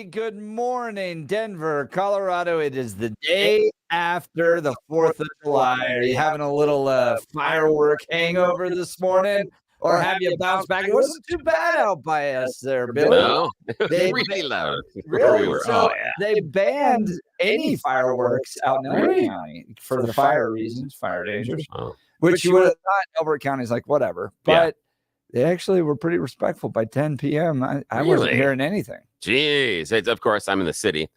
good morning, Denver, Colorado. It is the day after the 4th of July. Are you having a little firework hangover this morning? Or have you bounced back? It wasn't too bad out by us there, Billy. No, it was really loud. Really? So they banned any fireworks out in LA County for the fire reasons, fire dangers, which you would have thought Elbert County's like, whatever. But they actually were pretty respectful by 10 p.m. I wasn't hearing anything. Jeez. Of course, I'm in the city,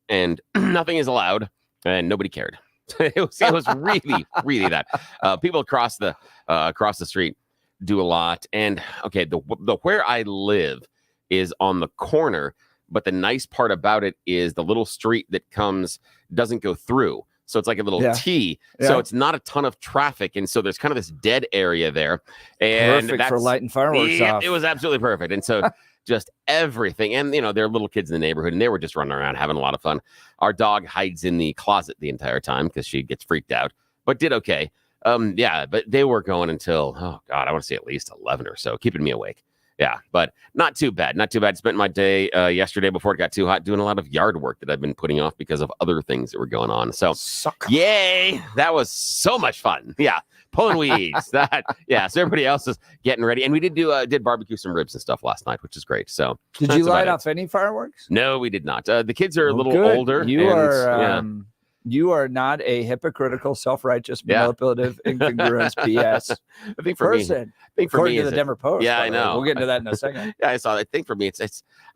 and nothing is allowed, and nobody cared. It was really, really that. People across the street do a lot. And, okay, the where I live is on the corner, but the nice part about it is the little street that doesn't go through. So it's like a little T. So it's not a ton of traffic. And so there's kind of this dead area there. And perfect for lighting fireworks off. It was absolutely perfect. And so just everything. And, you know, there are little kids in the neighborhood, and they were just running around having a lot of fun. Our dog hides in the closet the entire time because she gets freaked out, but did okay. But they were going until, oh, God, I want to say at least 11 or so, keeping me awake. Yeah, but not too bad. Not too bad. Spent my day yesterday before it got too hot doing a lot of yard work that I've been putting off because of other things that were going on. So, yay, that was so much fun. Yeah, pulling weeds. So everybody else is getting ready. And we did barbecue some ribs and stuff last night, which is great. So, did you light off any fireworks? No, we did not. The kids are a little older. You are not a hypocritical, self-righteous, manipulative, incongruous BS I think for person. According to the Denver Post. Yeah, I know. We'll get into that in a second. I saw that. I think for me,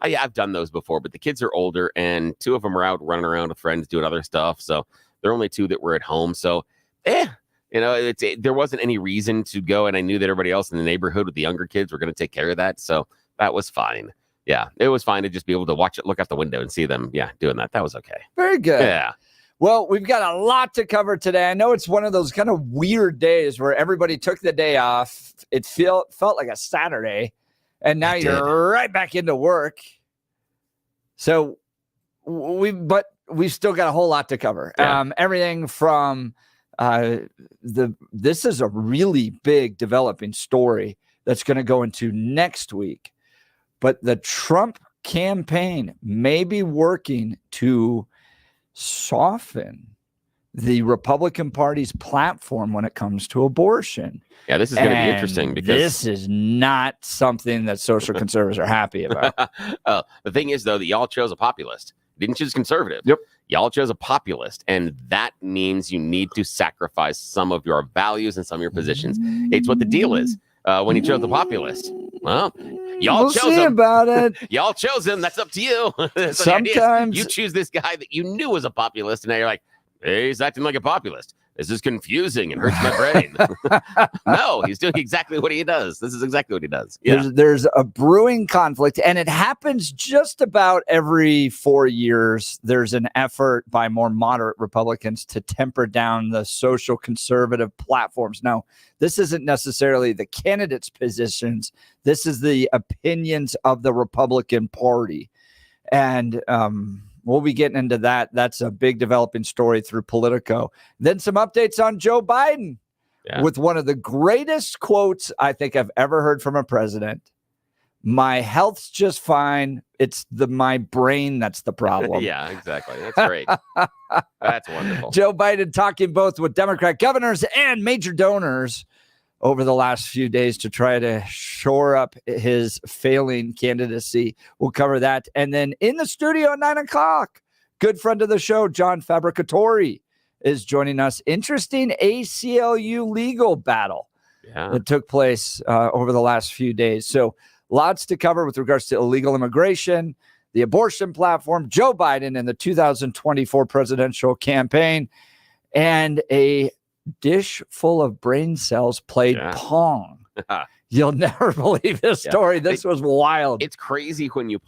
I've done those before, but the kids are older, and two of them are out running around with friends doing other stuff. So there are only two that were at home. So, there wasn't any reason to go, and I knew that everybody else in the neighborhood with the younger kids were going to take care of that. So that was fine. Yeah, it was fine to just be able to watch it, look out the window, and see them. Yeah, doing that. That was okay. Very good. Yeah. Well, we've got a lot to cover today. I know it's one of those kind of weird days where everybody took the day off. It felt like a Saturday, and now you're right back into work. So we've still got a whole lot to cover. Yeah. Everything from this is a really big developing story that's going to go into next week, but the Trump campaign may be working to soften the Republican Party's platform when it comes to abortion. Yeah, this is going to be interesting because this is not something that social conservatives are happy about. The thing is, though, that y'all chose a populist. You didn't choose conservative. Yep. Y'all chose a populist, and that means you need to sacrifice some of your values and some of your positions. It's what the deal is when you chose the populist. Well, y'all chose him. About it. Y'all chose him. That's up to you. So sometimes you choose this guy that you knew was a populist, and now you're like, hey, he's acting like a populist. This is confusing and hurts my brain. No, he's doing exactly what he does. This is exactly what he does. Yeah. There's a brewing conflict, and it happens just about every 4 years. There's an effort by more moderate Republicans to temper down the social conservative platforms. Now, this isn't necessarily the candidates' positions. This is the opinions of the Republican Party. And we'll be getting into that. That's a big developing story through Politico. Then some updates on Joe Biden with one of the greatest quotes I think I've ever heard from a president. My health's just fine. It's my brain that's the problem. Yeah, exactly. That's great. That's wonderful. Joe Biden talking both with Democrat governors and major donors over the last few days to try to shore up his failing candidacy. We'll cover that. And then in the studio at 9:00, good friend of the show, John Fabricatori, is joining us. Interesting ACLU legal battle that took place over the last few days. So lots to cover with regards to illegal immigration, the abortion platform, Joe Biden and the 2024 presidential campaign, and a dish full of brain cells played Pong. You'll never believe this story. This was wild. It's crazy when you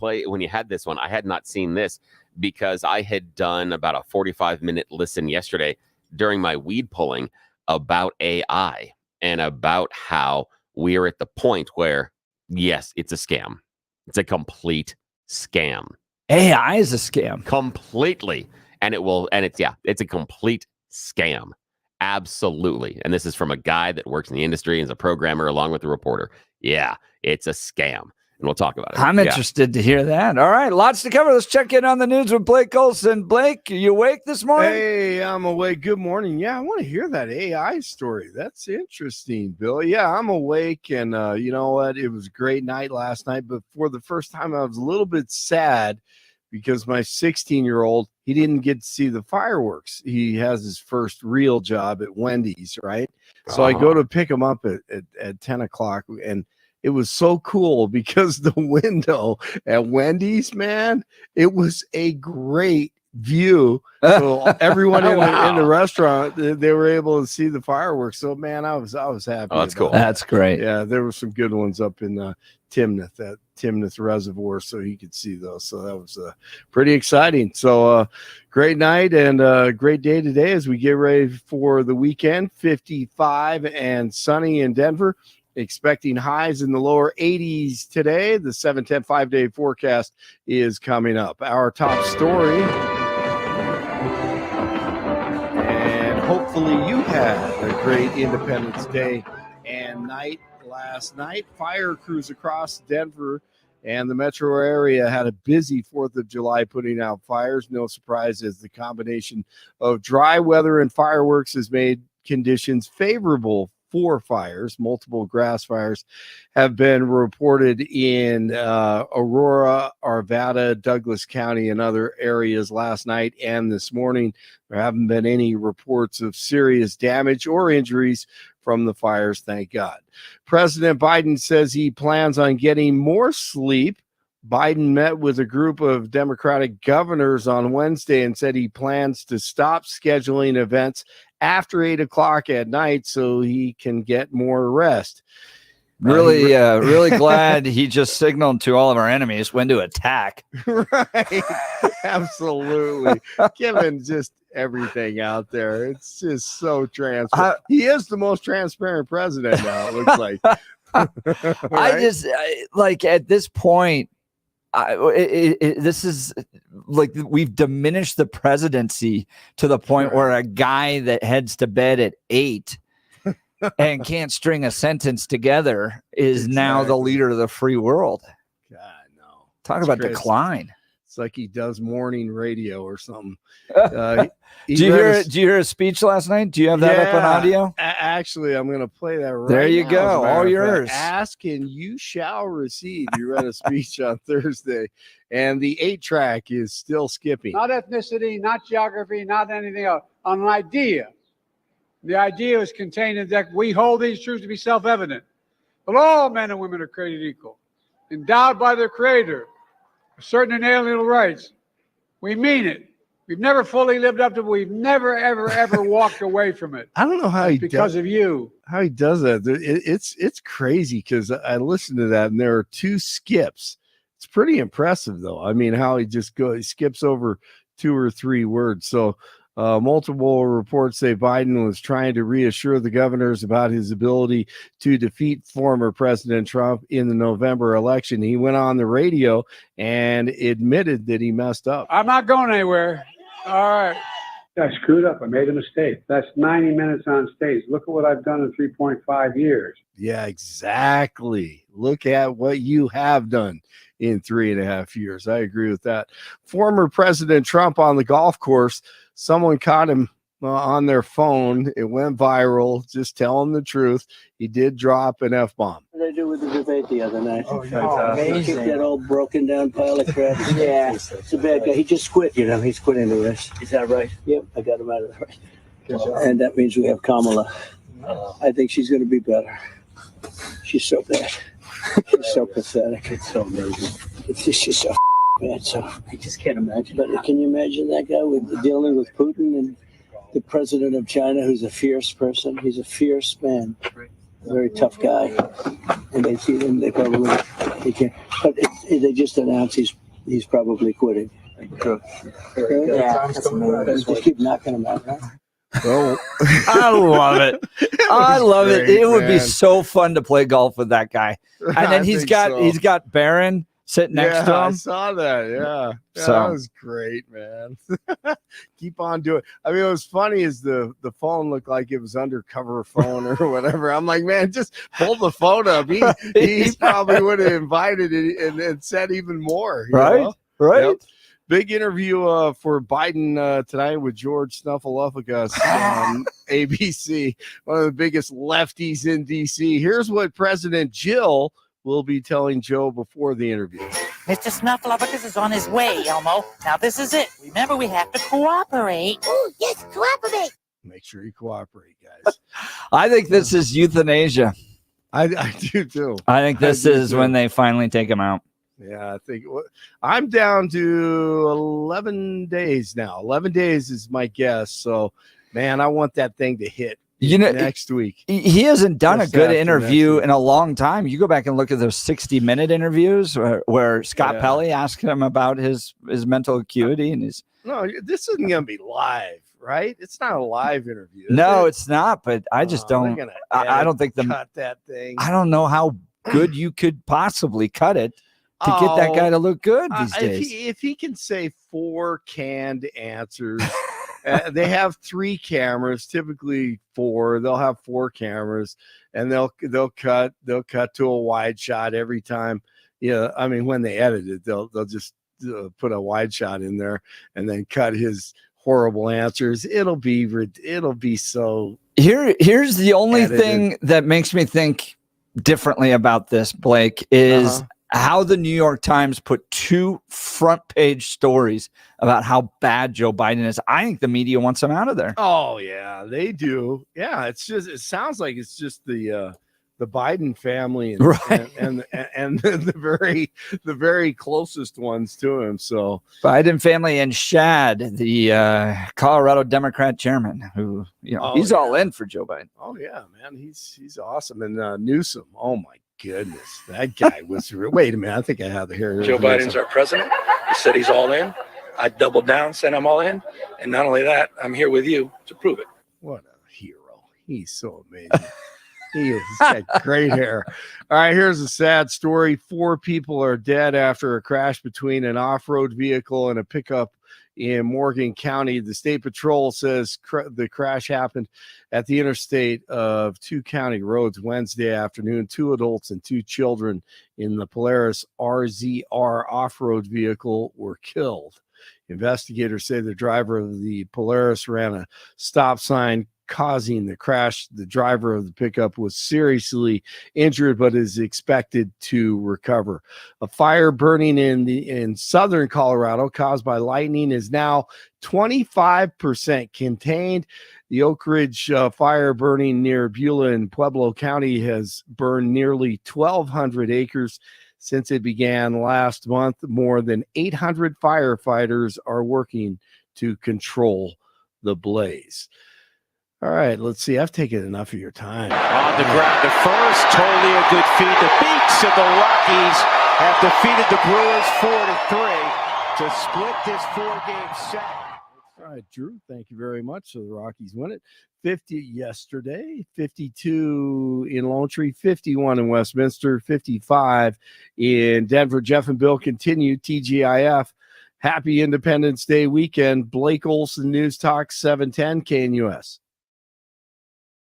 had this one. I had not seen this because I had done about a 45-minute listen yesterday during my weed pulling about AI and about how we are at the point where, yes, it's a scam. It's a complete scam. AI is a scam. Completely. And it's a complete scam. Absolutely. And this is from a guy that works in the industry and is a programmer along with a reporter. Yeah, it's a scam. and we'll talk about it. I'm interested to hear that. All right, lots to cover. Let's check in on the news with Blake Olson. Blake, are you awake this morning? Hey, I'm awake. Good morning. Yeah, I want to hear that AI story. That's interesting, Bill. Yeah, I'm awake, and you know what? It was a great night last night, but for the first time, I was a little bit sad because my 16-year-old, he didn't get to see the fireworks. He has his first real job at Wendy's, right? So I go to pick him up at 10 o'clock, and it was so cool because the window at Wendy's, man, it was a great view. So everyone in the restaurant, they were able to see the fireworks. So man, I was happy. Oh, that's cool. That's great. Yeah, there were some good ones up in Timnath, that Timnath Reservoir, so he could see those. So that was pretty exciting. So great night and great day today as we get ready for the weekend. 55 and sunny in Denver. Expecting highs in the lower 80s today. The 7-10 5-day forecast is coming up. Our top story. And hopefully you had a great Independence Day and night last night. Fire crews across Denver and the metro area had a busy 4th of July putting out fires. No surprise, as the combination of dry weather and fireworks has made conditions favorable for fires. Multiple grass fires have been reported in Aurora, Arvada, Douglas County, and other areas last night and this morning. There haven't been any reports of serious damage or injuries from the fires, thank God. President Biden says he plans on getting more sleep. Biden met with a group of Democratic governors on Wednesday and said he plans to stop scheduling events after 8 o'clock at night so he can get more rest. Really glad he just signaled to all of our enemies when to attack. Right. Absolutely. Given just everything out there, it's just so transparent. He is the most transparent president now, it looks like. Right? Like at this point, this is like we've diminished the presidency to the point where a guy that heads to bed at 8 and can't string a sentence together is now the leader of the free world. God, no. Talk about decline. It's like he does morning radio or something. Do you hear his speech last night? Do you have that up on audio? Actually, I'm going to play that right There you now, go. All yours. Ask and you shall receive. You read a speech on Thursday, and the 8-track is still skipping. Not ethnicity, not geography, not anything else. On an idea. The idea is contained in that we hold these truths to be self-evident. But all men and women are created equal, endowed by their Creator with certain inalienable rights. We mean it. We've never fully lived up to it. We've never, ever, ever walked away from it. I don't know how because of you. How he does that. It's crazy because I listened to that and there are 2 skips. It's pretty impressive though. I mean, how he skips over 2 or 3 words. So multiple reports say Biden was trying to reassure the governors about his ability to defeat former President Trump in the November election. He went on the radio and admitted that he messed up. I'm not going anywhere. All right. I screwed up. I made a mistake. That's 90 minutes on stage. Look at what I've done in 3.5 years. Yeah, exactly. Look at what you have done in 3.5 years. I agree with that. Former President Trump on the golf course, someone caught him on their phone. It went viral. Just tell him the truth. He did drop an F-bomb. What did I do with the debate the other night? Oh, amazing. That old broken down pile of crap. Yeah. It's a bad guy. He just quit, he's quitting the race. Is that right? Yep, I got him out of the race. And that means we have Kamala. I think she's going to be better. She's so bad. She's so pathetic. It's so amazing. She's so bad. So I just can't imagine. But can you imagine that guy dealing with Putin and the president of China, who's a fierce person? He's a fierce man, a very tough guy. And they see him, they can't. But they just announced he's probably quitting. Yeah, Just keep knocking him out. Huh? Oh, I love it. I love it. It would be so fun to play golf with that guy. And then he's got Barron sitting next to I him. saw that. Yeah. So- That was great, man. Keep on doing. I mean, it was funny as the phone looked like it was undercover phone or whatever. I'm like, man, just pull the phone up. He probably would have invited it and said even more. You Right? know? Right? Yep. Big interview for Biden tonight with George Snuffleupagus on ABC, one of the biggest lefties in D.C. Here's what President Jill will be telling Joe before the interview. Mr. Snuffleupagus is on his way, Elmo. Now this is it. Remember, we have to cooperate. Oh, yes, cooperate. Make sure you cooperate, guys. I think this is euthanasia. I do too. I think this I do is too. when they finally take him out. Yeah, I think I'm down to 11 days now. 11 days is my guess. So, man, I want that thing to hit next week. He hasn't done Just a good after interview next week. in a long time. You go back and look at those 60-minute interviews where Scott Yeah. Pelley asked him about his mental acuity and his. No, this isn't going to be live, right? It's not a live interview. is No, it? it's not. But I just They're don't. gonna I don't think cut that thing. I don't know how good you could possibly cut it to get that guy to look good these days. If he can say 4 canned answers, they have 3 cameras, typically 4. They'll have 4 cameras, and they'll cut to a wide shot every time. Yeah, I mean when they edit it, they'll just put a wide shot in there and then cut his horrible answers. It'll be so. Here's the only edited. thing that makes me think differently about this, Blake, is how the New York Times put 2 front page stories about how bad Joe Biden is. I think the media wants him out of there. Oh yeah, they do. Yeah, it sounds like it's just the Biden family and Right. and the very closest ones to him. So Biden family and Shad, the Colorado Democrat chairman, who he's all in for Joe Biden. oh yeah, man, he's awesome. And Newsom, oh my goodness, that guy was. Wait a minute, I think I have the hair. Joe Biden's our president. He said he's all in. I doubled down, said I'm all in. And not only that, I'm here with you to prove it. What a hero! He's so amazing. He's got great hair. All right, here's a sad story. 4 people are dead after a crash between an off-road vehicle and a pickup in Morgan County. The state patrol says the crash happened at the interstate of 2 county roads Wednesday afternoon. 2 adults and 2 children in the Polaris RZR off-road vehicle were killed. Investigators say the driver of the Polaris ran a stop sign, causing the crash. The driver of the pickup was seriously injured but is expected to recover. A fire burning in southern Colorado caused by lightning is now 25% contained. The Oak Ridge fire burning near Beulah in Pueblo County has burned nearly 1,200 acres since it began last month. More than 800 firefighters are working to control the blaze. All right, let's see. I've taken enough of your time. On the ground to first, totally a good feed. The Beaks of the Rockies have defeated the Brewers 4-3 to split this 4-game set. All right, Drew, thank you very much. So the Rockies win it. 50 yesterday, 52 in Lone Tree, 51 in Westminster, 55 in Denver. Jeff and Bill continue TGIF. Happy Independence Day weekend. Blake Olson, News Talk 710 KNUS.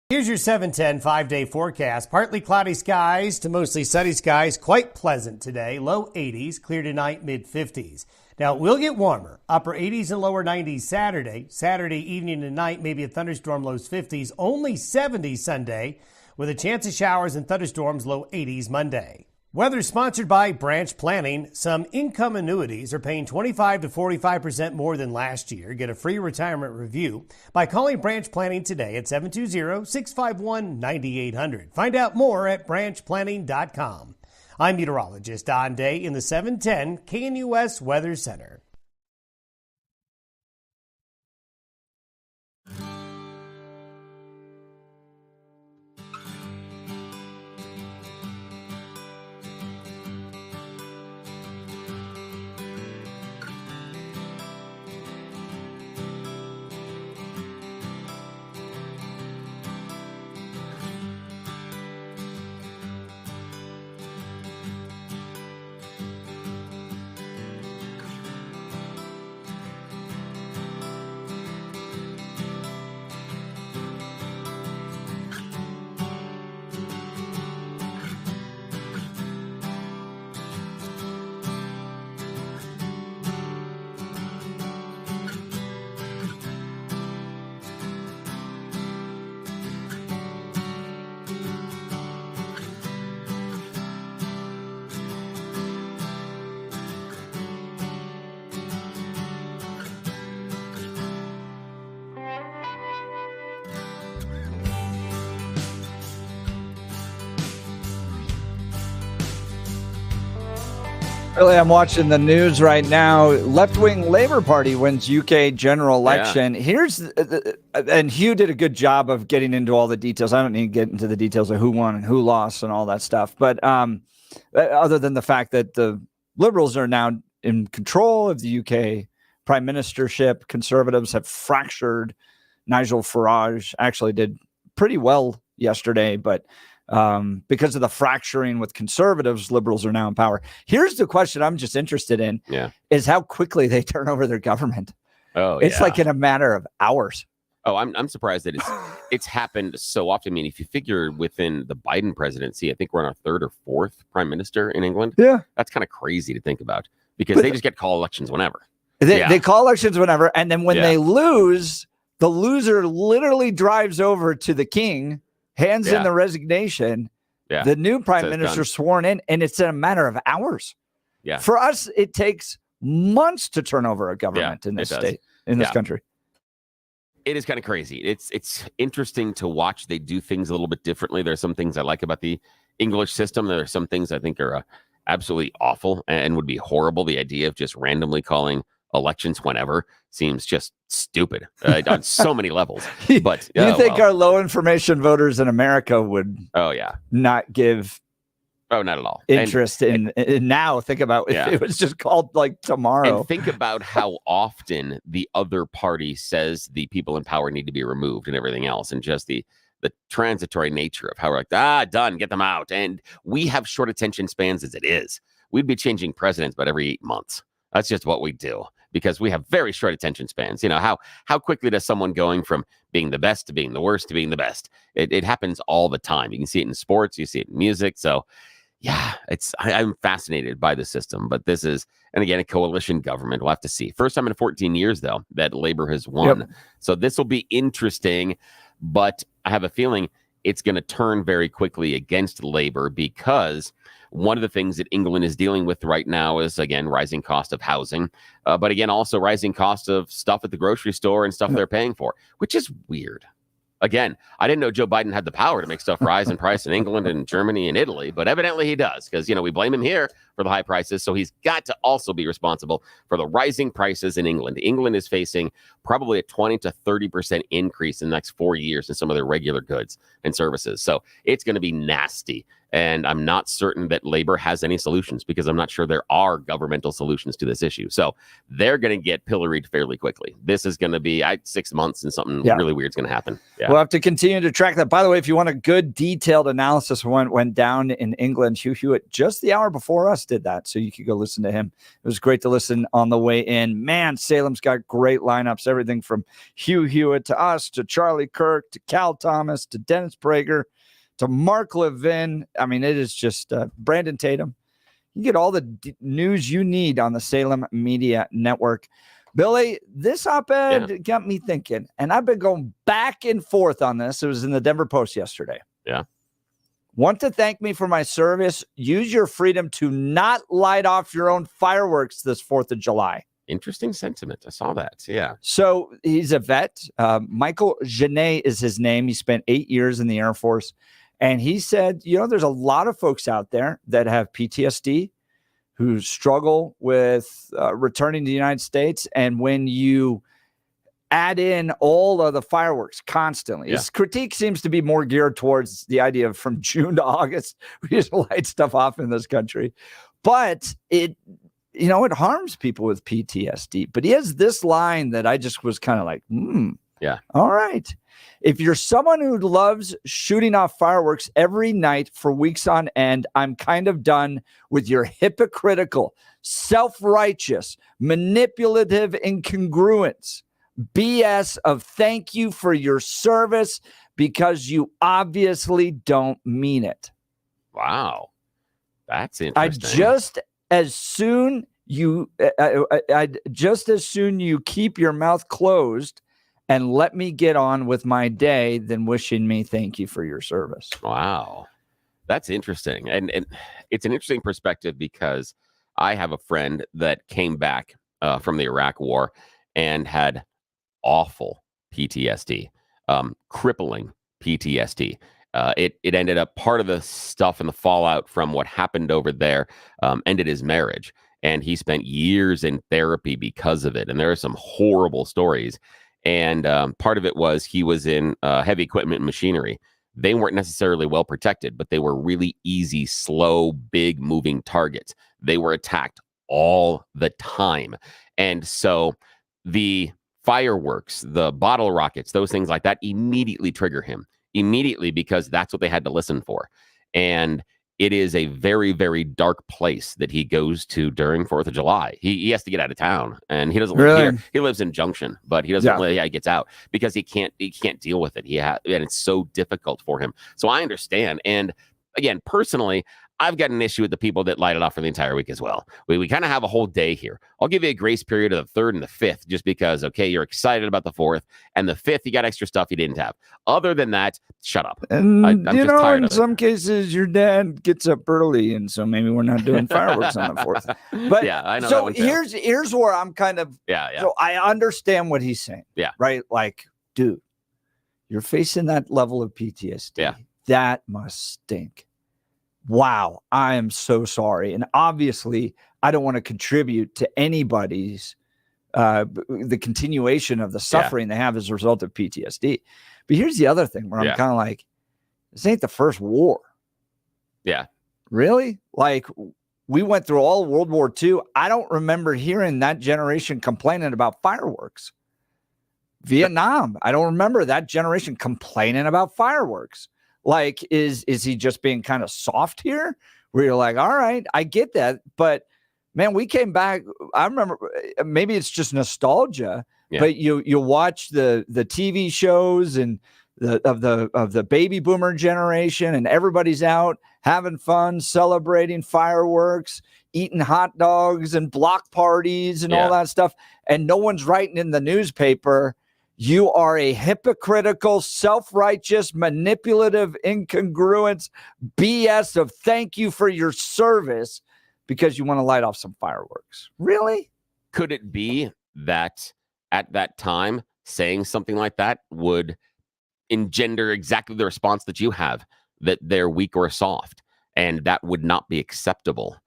Here's your 710 5-day forecast. Partly cloudy skies to mostly sunny skies. Quite pleasant today. Low 80s, clear tonight, mid 50s. Now, it will get warmer. Upper 80s and lower 90s Saturday. Saturday evening and night, maybe a thunderstorm, lows 50s. Only 70 Sunday, with a chance of showers and thunderstorms, low 80s Monday. Weather sponsored by Branch Planning. Some income annuities are paying 25 to 45% more than last year. Get a free retirement review by calling Branch Planning today at 720-651-9800. Find out more at branchplanning.com. I'm meteorologist Don Day in the 710 KNUS Weather Center. Billy, I'm watching the news right now. Left-wing Labour Party wins UK general election. Here's and Hugh did a good job of getting into all the details. I don't need to get into the details of who won and who lost and all that stuff. But other than the fact that the Liberals are now in control of the UK prime ministership, Conservatives have fractured. Nigel Farage actually did pretty well yesterday, but because of the fracturing with Conservatives, Liberals are now in power. Here's the question I'm just interested in is how quickly they turn over their government. It's like in a matter of hours. I'm surprised that it's happened so often. I mean, if you figure within the Biden presidency, I think we're on our third or fourth prime minister in England. Yeah. That's kind of crazy to think about because they just get call elections whenever. They call elections whenever. And then when they lose, the loser literally drives over to the king, hands in the resignation. Yeah. The new prime minister sworn in, and it's in a matter of hours. Yeah. For us, it takes months to turn over a government in this state, in this country. It is kind of crazy. It's interesting to watch. They do things a little bit differently. There are some things I like about the English system. There are some things I think are absolutely awful and would be horrible. The idea of just randomly calling elections whenever seems just stupid on so many levels. But you think our low information voters in America would not give not at all interest in now? Think about if it was just called like tomorrow. And think about how often the other party says the people in power need to be removed and everything else, and just the transitory nature of how we're like, done, get them out. And we have short attention spans as it is. We'd be changing presidents about every 8 months. That's just what we do because we have very short attention spans. You know, how quickly does someone going from being the best to being the worst to being the best? It happens all the time. You can see it in sports. You see it in music. So, yeah, I'm fascinated by the system. But this is, and again, a coalition government. We'll have to see. First time in 14 years, though, that Labor has won. Yep. So this will be interesting. But I have a feeling it's going to turn very quickly against Labor because one of the things that England is dealing with right now is, again, rising cost of housing, but again, also rising cost of stuff at the grocery store and stuff they're paying for, which is weird. Again, I didn't know Joe Biden had the power to make stuff rise in price in England and Germany and Italy, but evidently he does because, we blame him here for the high prices. So he's got to also be responsible for the rising prices in England. England is facing probably a 20 to 30% increase in the next 4 years in some of their regular goods and services. So it's going to be nasty. And I'm not certain that Labor has any solutions because I'm not sure there are governmental solutions to this issue. So they're going to get pilloried fairly quickly. This is going to be 6 months and something really weird is going to happen. Yeah. We'll have to continue to track that. By the way, if you want a good detailed analysis of what went down in England, Hugh Hewitt just the hour before us did that. So you could go listen to him. It was great to listen on the way in. Man, Salem's got great lineups. Everything from Hugh Hewitt to us, to Charlie Kirk, to Cal Thomas, to Dennis Prager, to Mark Levin. I mean, it is just Brandon Tatum. You get all the news you need on the Salem Media Network. Billy, this op-ed got me thinking, and I've been going back and forth on this. It was in the Denver Post yesterday. Yeah. Want to thank me for my service? Use your freedom to not light off your own fireworks this 4th of July. Interesting sentiment. I saw that. Yeah. So he's a vet. Michael Genet is his name. He spent 8 years in the Air Force. And he said, there's a lot of folks out there that have PTSD who struggle with returning to the United States. And when you add in all of the fireworks constantly, his critique seems to be more geared towards the idea of from June to August, we just light stuff off in this country. But it harms people with PTSD. But he has this line that I just was kind of like, yeah. All right. If you're someone who loves shooting off fireworks every night for weeks on end, I'm kind of done with your hypocritical, self-righteous, manipulative incongruence. BS of thank you for your service because you obviously don't mean it. Wow. That's interesting. Just as soon you keep your mouth closed and let me get on with my day than wishing me thank you for your service. Wow. That's interesting. And it's an interesting perspective because I have a friend that came back from the Iraq War and had awful PTSD, crippling PTSD. It ended up part of the stuff and the fallout from what happened over there ended his marriage. and he spent years in therapy because of it. And there are some horrible stories. And part of it was he was in heavy equipment and machinery. They weren't necessarily well protected, but they were really easy, slow, big moving targets. They were attacked all the time. And so the fireworks, the bottle rockets, those things like that immediately trigger him immediately, because that's what they had to listen for. And it is a very, very dark place that he goes to during 4th of July. He has to get out of town, and he doesn't live here. He lives in Junction, but he doesn't. He gets out because he can't deal with it. And it's so difficult for him. So I understand. And again, personally, I've got an issue with the people that light it off for the entire week as well. We kind of have a whole day here. I'll give you a grace period of the 3rd and the 5th, just because, okay, you're excited about the 4th, and the 5th, you got extra stuff you didn't have. Other than that, shut up. And, I'm just tired in some cases, your dad gets up early, and so maybe we're not doing fireworks on the 4th. But yeah, I know. So here's where I'm kind of, yeah. So I understand what he's saying. Yeah. Right? Like, dude, you're facing that level of PTSD. Yeah. That must stink. Wow, I am so sorry. And obviously, I don't want to contribute to anybody's the continuation of the suffering they have as a result of PTSD. But here's the other thing where I'm kind of like, this ain't the first war. Yeah. Really? Like, we went through all World War II. I don't remember hearing that generation complaining about fireworks. Vietnam, I don't remember that generation complaining about fireworks. Like, is he just being kind of soft here? Where you're like, all right, I get that, but man, we came back. I remember, maybe it's just nostalgia, but you watch the TV shows and of the baby boomer generation, and everybody's out having fun, celebrating fireworks, eating hot dogs and block parties and all that stuff, and no one's writing in the newspaper, you are a hypocritical, self-righteous, manipulative, incongruence, BS of thank you for your service because you want to light off some fireworks. Really? Could it be that at that time, saying something like that would engender exactly the response that you have, that they're weak or soft, and that would not be acceptable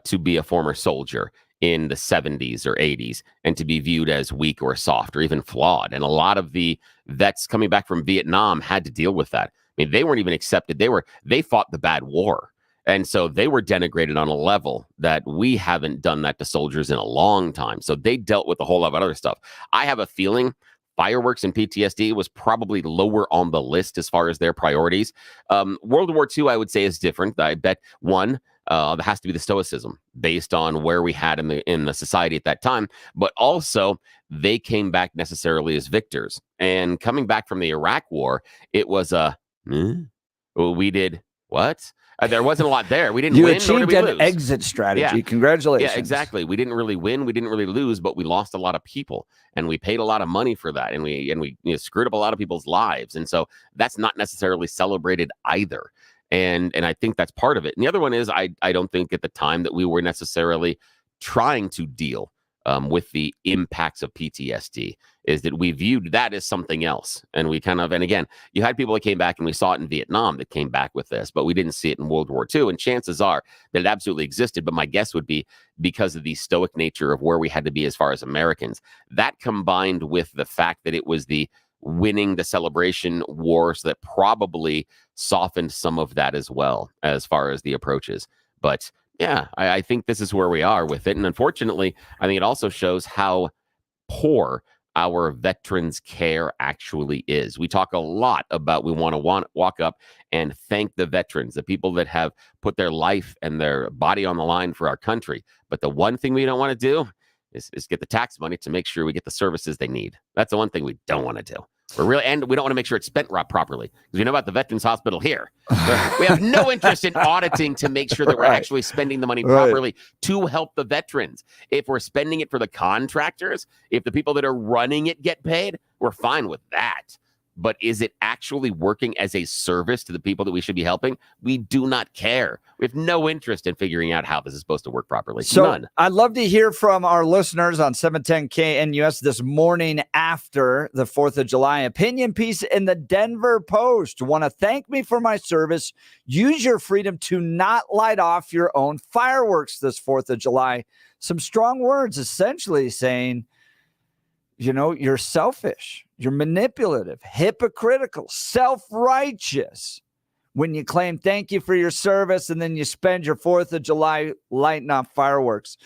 to be a former soldier in the 70s or 80s and to be viewed as weak or soft or even flawed. And a lot of the vets coming back from Vietnam had to deal with that. I mean, they weren't even accepted. They fought the bad war. And so they were denigrated on a level that we haven't done that to soldiers in a long time. So they dealt with a whole lot of other stuff. I have a feeling fireworks and PTSD was probably lower on the list as far as their priorities. World War II, I would say, is different. I bet one, there has to be the stoicism based on where we had in the society at that time, but also they came back necessarily as victors. And coming back from the Iraq War, it was we did what? There wasn't a lot there. We didn't win, nor did we lose. An exit strategy. Yeah. Congratulations. Yeah, exactly. We didn't really win. We didn't really lose, but we lost a lot of people, and we paid a lot of money for that, and we screwed up a lot of people's lives, and so that's not necessarily celebrated either. And I think that's part of it. And the other one is I don't think at the time that we were necessarily trying to deal with the impacts of PTSD, is that we viewed that as something else. And and again, you had people that came back, and we saw it in Vietnam that came back with this, but we didn't see it in World War II. And chances are that it absolutely existed. But my guess would be because of the stoic nature of where we had to be as far as Americans, that combined with the fact that it was the winning the celebration wars that probably softened some of that as well as far as the approaches. But yeah, I think this is where we are with it. And unfortunately, I think it also shows how poor our veterans care actually is. We talk a lot about we want to walk up and thank the veterans, the people that have put their life and their body on the line for our country. But the one thing we don't want to do is get the tax money to make sure we get the services they need. That's the one thing we don't want to do. And we don't want to make sure it's spent properly, because we know about the Veterans Hospital here. We have no interest in auditing to make sure that we're actually spending the money properly to help the veterans. If we're spending it for the contractors, if the people that are running it get paid, we're fine with that. But is it actually working as a service to the people that we should be helping? We do not care. We have no interest in figuring out how this is supposed to work properly. So none. I'd love to hear from our listeners on 710 KNUS this morning after the 4th of July. Opinion piece in the Denver Post. Want to thank me for my service. Use your freedom to not light off your own fireworks this 4th of July. some strong words, essentially saying, you're selfish, you're manipulative, hypocritical, self-righteous when you claim thank you for your service and then you spend your 4th of July lighting off fireworks.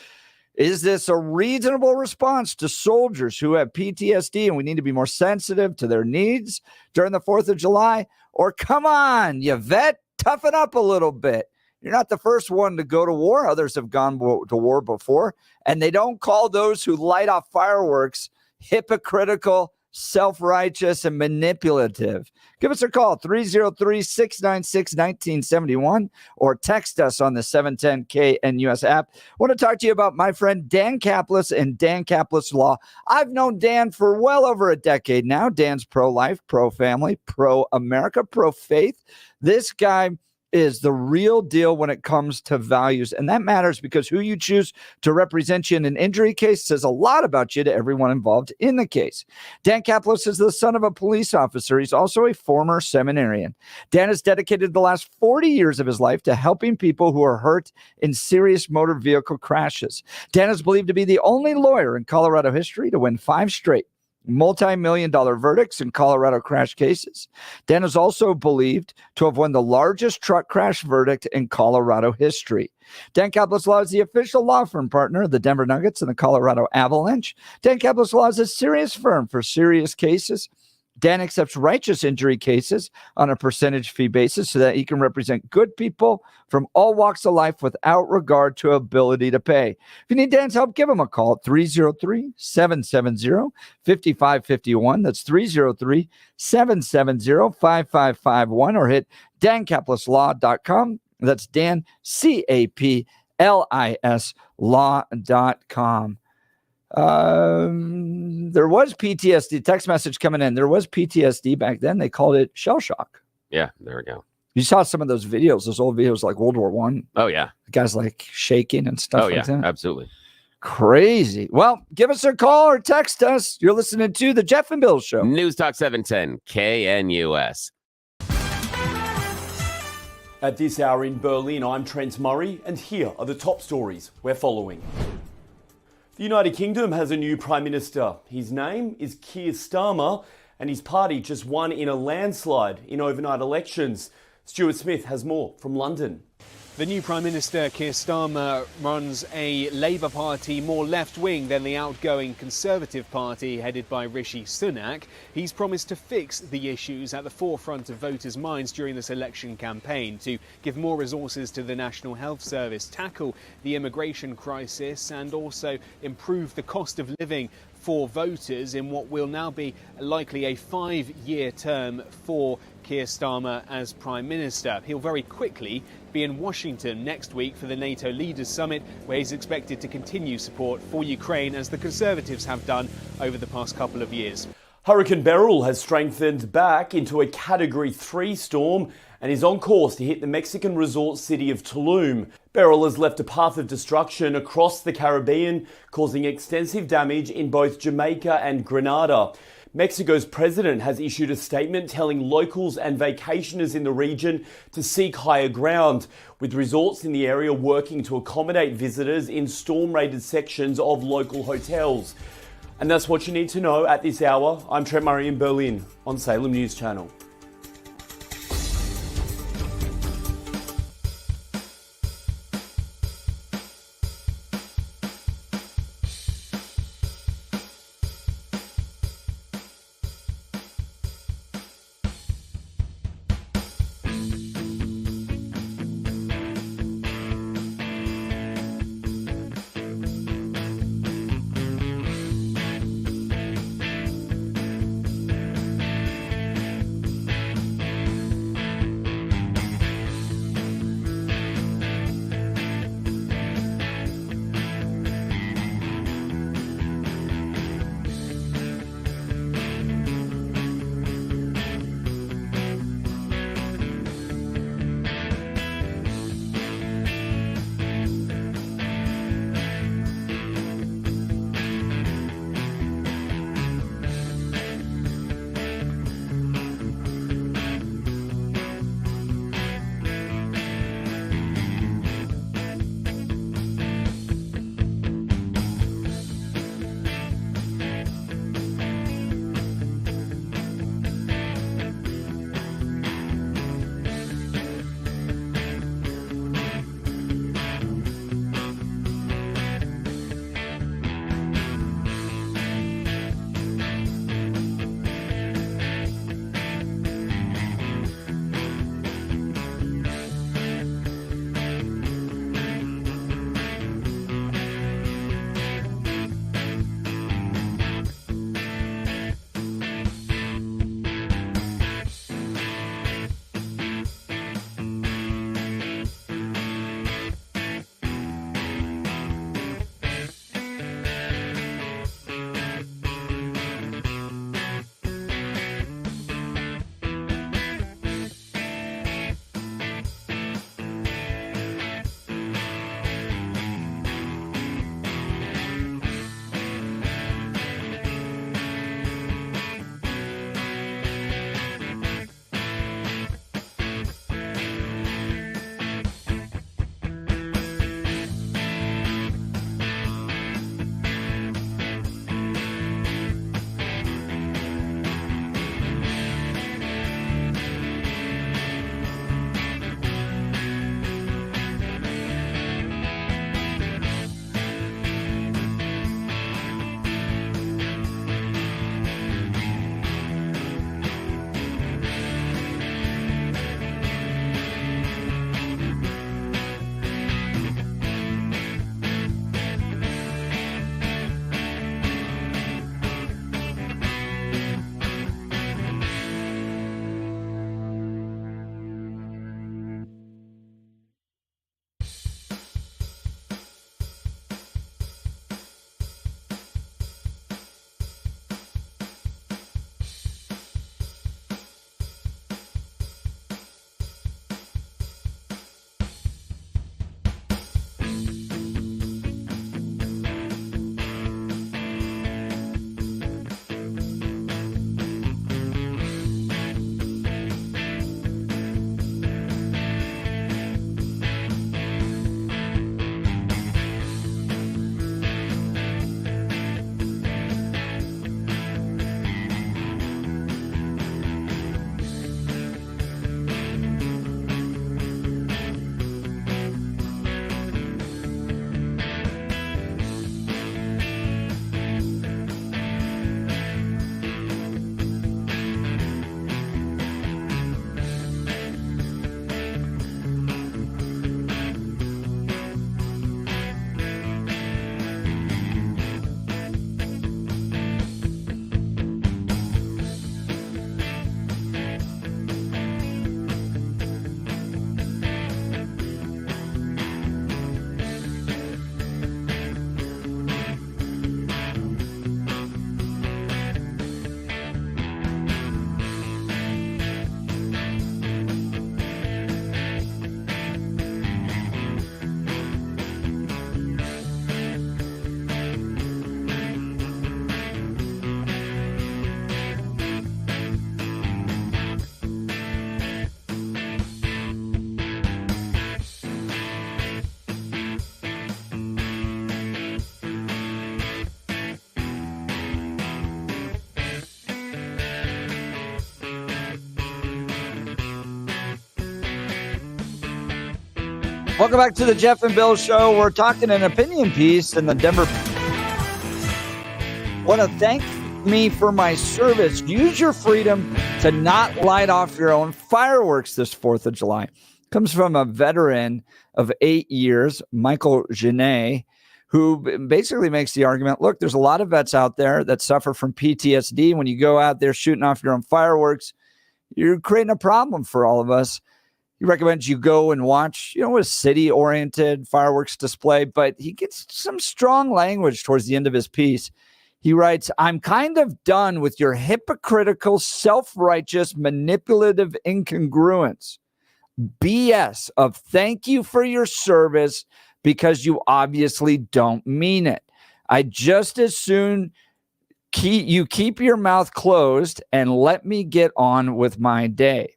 Is this a reasonable response to soldiers who have PTSD and we need to be more sensitive to their needs during the 4th of July? Or come on, you vet, toughen up a little bit. You're not the first one to go to war. Others have gone to war before, and they don't call those who light off fireworks hypocritical, self-righteous, and manipulative. Give us a call, 303-696-1971, or text us on the 710KNUS app. I want to talk to you about my friend Dan Caplis and Dan Caplis Law. I've known Dan for well over a decade now. Dan's pro-life, pro-family, pro-America, pro-faith. This guy is the real deal when it comes to values. And that matters because who you choose to represent you in an injury case says a lot about you to everyone involved in the case. Dan Caplis is the son of a police officer. He's also a former seminarian. Dan has dedicated the last 40 years of his life to helping people who are hurt in serious motor vehicle crashes. Dan is believed to be the only lawyer in Colorado history to win 5 straight multi-million-dollar verdicts in Colorado crash cases. Dan is also believed to have won the largest truck crash verdict in Colorado history. Dan Caplis Law is the official law firm partner of the Denver Nuggets and the Colorado Avalanche. Dan Caplis Law is a serious firm for serious cases. Dan accepts righteous injury cases on a percentage fee basis so that he can represent good people from all walks of life without regard to ability to pay. If you need Dan's help, give him a call at 303-770-5551. That's 303-770-5551, or hit dancaplisLaw.com. That's Dan, CAPLIS law.com. There was PTSD, text message coming in. There was PTSD back then. They called it shell shock. Yeah, there we go. You saw some of those videos, those old videos like World War I. Oh, yeah. The guys like shaking and stuff like that. Absolutely. Crazy. Well, give us a call or text us. You're listening to The Jeff and Bill Show. News Talk 710, KNUS. At this hour in Berlin, I'm Trent Murray, and here are the top stories we're following. The United Kingdom has a new Prime Minister. His name is Keir Starmer, and his party just won in a landslide in overnight elections. Stuart Smith has more from London. The new Prime Minister, Keir Starmer, runs a Labour Party more left-wing than the outgoing Conservative Party headed by Rishi Sunak. He's promised to fix the issues at the forefront of voters' minds during this election campaign, to give more resources to the National Health Service, tackle the immigration crisis, and also improve the cost of living for voters in what will now be likely a 5-year term for Keir Starmer as Prime Minister. He'll very quickly be in Washington next week for the NATO Leaders Summit, where he's expected to continue support for Ukraine, as the Conservatives have done over the past couple of years. Hurricane Beryl has strengthened back into a Category 3 storm and is on course to hit the Mexican resort city of Tulum. Beryl has left a path of destruction across the Caribbean, causing extensive damage in both Jamaica and Grenada. Mexico's president has issued a statement telling locals and vacationers in the region to seek higher ground, with resorts in the area working to accommodate visitors in storm-rated sections of local hotels. And that's what you need to know at this hour. I'm Trent Murray in Berlin on Salem News Channel. Welcome back to the Jeff and Bill Show. We're talking an opinion piece in the Denver. Want to thank me for my service. Use your freedom to not light off your own fireworks this 4th of July. Comes from a veteran of 8 years, Michael Genet, who basically makes the argument, look, there's a lot of vets out there that suffer from PTSD. When you go out there shooting off your own fireworks, you're creating a problem for all of us. He recommends you go and watch, a city-oriented fireworks display, but he gets some strong language towards the end of his piece. He writes, I'm kind of done with your hypocritical, self-righteous, manipulative incongruence. BS of thank you for your service because you obviously don't mean it. I just as soon keep your mouth closed and let me get on with my day.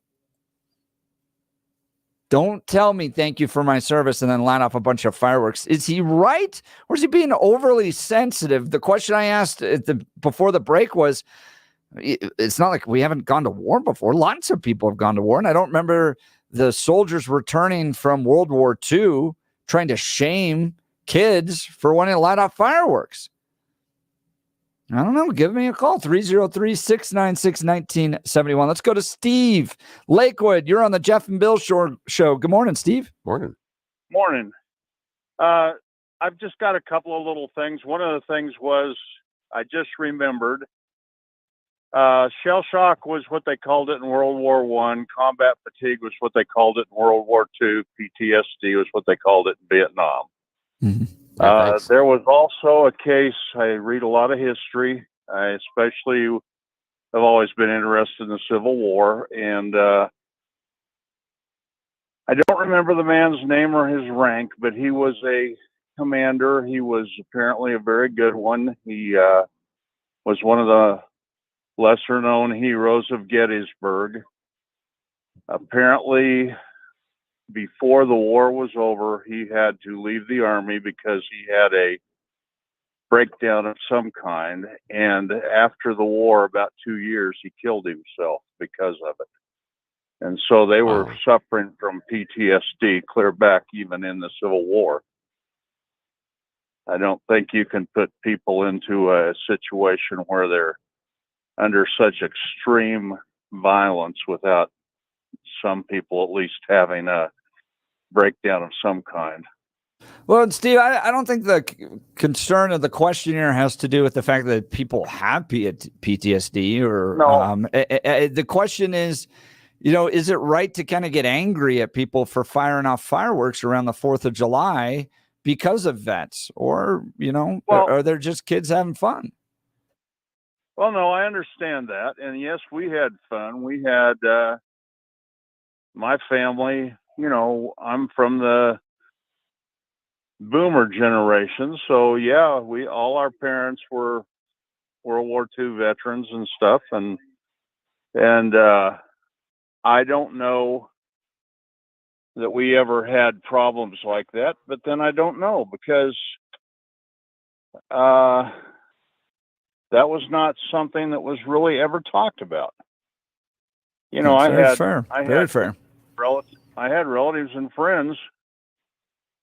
Don't tell me thank you for my service and then light off a bunch of fireworks. Is he right? Or is he being overly sensitive? The question I asked before the break was, it's not like we haven't gone to war before. Lots of people have gone to war. And I don't remember the soldiers returning from World War II trying to shame kids for wanting to light off fireworks. I don't know. Give me a call, 303-696-1971. Let's go to Steve Lakewood. You're on the Jeff and Bill Show. Good morning, Steve. Morning. Morning. I've just got a couple of little things. One of the things was I just remembered shell shock was what they called it in World War I. Combat fatigue was what they called it in World War II. PTSD was what they called it in Vietnam. Mm-hmm. There was also a case, I read a lot of history. I especially have always been interested in the Civil War. And I don't remember the man's name or his rank, but he was a commander. He was apparently a very good one. He was one of the lesser known heroes of Gettysburg. Apparently, before the war was over, he had to leave the Army because he had a breakdown of some kind. And after the war, about 2 years, he killed himself because of it. And so they were suffering from PTSD clear back even in the Civil War. I don't think you can put people into a situation where they're under such extreme violence without some people at least having a breakdown of some kind. Well, and Steve, I don't think the concern of the questioner has to do with the fact that people have PTSD or no. The question is, is it right to kind of get angry at people for firing off fireworks around the 4th of July because of vets or, are they just kids having fun? Well, no, I understand that. And yes, we had fun. We had my family, I'm from the boomer generation. So yeah, all our parents were World War II veterans and stuff. And I don't know that we ever had problems like that, but then I don't know because that was not something that was really ever talked about. Very fair. I had relatives and friends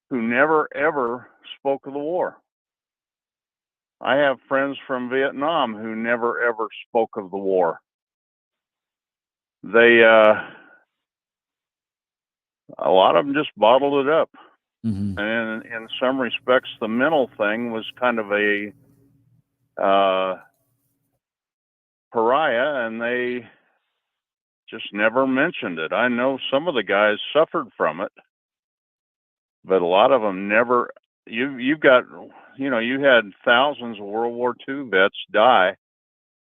who never, ever spoke of the war. I have friends from Vietnam who never, ever spoke of the war. They, a lot of them just bottled it up. Mm-hmm. And in some respects, the mental thing was kind of a pariah, and they just never mentioned it. I know some of the guys suffered from it, but a lot of them never. You had thousands of World War II vets die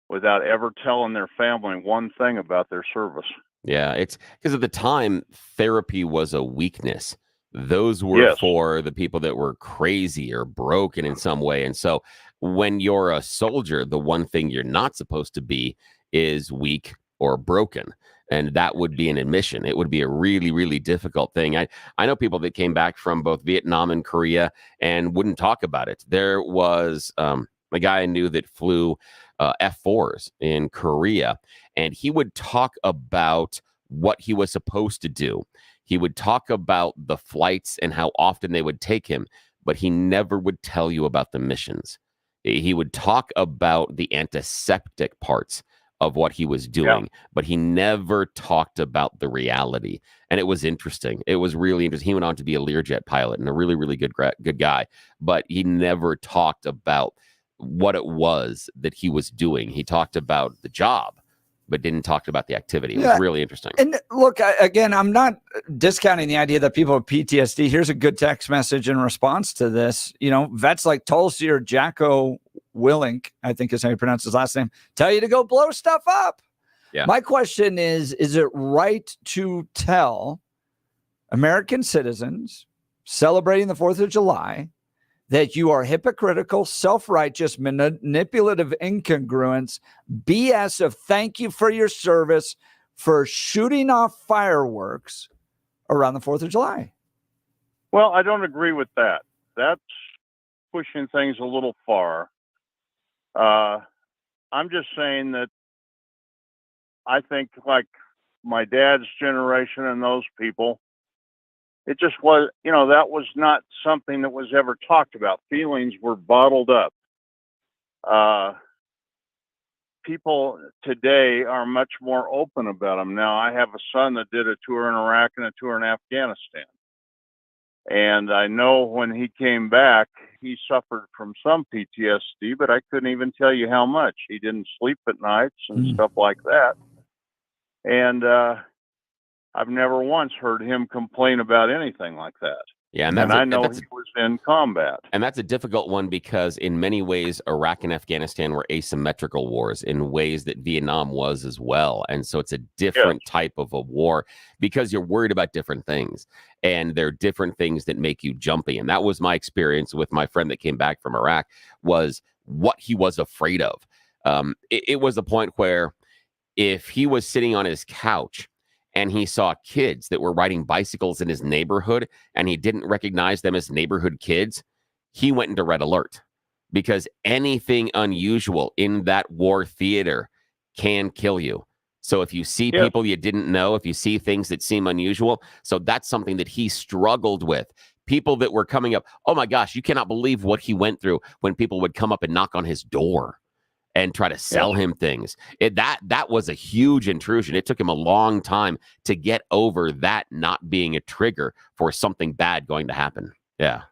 without ever telling their family one thing about their service. Yeah, it's because at the time therapy was a weakness. Those were for the people that were crazy or broken in some way. And so when you're a soldier, the one thing you're not supposed to be is weak or broken. And that would be an admission. It would be a really, really difficult thing. I know people that came back from both Vietnam and Korea and wouldn't talk about it. There was a guy I knew that flew F-4s in Korea, and he would talk about what he was supposed to do. He would talk about the flights and how often they would take him, but he never would tell you about the missions. He would talk about the antiseptic parts of what he was doing, but he never talked about the reality. And it was interesting. It was really interesting. He went on to be a Learjet pilot and a really, really good guy, but he never talked about what it was that he was doing. He talked about the job, but didn't talk about the activity. It was really interesting. And look, again, I'm not discounting the idea that people with PTSD. Here's a good text message in response to this. You know, vets like Tulsi or Jacko Willink, I think is how you pronounce his last name, tell you to go blow stuff up. Yeah. My question is it right to tell American citizens celebrating the 4th of July that you are hypocritical, self-righteous, manipulative incongruence, BS of thank you for your service for shooting off fireworks around the 4th of July? Well, I don't agree with that. That's pushing things a little far. I'm just saying that I think like my dad's generation and those people, it just was, that was not something that was ever talked about. Feelings were bottled up. People today are much more open about them. Now, I have a son that did a tour in Iraq and a tour in Afghanistan. And I know when he came back, he suffered from some PTSD, but I couldn't even tell you how much. He didn't sleep at nights and stuff like that. And I've never once heard him complain about anything like that. Yeah, and I know he was in combat. And that's a difficult one because in many ways, Iraq and Afghanistan were asymmetrical wars in ways that Vietnam was as well. And so it's a different type of a war because you're worried about different things. And there are different things that make you jumpy. And that was my experience with my friend that came back from Iraq, was what he was afraid of. It was a point where if he was sitting on his couch and he saw kids that were riding bicycles in his neighborhood and he didn't recognize them as neighborhood kids, he went into red alert because anything unusual in that war theater can kill you. So if you see people you didn't know, if you see things that seem unusual, so that's something that he struggled with. People that were coming up, oh my gosh, you cannot believe what he went through when people would come up and knock on his door and try to sell him things. That was a huge intrusion. It took him a long time to get over that not being a trigger for something bad going to happen. Yeah.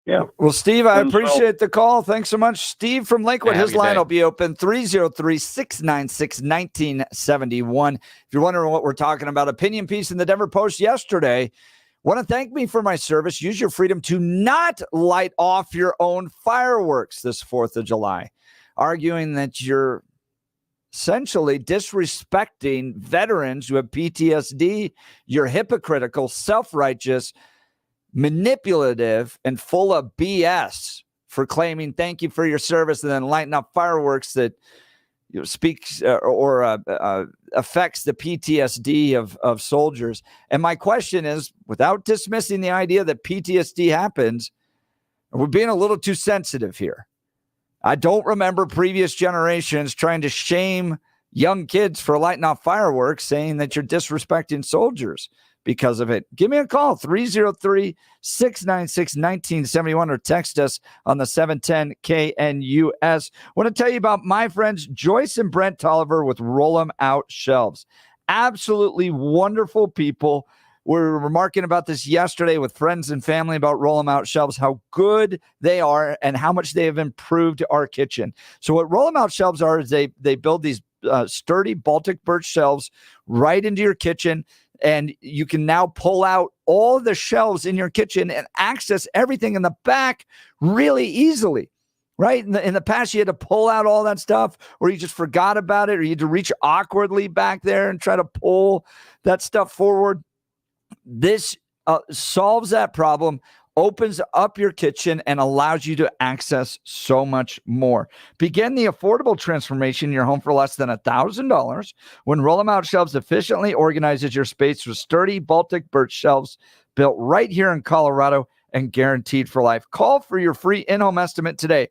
Yeah. Well, Steve, I appreciate the call. Thanks so much. Steve from Lakewood, his line will be open 303-696-1971. If you're wondering what we're talking about, opinion piece in the Denver Post yesterday. Want to thank me for my service. Use your freedom to not light off your own fireworks this 4th of July. Arguing that you're essentially disrespecting veterans who have PTSD. You're hypocritical, self-righteous, manipulative, and full of BS for claiming thank you for your service and then lighting up fireworks that speaks or affects the PTSD of soldiers. And my question is, without dismissing the idea that PTSD happens, we're being a little too sensitive here. I don't remember previous generations trying to shame young kids for lighting off fireworks, saying that you're disrespecting soldiers because of it. Give me a call, 303-696-1971, or text us on the 710 KNUS. I want to tell you about my friends Joyce and Brent Tolliver with Roll 'em Out Shelves. Absolutely wonderful people. We were remarking about this yesterday with friends and family about Roll 'em Out Shelves, how good they are and how much they have improved our kitchen. So what Roll 'em Out Shelves are is they build these sturdy Baltic birch shelves right into your kitchen, and you can now pull out all the shelves in your kitchen and access everything in the back really easily. Right? In the past, you had to pull out all that stuff, or you just forgot about it, or you had to reach awkwardly back there and try to pull that stuff forward. This solves that problem, opens up your kitchen, and allows you to access so much more. Begin the affordable transformation in your home for less than $1,000 when Roll 'em Out Shelves efficiently organizes your space with sturdy Baltic birch shelves built right here in Colorado and guaranteed for life. Call for your free in-home estimate today,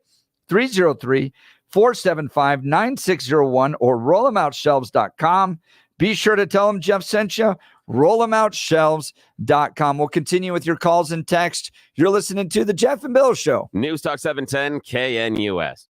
303-475-9601 or rollemoutshelves.com. Be sure to tell them Jeff sent you. rollemoutShelves.com. We'll continue with your calls and text. You're listening to the Jeff and Bill Show. News Talk 710 KNUS.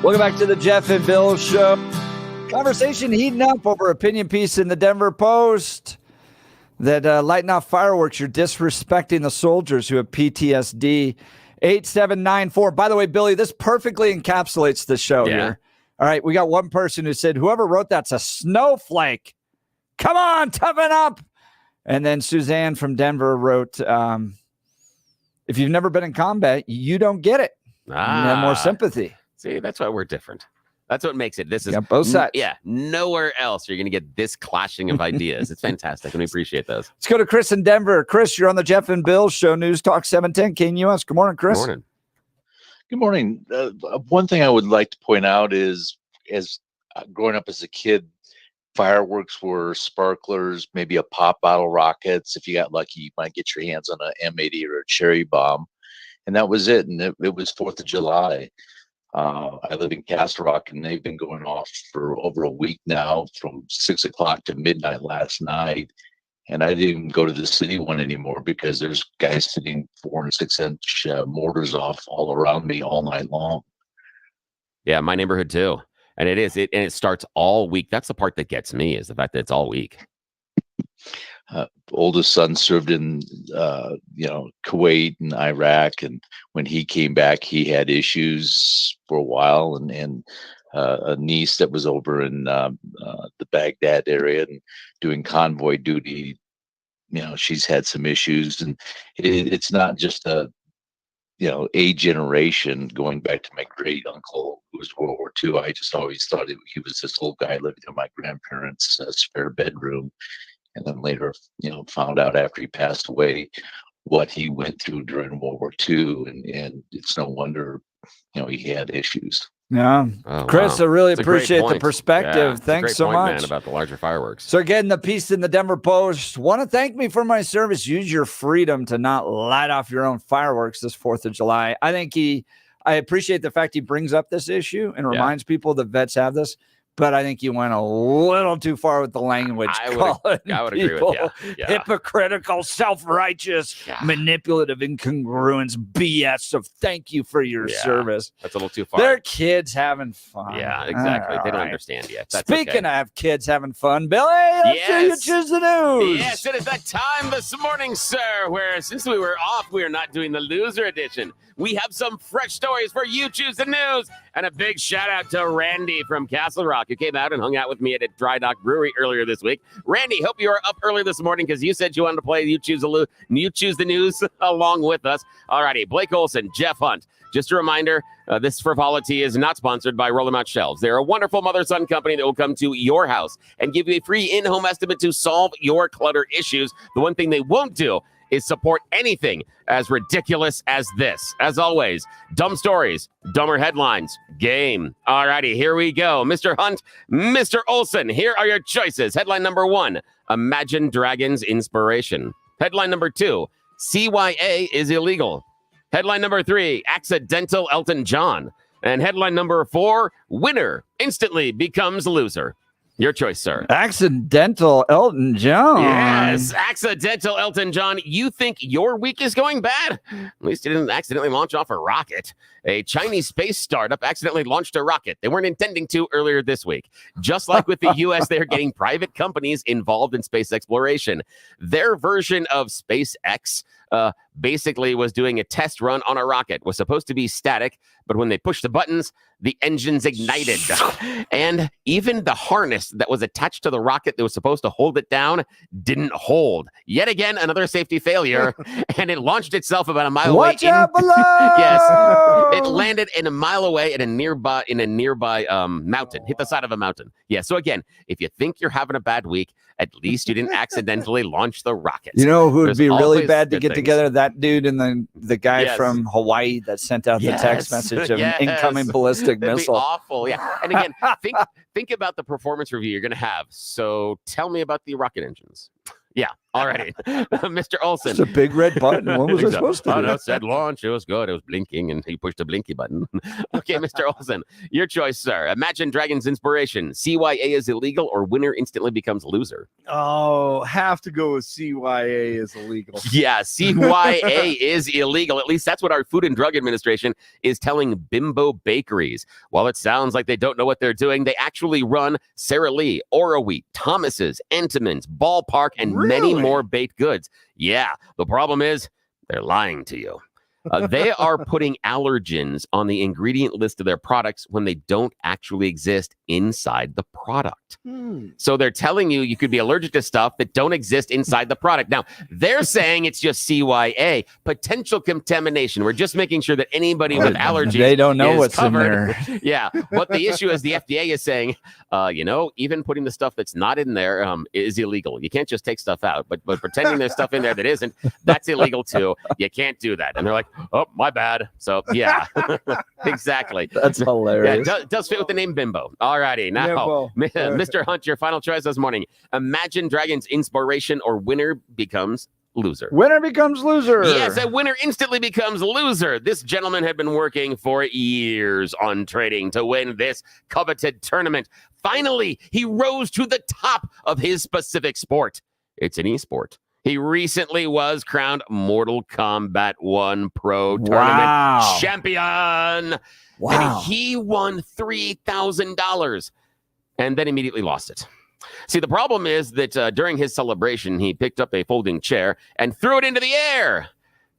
Welcome back to the Jeff and Bill Show. Conversation heating up over opinion piece in the Denver Post that lighting off fireworks, you're disrespecting the soldiers who have PTSD. 8794. By the way, Billy, this perfectly encapsulates the show here. All right, we got one person who said, whoever wrote that's a snowflake. Come on, toughen up. And then Suzanne from Denver wrote, if you've never been in combat, you don't get it. You have more sympathy. See, that's why we're different. That's what makes it. This is both sides. Nowhere else you're going to get this clashing of ideas. It's fantastic, and we appreciate those. Let's go to Chris in Denver. Chris, you're on the Jeff and Bill Show, News Talk 710 KNUS. Good morning, Chris. Good morning. Good morning. One thing I would like to point out is, as growing up as a kid, fireworks were sparklers, maybe a pop bottle rockets. If you got lucky, you might get your hands on an M80 or a cherry bomb, and that was it. And it was 4th of July. I live in Castle Rock, and they've been going off for over a week now, from 6 o'clock to midnight last night. And I didn't even go to the city one anymore because there's guys sitting 4 and 6 inch mortars off all around me all night long. Yeah, my neighborhood too. And it starts all week. That's the part that gets me, is the fact that it's all week. Oldest son served in Kuwait and Iraq, and when he came back, he had issues for a while, and a niece that was over in the Baghdad area and doing convoy duty, she's had some issues, and it's not just a generation going back to my great uncle who was World War II. I just always thought he was this old guy living in my grandparents' spare bedroom. And then later, found out after he passed away what he went through during World War II, and it's no wonder, he had issues. Yeah, Chris, wow. I really It's a great appreciate the point. perspective. Yeah, Thanks so point, much, man, about the larger fireworks. So again, the piece in the Denver Post: want to thank me for my service. Use your freedom to not light off your own fireworks this 4th of July. I appreciate the fact he brings up this issue and reminds people that vets have this. But I think you went a little too far with the language. I would agree with you. Yeah. Hypocritical, self-righteous, manipulative incongruence, BS of thank you for your service. That's a little too far. They're kids having fun. Yeah, exactly. All They don't right. understand yet. That's Speaking okay. of kids having fun, Billy, let's see you choose the news. Yes, it is that time this morning, sir, where since we were off, we are not doing the loser edition. We have some fresh stories for You Choose the News. And a big shout out to Randy from Castle Rock, who came out and hung out with me at a Dry Dock Brewery earlier this week. Randy, hope you are up early this morning because you said you wanted to play You Choose the News along with us. All righty, Blake Olson, Jeff Hunt. Just a reminder, this frivolity is not sponsored by Roll 'em Out Shelves. They're a wonderful mother-son company that will come to your house and give you a free in-home estimate to solve your clutter issues. The one thing they won't do is support anything as ridiculous as this. As always, dumb stories, dumber headlines, game. All righty, here we go. Mr. Hunt, Mr. Olson, here are your choices. Headline number 1, Imagine Dragons inspiration. Headline number 2, CYA is illegal. Headline number 3, accidental Elton John. And headline number 4, winner instantly becomes loser. Your choice, sir. Accidental Elton John. Yes, accidental Elton John. You think your week is going bad? At least you didn't accidentally launch off a rocket. A Chinese space startup accidentally launched a rocket. They weren't intending to earlier this week. Just like with the U.S., they're getting private companies involved in space exploration. Their version of SpaceX basically was doing a test run on a rocket. Was supposed to be static, but when they pushed the buttons, the engines ignited. And even the harness that was attached to the rocket that was supposed to hold it down didn't hold. Yet again, another safety failure. And it launched itself about a mile away. Watch out below! Yes. It landed in a mile away in a nearby mountain. Hit the side of a mountain. Yeah. So again, if you think you're having a bad week, at least you didn't accidentally launch the rocket. You know who would There's be really always bad to good get things. together? That dude and the guy Yes. from Hawaii that sent out the text message of Yes. incoming ballistic That'd missile. Be awful. Yeah. And again, think about the performance review you're going to have. So tell me about the rocket engines. Yeah. All righty. Mr. Olson. It's a big red button. What was I supposed to do? Oh, no, it said launch. It was good. It was blinking, and he pushed the blinky button. Okay, Mr. Olson, your choice, sir. Imagine Dragons inspiration. CYA is illegal, or winner instantly becomes loser. Oh, have to go with CYA is illegal. Yeah, CYA is illegal. At least that's what our Food and Drug Administration is telling Bimbo bakeries. While it sounds like they don't know what they're doing, they actually run Sara Lee, Ora Wheat, Thomas's, Entenmann's, Ballpark, and many more baked goods. Yeah, the problem is they're lying to you. They are putting allergens on the ingredient list of their products when they don't actually exist inside the product. So they're telling you could be allergic to stuff that don't exist inside the product. Now, they're saying it's just CYA, potential contamination. We're just making sure that anybody with allergies They don't know is what's covered. in there. Yeah. But the issue is the FDA is saying, even putting the stuff that's not in there is illegal. You can't just take stuff out, but pretending there's stuff in there that isn't, that's illegal too. You can't do that. And they're like, oh, my bad. So, yeah, exactly. That's hilarious. Yeah, does fit with the name Bimbo. All righty. Now, Mr. Hunt, your final choice this morning. Imagine Dragons inspiration or winner becomes loser. Winner becomes loser. Yes, a winner instantly becomes loser. This gentleman had been working for years on trading to win this coveted tournament. Finally, he rose to the top of his specific sport. It's an esport. He recently was crowned Mortal Kombat 1 Pro Tournament champion. Wow. And he won $3,000 and then immediately lost it. See, the problem is that during his celebration, he picked up a folding chair and threw it into the air,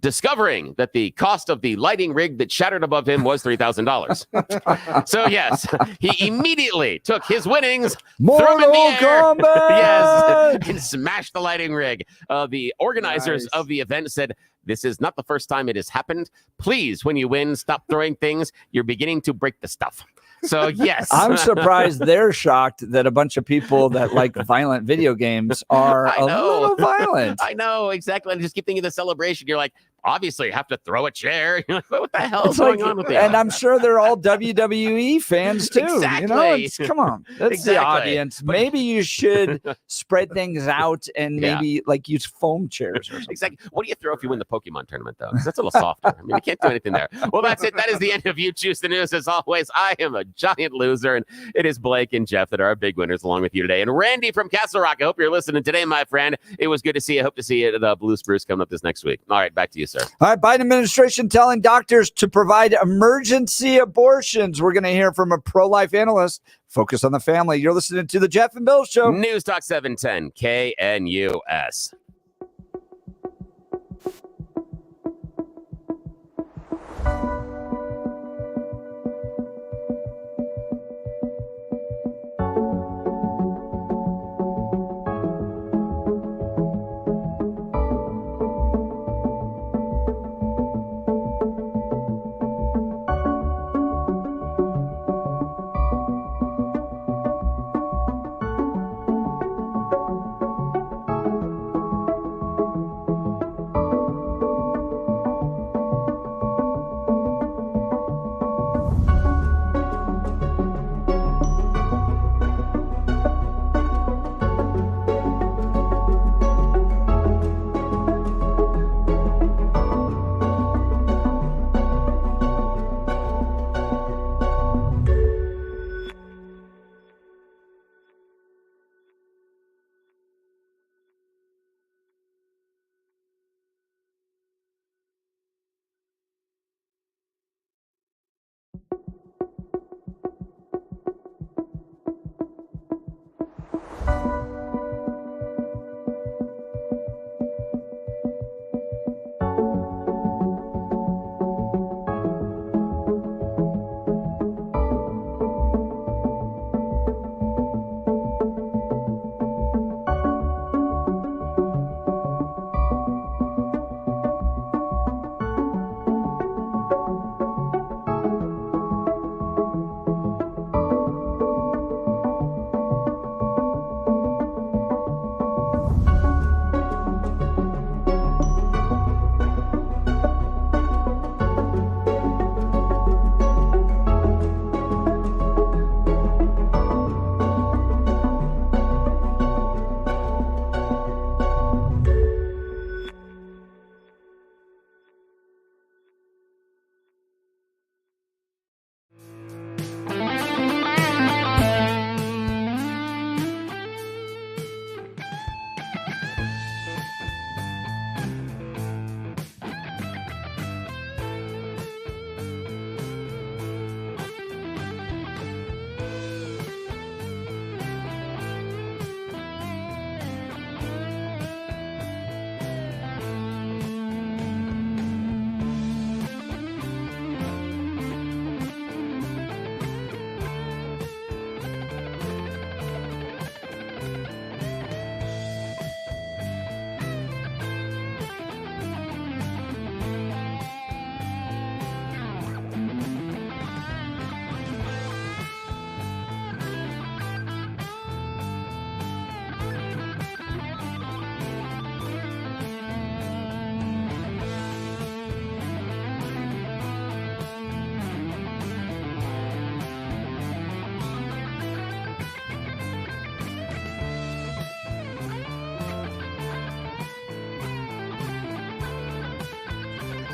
discovering that the cost of the lighting rig that shattered above him was $3,000. So, yes, he immediately took his winnings, threw them in the air, Kombat! yes, and smashed the lighting rig. The organizers of the event said, this is not the first time it has happened. Please, when you win, stop throwing things. You're beginning to break the stuff. So, yes. I'm surprised they're shocked that a bunch of people that like violent video games are a little violent. I know, exactly. I just keep thinking of the celebration. You're like, obviously, you have to throw a chair. You're like, what the hell is going on with you? And I'm sure they're all WWE fans, too. Exactly. Come on. That's the audience. Maybe you should spread things out and maybe use foam chairs or something. Exactly. What do you throw if you win the Pokemon tournament, though? Because that's a little softer. I mean, you can't do anything there. Well, that's it. That is the end of You Choose the News. As always, I am a giant loser, and it is Blake and Jeff that are our big winners along with you today. And Randy from Castle Rock, I hope you're listening today, my friend. It was good to see you. I hope to see you at the Blue Spruce coming up this next week. All right, back to you, sir. All right, Biden administration telling doctors to provide emergency abortions. We're going to hear from a pro-life analyst. Focus on the family. You're listening to the Jeff and Bill Show. News Talk 710 KNUS.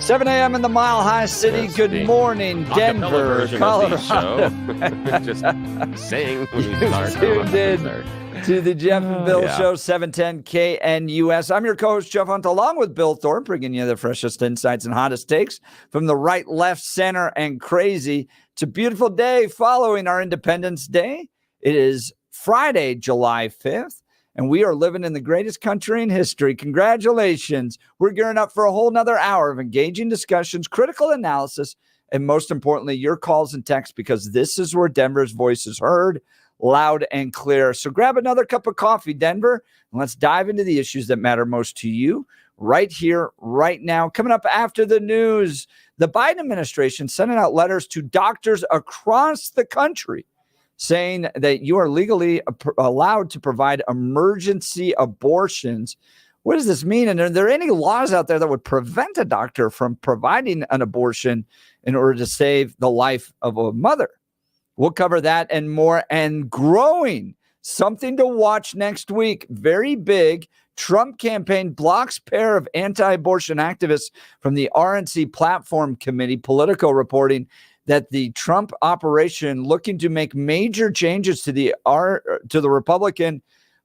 7 a.m. in the Mile High City. Yes, Good the morning, acapella Denver, version Colorado. of the show. Just sing when you start. Tuned in to the Jeff and Bill Yeah. Show, 710 KNUS. I'm your co-host, Jeff Hunt, along with Bill Thorpe, bringing you the freshest insights and hottest takes from the right, left, center, and crazy. It's a beautiful day following our Independence Day. It is Friday, July 5th. And we are living in the greatest country in history. Congratulations. We're gearing up for a whole nother hour of engaging discussions, critical analysis, and most importantly, your calls and texts, because this is where Denver's voice is heard loud and clear. So grab another cup of coffee, Denver, and let's dive into the issues that matter most to you right here, right now. Coming up after the news, the Biden administration sending out letters to doctors across the country saying that you are legally allowed to provide emergency abortions. What does this mean? And are there any laws out there that would prevent a doctor from providing an abortion in order to save the life of a mother? We'll cover that and more. And growing, something to watch next week. Very big. Trump campaign blocks pair of anti-abortion activists from the RNC Platform Committee. Politico reporting that the Trump operation looking to make major changes to the Republican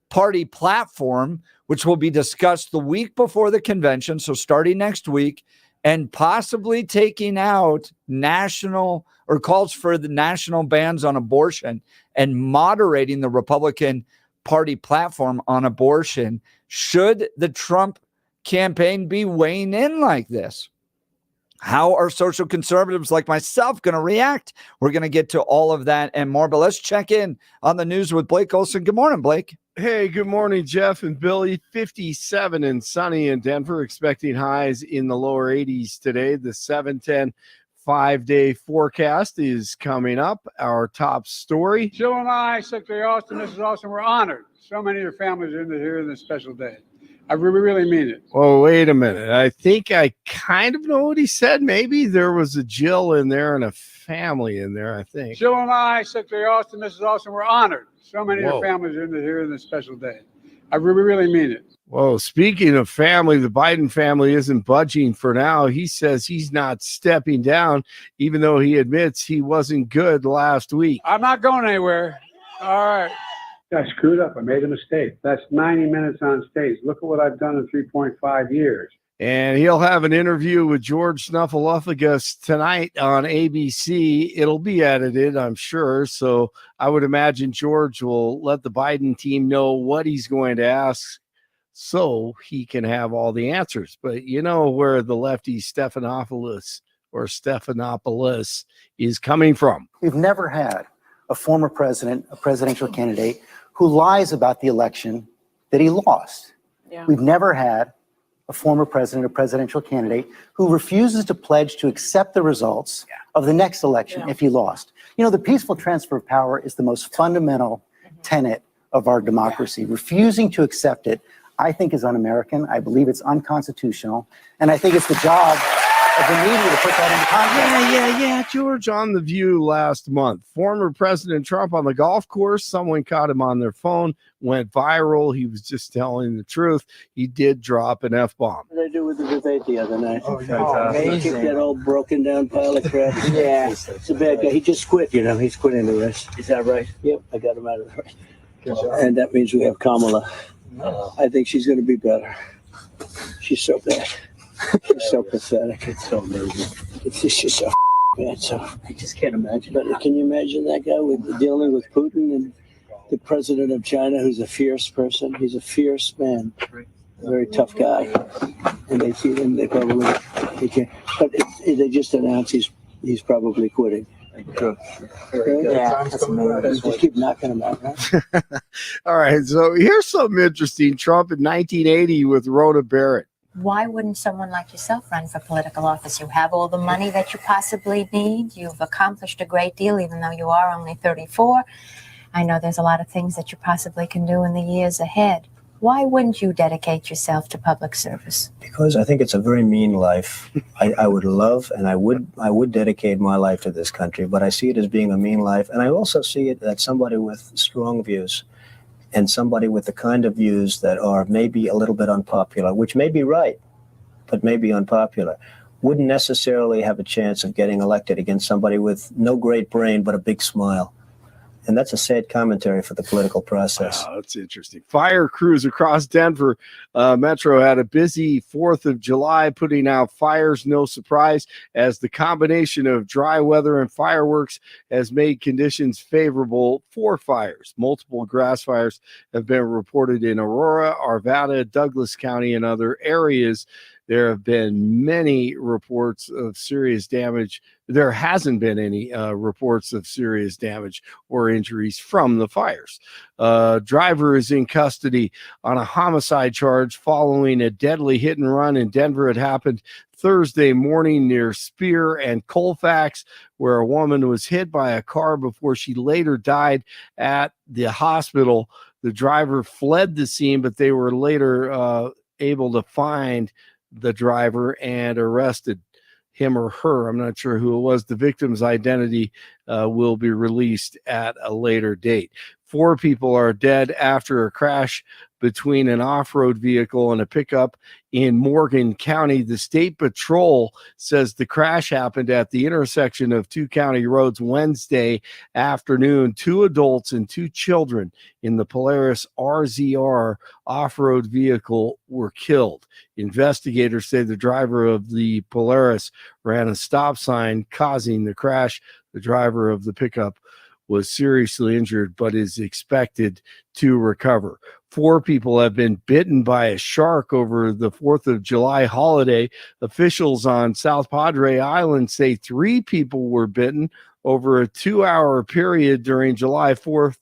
Party platform, which will be discussed the week before the convention, so starting next week, and possibly taking out national or calls for the national bans on abortion and moderating the Republican Party platform on abortion. Should the Trump campaign be weighing in like this? How are social conservatives like myself going to react? We're going to get to all of that and more, but let's check in on the news with Blake Olson. Good morning, Blake. Hey, good morning, Jeff and Billy. 57 and sunny in Denver, expecting highs in the lower 80s today. The 710 5-day forecast is coming up. Our top story. Jill and I, Secretary Austin, Mrs. Austin, we're honored. So many of your families are here in this special day. I really mean it. Oh, wait a minute. I think I kind of know what he said. Maybe there was a Jill in there and a family in there, I think. Jill and I, Secretary Austin, Mrs. Austin, we're honored. So many of Whoa. your families are here in this special day. I really mean it. Well, speaking of family, the Biden family isn't budging for now. He says he's not stepping down, even though he admits he wasn't good last week. I'm not going anywhere. All right. I screwed up. I made a mistake. That's 90 minutes on stage. Look at what I've done in 3.5 years. And he'll have an interview with George Snuffleupagus tonight on ABC. It'll be edited, I'm sure. So I would imagine George will let the Biden team know what he's going to ask so he can have all the answers. But you know where the lefty Stephanopoulos is coming from. We've never had a former president, a presidential candidate, who lies about the election that he lost. Yeah. We've never had a former president or presidential candidate who refuses to pledge to accept the results of the next election if he lost. You know, the peaceful transfer of power is the most fundamental tenet of our democracy. Refusing to accept it, I think, is un-American. I believe it's unconstitutional. And I think it's the job of the media to put that into context. Yeah, George on The View last month. Former President Trump on the golf course. Someone caught him on their phone, went viral. He was just telling the truth. He did drop an F-bomb. What did I do with the debate the other night? Oh, amazing. Kicked that old broken down pile of crap. Yeah. It's a bad guy. He just quit, you know. He's quitting the race. Is that right? Yep, I got him out of the race. And that means we have Kamala. I think she's going to be better. She's so bad. She's so pathetic. It's so amazing. It's just so bad. So I just can't imagine. But can you imagine that guy dealing with Putin and the president of China, who's a fierce person? He's a fierce man, a very tough guy. And they see him. They can't. But they just announced he's probably quitting. Good. Yeah, that's amazing. Just keep knocking him out. Huh? All right, so here's something interesting. Trump in 1980 with Rhoda Barrett. Why wouldn't someone like yourself run for political office? You have all the money that you possibly need. You've accomplished a great deal, even though you are only 34. I know there's a lot of things that you possibly can do in the years ahead. Why wouldn't you dedicate yourself to public service? Because I think it's a very mean life. I would love and I would dedicate my life to this country, but I see it as being a mean life. And I also see it as somebody with strong views and somebody with the kind of views that are maybe a little bit unpopular, which may be right, but may be unpopular. wouldn't necessarily have a chance of getting elected against somebody with no great brain but a big smile. And that's a sad commentary for the political process. Oh, that's interesting. Fire crews across Denver Metro had a busy 4th of July, putting out fires. No surprise, as the combination of dry weather and fireworks has made conditions favorable for fires. Multiple grass fires have been reported in Aurora, Arvada, Douglas County, and other areas. There have been many reports of serious damage. There hasn't been any reports of serious damage or injuries from the fires. Driver is in custody on a homicide charge following a deadly hit and run in Denver. It happened Thursday morning near Spear and Colfax, where a woman was hit by a car before she later died at the hospital. The driver fled the scene, but they were later able to find the driver and arrested him or her. I'm not sure who it was. The victim's identity will be released at a later date. 4 people are dead after a crash between an off-road vehicle and a pickup in Morgan County. The State Patrol says the crash happened at the intersection of 2 county roads Wednesday afternoon. 2 adults and 2 children in the Polaris RZR off-road vehicle were killed. Investigators say the driver of the Polaris ran a stop sign, causing the crash. The driver of the pickup was seriously injured but is expected to recover. 4 people have been bitten by a shark over the 4th of July holiday. Officials on South Padre Island say 3 people were bitten over a 2-hour period during July 4th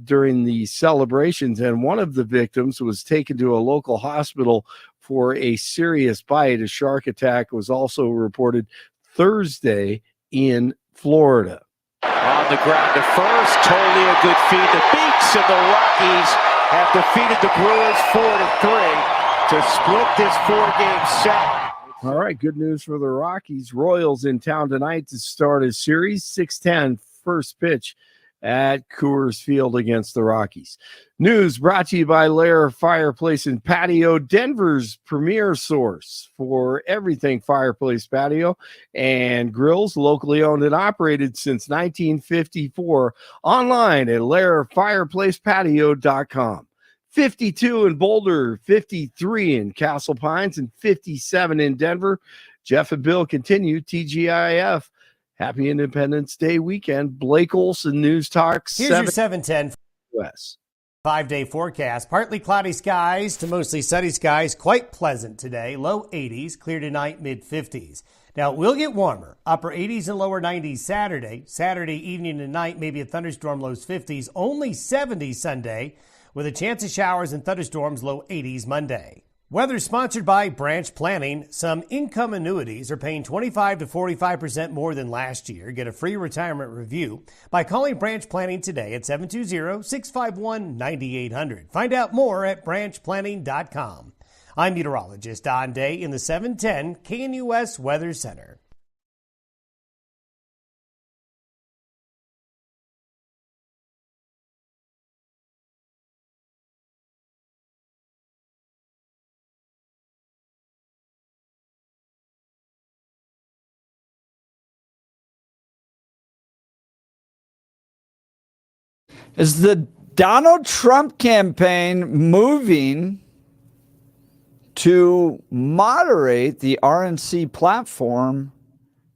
during the celebrations, and one of the victims was taken to a local hospital for a serious bite. A shark attack was also reported Thursday in Florida. On the ground to first, totally a good feed. The Beaks and the Rockies have defeated the Brewers 4-3 to split this 4-game set. All right, good news for the Rockies. Royals in town tonight to start a series. 6:10 first pitch at Coors Field against the Rockies. News brought to you by Lair Fireplace and Patio, Denver's premier source for everything fireplace, patio, and grills, locally owned and operated since 1954. Online at lairfireplacepatio.com. 52 in Boulder, 53 in Castle Pines, and 57 in Denver. Jeff and Bill continue TGIF. Happy Independence Day weekend. Blake Olson, News Talk. Here's your 710 West. 5-day forecast. Partly cloudy skies to mostly sunny skies. Quite pleasant today. Low 80s. Clear tonight, mid 50s. Now, it will get warmer. Upper 80s and lower 90s Saturday. Saturday evening and night, maybe a thunderstorm, lows 50s. Only 70 Sunday, with a chance of showers and thunderstorms, low 80s Monday. Weather sponsored by Branch Planning. Some income annuities are paying 25 to 45% more than last year. Get a free retirement review by calling Branch Planning today at 720-651-9800. Find out more at branchplanning.com. I'm meteorologist Don Day in the 710 KNUS Weather Center. Is the Donald Trump campaign moving to moderate the RNC platform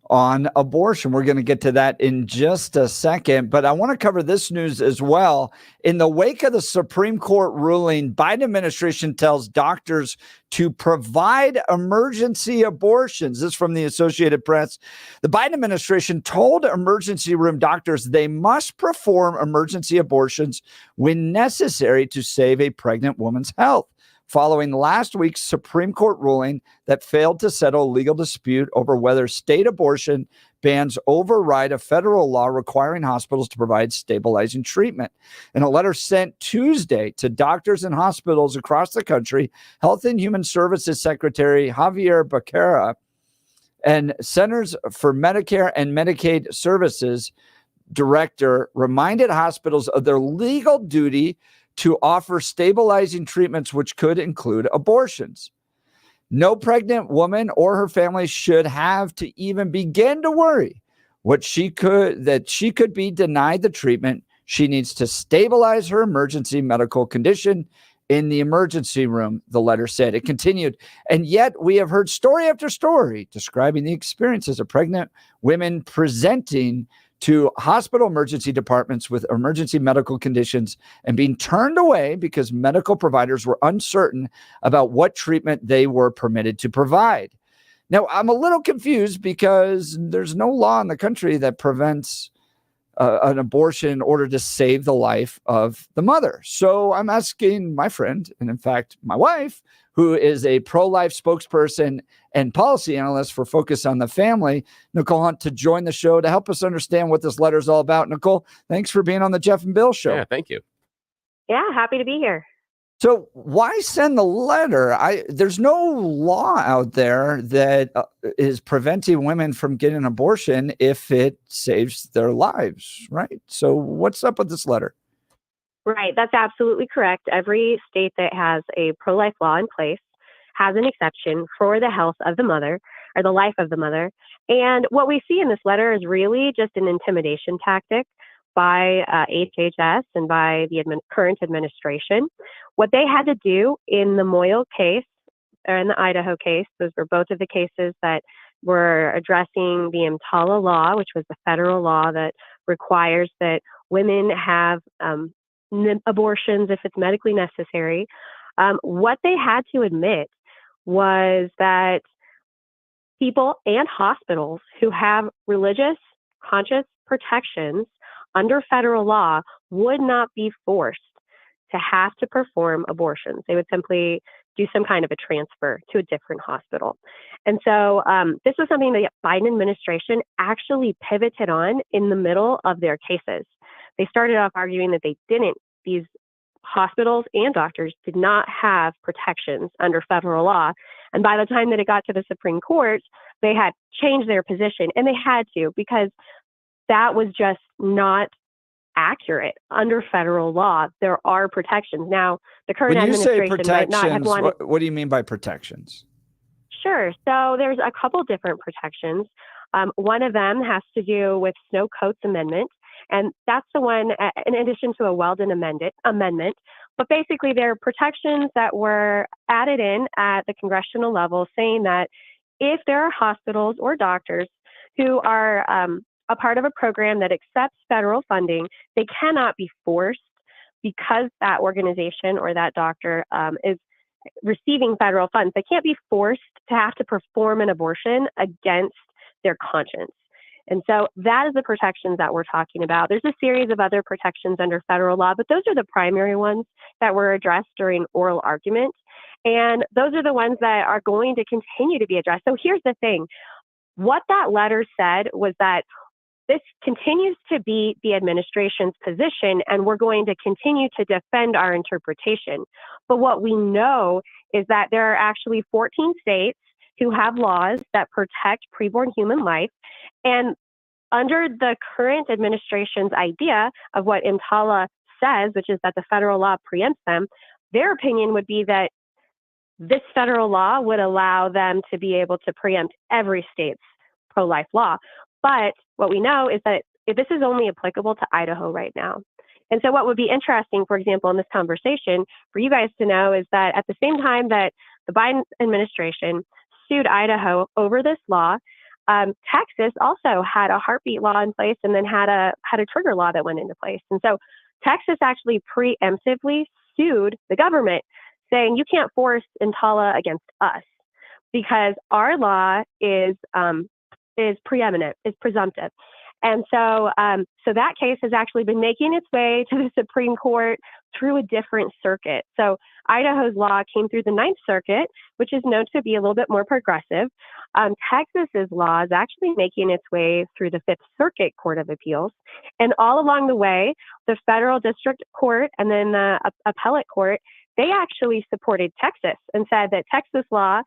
on abortion? We're going to get to that in just a second, but I want to cover this news as well. In the wake of the Supreme Court ruling, Biden administration tells doctors to provide emergency abortions. This is from the Associated Press. The Biden administration told emergency room doctors they must perform emergency abortions when necessary to save a pregnant woman's health, following last week's Supreme Court ruling that failed to settle a legal dispute over whether state abortion bans override a federal law requiring hospitals to provide stabilizing treatment. In a letter sent Tuesday to doctors and hospitals across the country, Health and Human Services Secretary Javier Becerra and Centers for Medicare and Medicaid Services Director reminded hospitals of their legal duty to offer stabilizing treatments, which could include abortions. No pregnant woman or her family should have to even begin to worry that she could be denied the treatment she needs to stabilize her emergency medical condition in the emergency room, the letter said. It continued, and yet we have heard story after story describing the experiences of pregnant women presenting to hospital emergency departments with emergency medical conditions and being turned away because medical providers were uncertain about what treatment they were permitted to provide. Now, I'm a little confused because there's no law in the country that prevents an abortion in order to save the life of the mother. So I'm asking my friend, and in fact, my wife, who is a pro-life spokesperson and policy analyst for Focus on the Family, Nicole Hunt, to join the show to help us understand what this letter is all about. Nicole, thanks for being on the Jeff and Bill Show. Yeah, thank you. Yeah, happy to be here. So why send the letter? There's no law out there that is preventing women from getting an abortion if it saves their lives, right? So what's up with this letter? Right, that's absolutely correct. Every state that has a pro-life law in place has an exception for the health of the mother or the life of the mother. And what we see in this letter is really just an intimidation tactic by HHS and by the current administration. What they had to do in the Moyle case or in the Idaho case, those were both of the cases that were addressing the EMTALA law, which was the federal law that requires that women have abortions if it's medically necessary. What they had to admit was that people and hospitals who have religious conscious protections under federal law would not be forced to have to perform abortions. They would simply do some kind of a transfer to a different hospital. And so this was something the Biden administration actually pivoted on in the middle of their cases. They started off arguing that these hospitals and doctors did not have protections under federal law. And by the time that it got to the Supreme Court, they had changed their position, and they had to, because that was just not accurate. Under federal law, there are protections. Now, the current administration might not have wanted... What do you mean by protections? Sure. So there's a couple different protections. One of them has to do with Snow Coates Amendment, and that's the one in addition to a Weldon amendment. But basically, there are protections that were added in at the congressional level saying that if there are hospitals or doctors who are a part of a program that accepts federal funding, they cannot be forced, because that organization or that doctor is receiving federal funds. They can't be forced to have to perform an abortion against their conscience. And so that is the protections that we're talking about. There's a series of other protections under federal law, but those are the primary ones that were addressed during oral argument. And those are the ones that are going to continue to be addressed. So here's the thing. What that letter said was that this continues to be the administration's position, and we're going to continue to defend our interpretation. But what we know is that there are actually 14 states who have laws that protect preborn human life. And under the current administration's idea of what EMTALA says, which is that the federal law preempts them, their opinion would be that this federal law would allow them to be able to preempt every state's pro-life law. But what we know is that this is only applicable to Idaho right now. And so what would be interesting, for example, in this conversation for you guys to know is that at the same time that the Biden administration sued Idaho over this law, Texas also had a heartbeat law in place and then had a trigger law that went into place. And so Texas actually preemptively sued the government, saying you can't force EMTALA against us because our law is preeminent, is presumptive. And so that case has actually been making its way to the Supreme Court through a different circuit. So Idaho's law came through the Ninth Circuit, which is known to be a little bit more progressive. Texas's law is actually making its way through the Fifth Circuit Court of Appeals. And all along the way, the federal district court and then the appellate court, they actually supported Texas and said that Texas law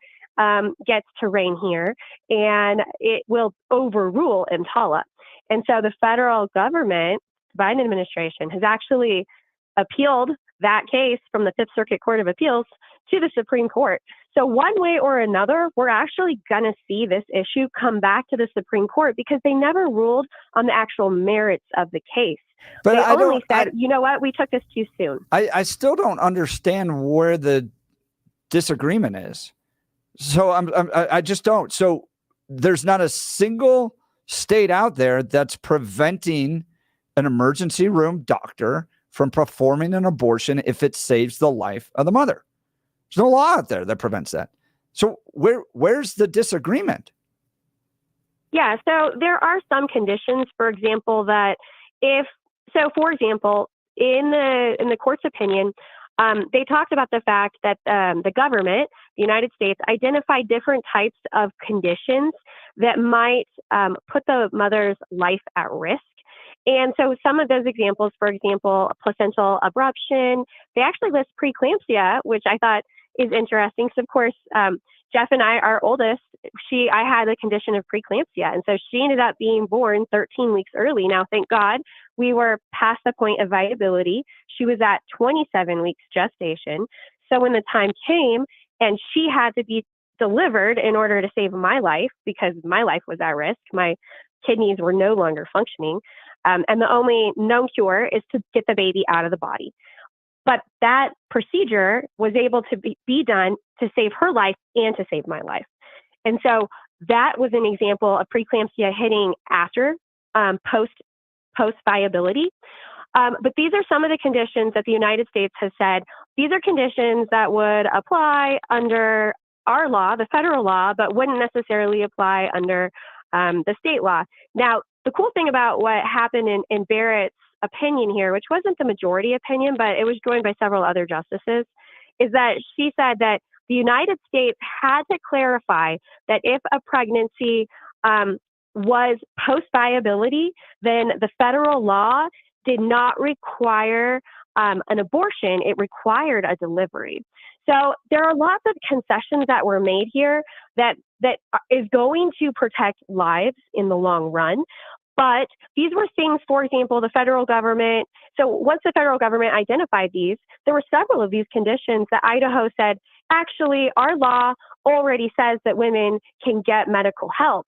gets to reign here and it will overrule EMTALA. And so the federal government, Biden administration, has actually appealed that case from the Fifth Circuit Court of Appeals to the Supreme Court. So one way or another, we're actually going to see this issue come back to the Supreme Court because they never ruled on the actual merits of the case. But they I only said, you know what, we took this too soon. I still don't understand where the disagreement is. So I just don't. So there's not a single state out there that's preventing an emergency room doctor from performing an abortion if it saves the life of the mother. There's no law out there that prevents that. So where's the disagreement? Yeah, so there are some conditions, for example, that for example, in the court's opinion, they talked about the fact that the government, the United States, identified different types of conditions that might put the mother's life at risk. And so some of those examples, for example, placental abruption, they actually list preeclampsia, which I thought is interesting. So of course, Jeff and I, our oldest, I had a condition of preeclampsia. And so she ended up being born 13 weeks early. Now, thank God, we were past the point of viability. She was at 27 weeks gestation. So when the time came and she had to be delivered in order to save my life, because my life was at risk, my kidneys were no longer functioning. And the only known cure is to get the baby out of the body. But that procedure was able to be done to save her life and to save my life. And so that was an example of preeclampsia hitting after post viability. But these are some of the conditions that the United States has said, these are conditions that would apply under our law, the federal law, but wouldn't necessarily apply under the state law. Now, the cool thing about what happened in Barrett's opinion here, which wasn't the majority opinion, but it was joined by several other justices, is that she said that the United States had to clarify that if a pregnancy was post-viability, then the federal law did not require an abortion. It required a delivery. So there are lots of concessions that were made here that is going to protect lives in the long run. But these were things, for example, the federal government. So once the federal government identified these, there were several of these conditions that Idaho said, actually, our law already says that women can get medical help.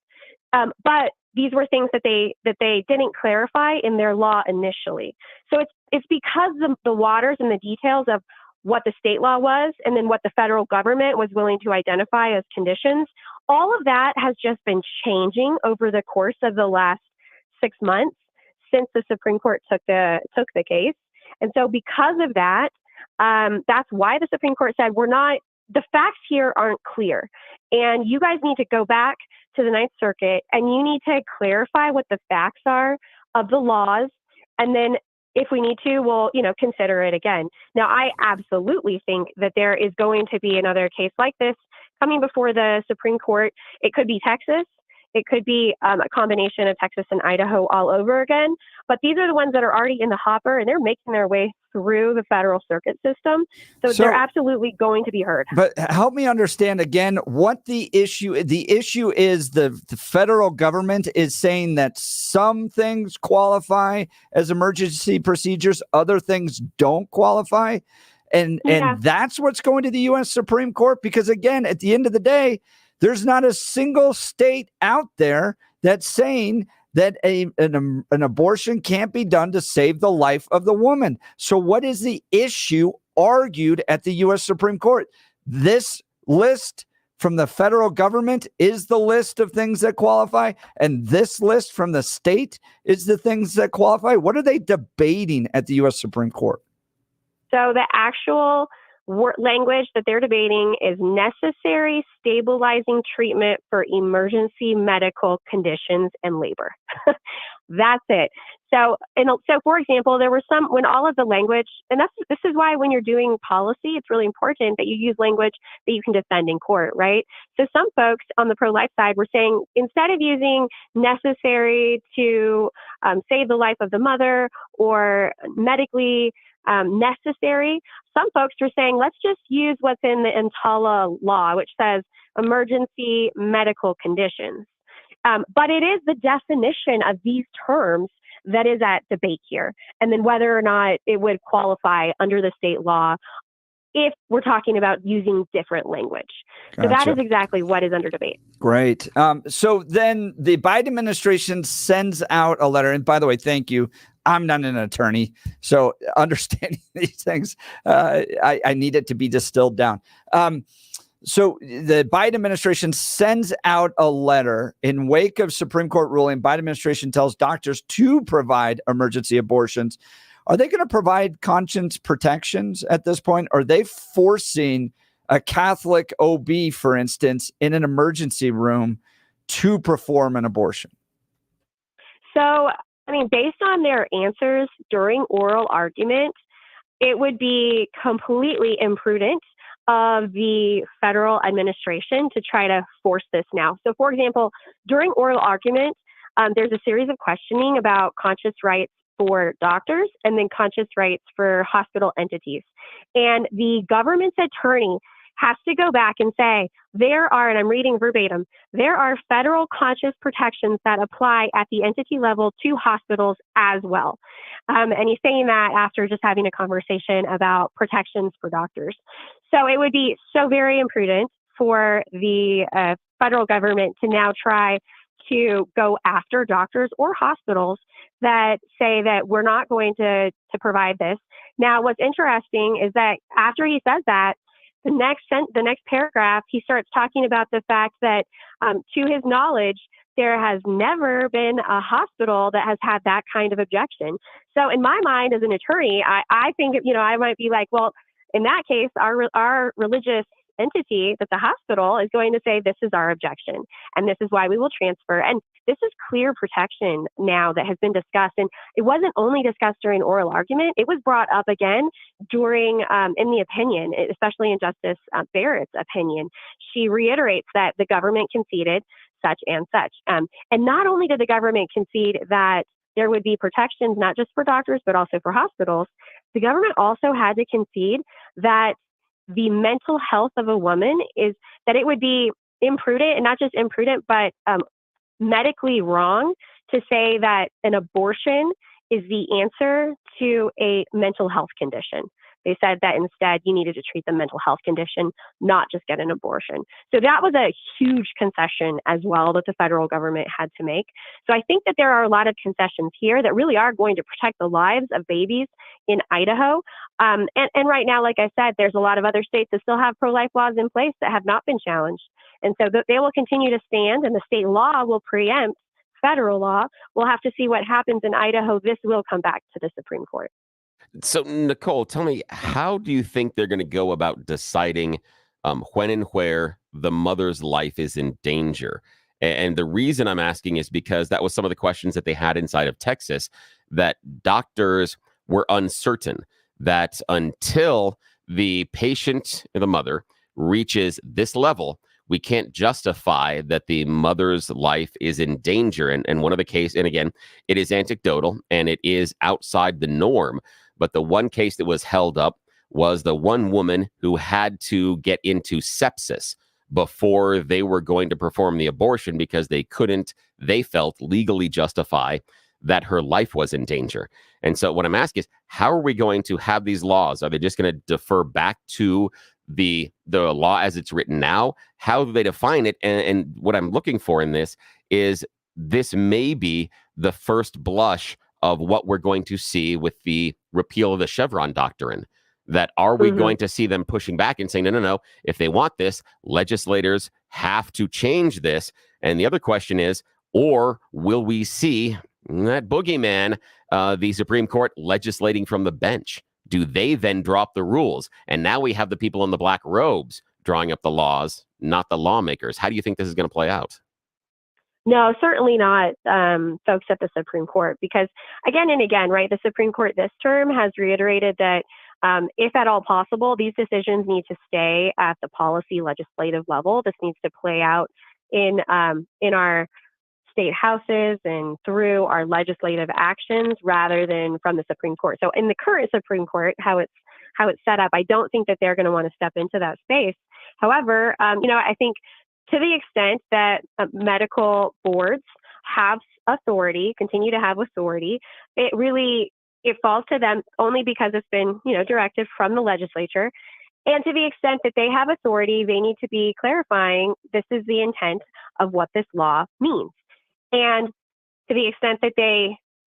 But these were things that they didn't clarify in their law initially. So it's because the waters and the details of what the state law was and then what the federal government was willing to identify as conditions, all of that has just been changing over the course of the last 6 months since the Supreme Court took the case. And so because of that, that's why the Supreme Court said the facts here aren't clear. And you guys need to go back to the Ninth Circuit and you need to clarify what the facts are of the laws. And then if we need to, we'll, consider it again. Now, I absolutely think that there is going to be another case like this coming before the Supreme Court. It could be Texas. It could be a combination of Texas and Idaho all over again. But these are the ones that are already in the hopper, and they're making their way through the federal circuit system. So they're absolutely going to be heard. But help me understand again what the issue is. The issue is the federal government is saying that some things qualify as emergency procedures, other things don't qualify. And that's what's going to the U.S. Supreme Court. Because, again, at the end of the day, there's not a single state out there that's saying that an abortion can't be done to save the life of the woman. So what is the issue argued at the U.S. Supreme Court? This list from the federal government is the list of things that qualify, and this list from the state is the things that qualify. What are they debating at the U.S. Supreme Court? So the actual language that they're debating is necessary stabilizing treatment for emergency medical conditions and labor. That's it. So for example, there were when all of the language, and this is why when you're doing policy, it's really important that you use language that you can defend in court, right? So some folks on the pro-life side were saying, instead of using necessary to save the life of the mother or medically necessary, some folks were saying, let's just use what's in the EMTALA law, which says emergency medical conditions. But it is the definition of these terms that is at debate here. And then whether or not it would qualify under the state law if we're talking about using different language. So that Gotcha. is exactly what is under debate. Great. So then the Biden administration sends out a letter. And by the way, thank you. I'm not an attorney, so understanding these things, I need it to be distilled down. So the Biden administration sends out a letter in wake of Supreme Court ruling. Biden administration tells doctors to provide emergency abortions. Are they going to provide conscience protections at this point? Are they forcing a Catholic OB, for instance, in an emergency room to perform an abortion? So, I mean, based on their answers during oral argument, it would be completely imprudent of the federal administration to try to force this now. So, for example, during oral argument, there's a series of questioning about conscious rights for doctors and then conscious rights for hospital entities. And the government's attorney has to go back and say, there are, and I'm reading verbatim, there are federal conscious protections that apply at the entity level to hospitals as well. And he's saying that after just having a conversation about protections for doctors. So it would be so very imprudent for the federal government to now try to go after doctors or hospitals that say that we're not going to provide this. Now, what's interesting is that after he says that, the next paragraph, he starts talking about the fact that, to his knowledge, there has never been a hospital that has had that kind of objection. So in my mind, as an attorney, I think, I might be like, well, in that case, our religious entity, that the hospital is going to say, this is our objection, and this is why we will transfer. And this is clear protection now that has been discussed. And it wasn't only discussed during oral argument, it was brought up again during, in the opinion, especially in Justice Barrett's opinion. She reiterates that the government conceded such and such. And not only did the government concede that there would be protections, not just for doctors, but also for hospitals, the government also had to concede that the mental health of a woman is that it would be imprudent, and not just imprudent, but medically wrong to say that an abortion is the answer to a mental health condition. They said that instead you needed to treat the mental health condition, not just get an abortion. So that was a huge concession as well that the federal government had to make. So I think that there are a lot of concessions here that really are going to protect the lives of babies in Idaho. And right now, like I said, there's a lot of other states that still have pro-life laws in place that have not been challenged. And so they will continue to stand, and the state law will preempt federal law. We'll have to see what happens in Idaho. This will come back to the Supreme Court. So, Nicole, tell me, how do you think they're going to go about deciding when and where the mother's life is in danger? And the reason I'm asking is because that was some of the questions that they had inside of Texas, that doctors were uncertain that until the patient, the mother, reaches this level, we can't justify that the mother's life is in danger. And one of the cases, and again, it is anecdotal and it is outside the norm. But the one case that was held up was the one woman who had to get into sepsis before they were going to perform the abortion because they felt legally justify that her life was in danger. And so what I'm asking is, how are we going to have these laws? Are they just going to defer back to the law as it's written now? How do they define it? And what I'm looking for in this is, this may be the first blush of what we're going to see with the repeal of the Chevron doctrine. That are we going to see them pushing back and saying, no, if they want this, legislators have to change this? And the other question is, or will we see that boogeyman, the Supreme Court, legislating from the bench? Do they then drop the rules? And now we have the people in the black robes drawing up the laws, not the lawmakers. How do you think this is going to play out? No, certainly not folks at the Supreme Court, because again and again, right, the Supreme Court this term has reiterated that if at all possible, these decisions need to stay at the policy legislative level. This needs to play out in our state houses and through our legislative actions rather than from the Supreme Court. So in the current Supreme Court, how it's set up, I don't think that they're going to want to step into that space. However, I think to the extent that medical boards have authority, continue to have authority, it falls to them only because it's been, directed from the legislature. And to the extent that they have authority, they need to be clarifying this is the intent of what this law means. And to the extent that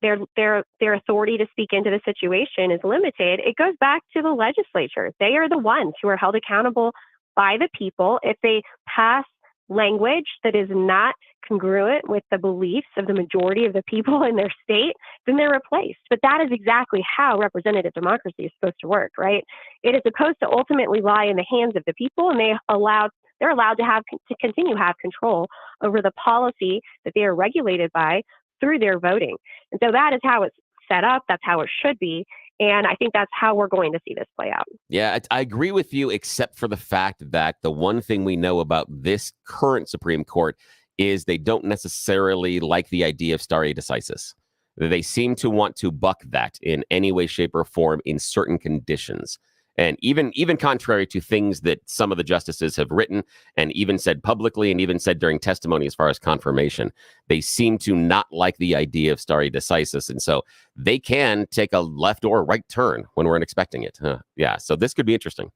their authority to speak into the situation is limited, it goes back to the legislature. They are the ones who are held accountable by the people. If they pass language that is not congruent with the beliefs of the majority of the people in their state, then they're replaced. But that is exactly how representative democracy is supposed to work, right? It is supposed to ultimately lie in the hands of the people, and they're allowed to continue to have control over the policy that they are regulated by through their voting. And so that is how it's set up. That's how it should be. And I think that's how we're going to see this play out. Yeah, I agree with you, except for the fact that the one thing we know about this current Supreme Court is they don't necessarily like the idea of stare decisis. They seem to want to buck that in any way, shape, or form in certain conditions. And even contrary to things that some of the justices have written and even said publicly and even said during testimony as far as confirmation, they seem to not like the idea of stare decisis. And so they can take a left or right turn when we're expecting it. Yeah, so this could be interesting.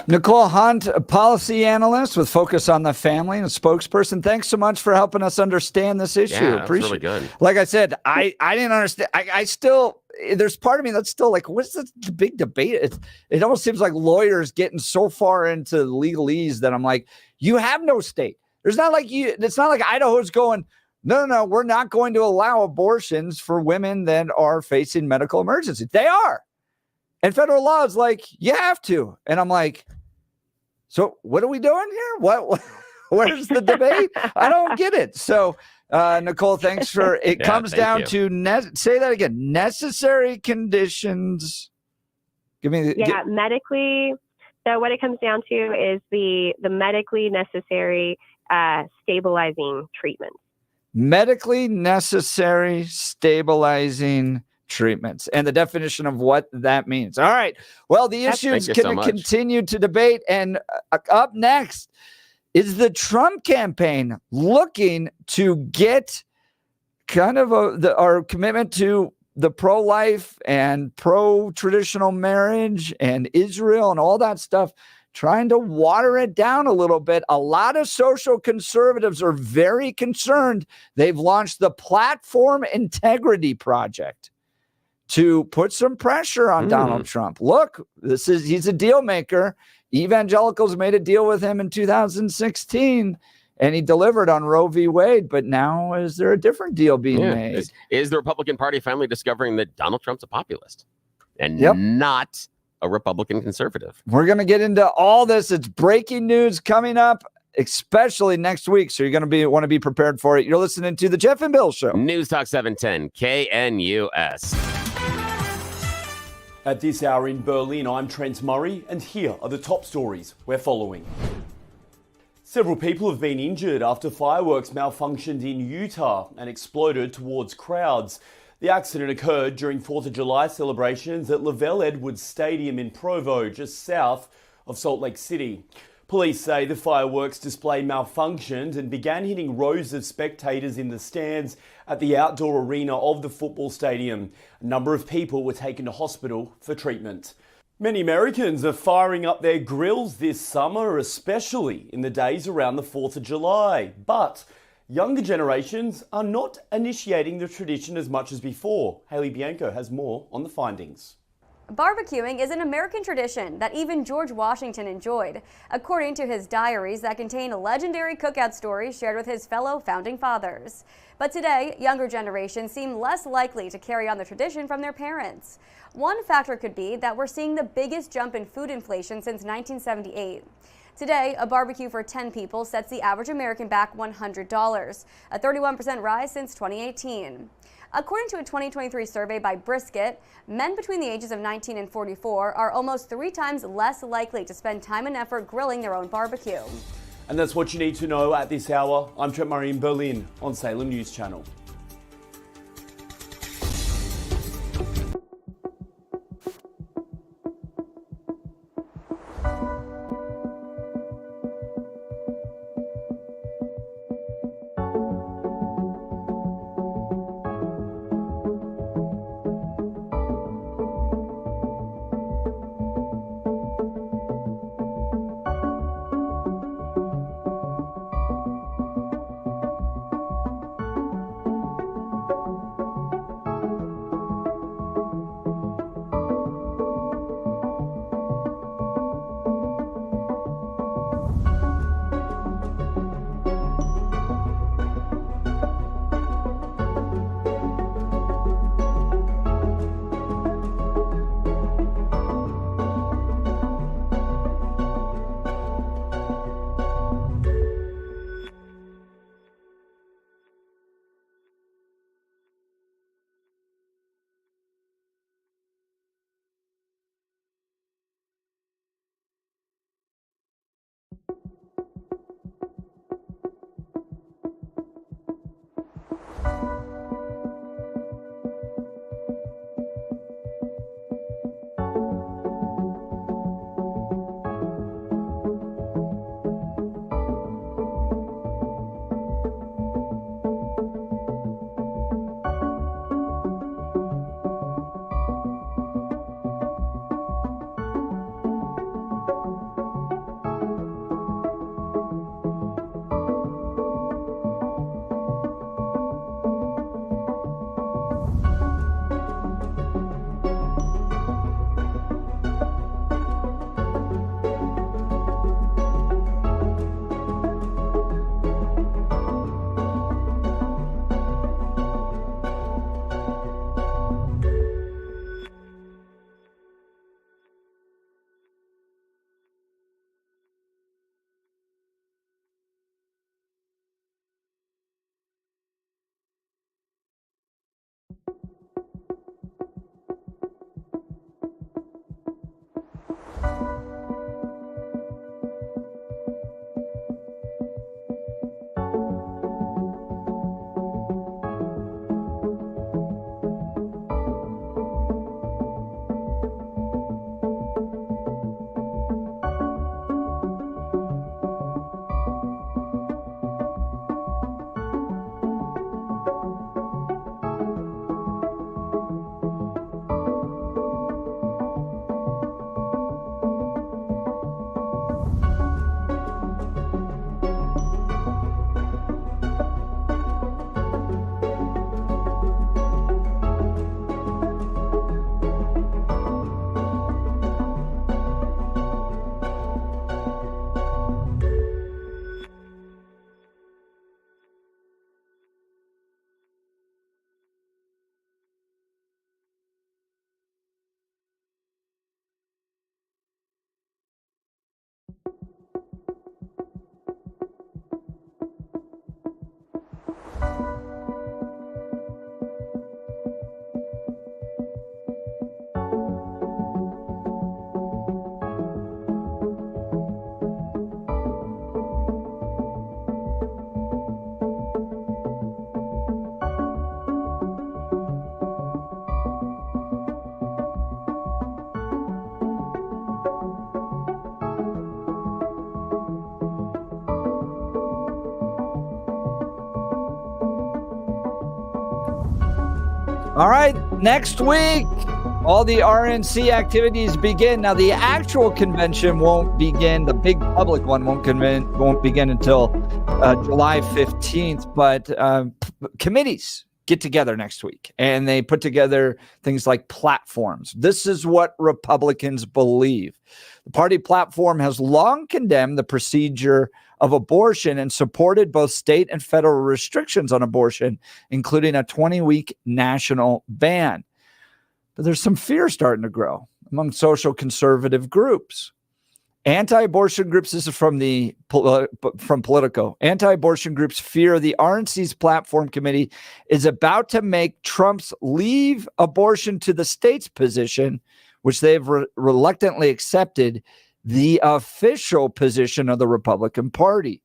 Nicole Hunt, a policy analyst with Focus on the Family and a spokesperson. Thanks so much for helping us understand this issue. Yeah, that's Appreciate really good. Like I said, I didn't understand. I still, there's part of me that's still like, what's the big debate? It almost seems like lawyers getting so far into legalese that I'm like, you have no state. It's not like Idaho's going, no, we're not going to allow abortions for women that are facing medical emergencies. They are. And federal law is like, you have to. And I'm like, so what are we doing here? Where's the debate? I don't get it. So, Nicole, thanks for it. Comes down to say that again. Necessary conditions. Give me medically. So what it comes down to is the medically necessary stabilizing treatment. Medically necessary stabilizing treatments and the definition of what that means. All right. Well, the issues can continue to debate. And up next is the Trump campaign looking to get kind of our commitment to the pro-life and pro-traditional marriage and Israel and all that stuff, trying to water it down a little bit. A lot of social conservatives are very concerned. They've launched the Platform Integrity Project to put some pressure on Donald Trump. Look, he's a deal maker. Evangelicals made a deal with him in 2016, and he delivered on Roe v. Wade. But now is there a different deal being made? Is the Republican Party finally discovering that Donald Trump's a populist and not a Republican conservative? We're going to get into all this. It's breaking news coming up, especially next week. So you're going to want to be prepared for it. You're listening to the Jeff and Bill Show. News Talk 710 KNUS. At this hour in Berlin, I'm Trent Murray, and here are the top stories we're following. Several people have been injured after fireworks malfunctioned in Utah and exploded towards crowds. The accident occurred during 4th of July celebrations at Lavelle Edwards Stadium in Provo, just south of Salt Lake City. Police say the fireworks display malfunctioned and began hitting rows of spectators in the stands at the outdoor arena of the football stadium. A number of people were taken to hospital for treatment. Many Americans are firing up their grills this summer, especially in the days around the 4th of July. But younger generations are not initiating the tradition as much as before. Haley Bianco has more on the findings. Barbecuing is an American tradition that even George Washington enjoyed, according to his diaries that contain legendary cookout stories shared with his fellow founding fathers. But today, younger generations seem less likely to carry on the tradition from their parents. One factor could be that we're seeing the biggest jump in food inflation since 1978. Today, a barbecue for 10 people sets the average American back $100, a 31% rise since 2018. According to a 2023 survey by Brisket, men between the ages of 19 and 44 are almost 3 times less likely to spend time and effort grilling their own barbecue. And that's what you need to know at this hour. I'm Trent Murray in Berlin on Salem News Channel. All right, next week, all the RNC activities begin. Now, the actual convention won't begin. The big public one won't begin until July 15th. But committees get together next week, and they put together things like platforms. This is what Republicans believe. The party platform has long condemned the procedure of abortion and supported both state and federal restrictions on abortion, including a 20-week national ban. But there's some fear starting to grow among social conservative groups. Anti-abortion groups, this is from Politico. Anti-abortion groups fear the RNC's platform committee is about to make Trump's leave abortion to the states position, which they've reluctantly accepted, the official position of the Republican Party.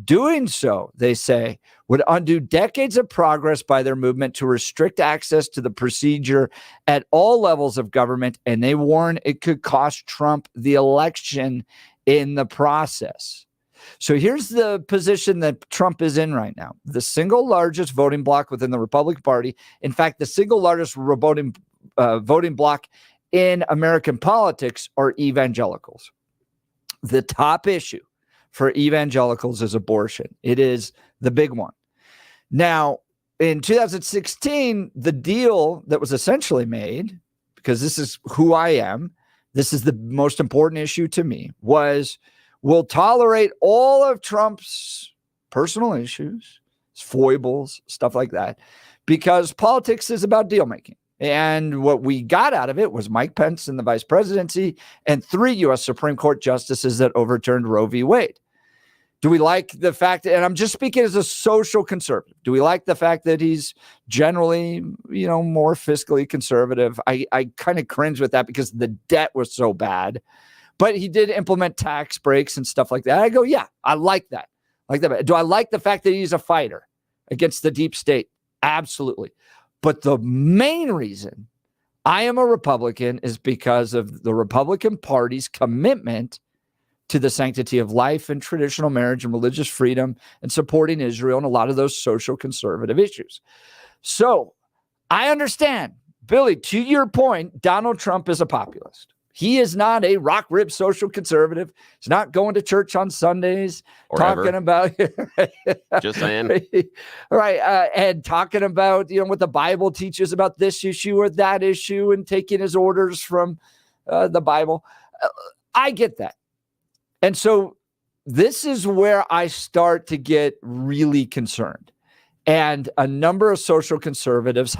Doing so, they say, would undo decades of progress by their movement to restrict access to the procedure at all levels of government, and they warn it could cost Trump the election in the process. So here's the position that Trump is in right now. The single largest voting bloc within the Republican Party, in fact, the single largest voting bloc in American politics, are evangelicals. The top issue for evangelicals is abortion. It is the big one. Now, in 2016, the deal that was essentially made, because this is who I am, this is the most important issue to me, was we'll tolerate all of Trump's personal issues, foibles, stuff like that, because politics is about deal making. And what we got out of it was Mike Pence in the vice presidency and 3 U.S. Supreme Court justices that overturned Roe v. Wade. Do we like the fact, and I'm just speaking as a social conservative, do we like the fact that he's generally, more fiscally conservative? I kind of cringe with that because the debt was so bad, but he did implement tax breaks and stuff like that. I go, yeah, I like that. Do I like the fact that he's a fighter against the deep state? Absolutely. But the main reason I am a Republican is because of the Republican Party's commitment to the sanctity of life and traditional marriage and religious freedom and supporting Israel and a lot of those social conservative issues. So I understand, Billy, to your point, Donald Trump is a populist. He is not a rock rib social conservative. He's not going to church on Sundays, or talking ever. about Just saying. Right. And talking about, what the Bible teaches about this issue or that issue and taking his orders from the Bible. I get that. And so this is where I start to get really concerned. And a number of social conservatives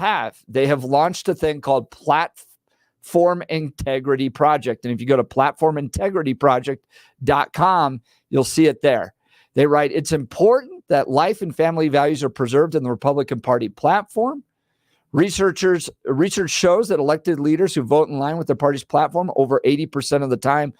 they have launched a thing called Platform Integrity Project. And if you go to platformintegrityproject.com, you'll see it there. They write, it's important that life and family values are preserved in the Republican Party platform. Research shows that elected leaders who vote in line with the party's platform over 80% of the time.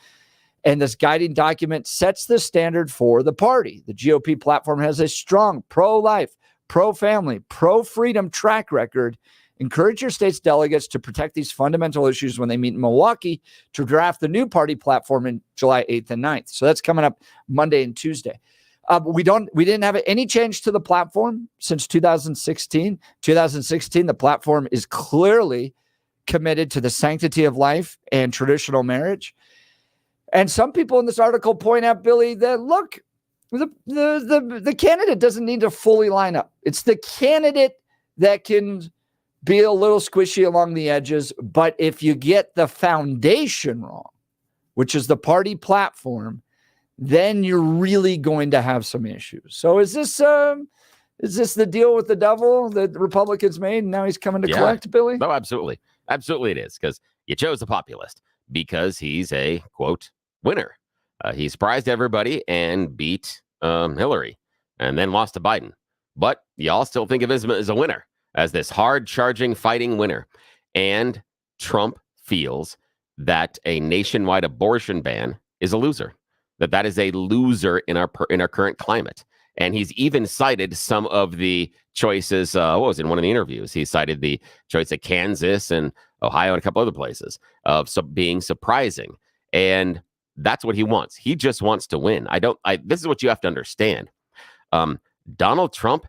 And this guiding document sets the standard for the party. The GOP platform has a strong pro-life, pro-family, pro-freedom track record. Encourage your state's delegates to protect these fundamental issues when they meet in Milwaukee to draft the new party platform in July 8th and 9th. So that's coming up Monday and Tuesday. We didn't have any change to the platform since 2016. 2016, the platform is clearly committed to the sanctity of life and traditional marriage. And some people in this article point out, Billy, that look, the candidate doesn't need to fully line up. It's the candidate that can be a little squishy along the edges. But if you get the foundation wrong, which is the party platform, then you're really going to have some issues. So is this the deal with the devil that the Republicans made and now he's coming to collect, Billy? No, absolutely. Absolutely it is, because you chose a populist because he's a, quote, winner. He surprised everybody and beat Hillary and then lost to Biden. But y'all still think of him as a winner, as this hard-charging, fighting winner. And Trump feels that a nationwide abortion ban is a loser, that is a loser in our current climate. And he's even cited some of the choices. What was it, in one of the interviews? He cited the choice of Kansas and Ohio and a couple other places of being surprising. And that's what he wants. He just wants to win. This is what you have to understand. Donald Trump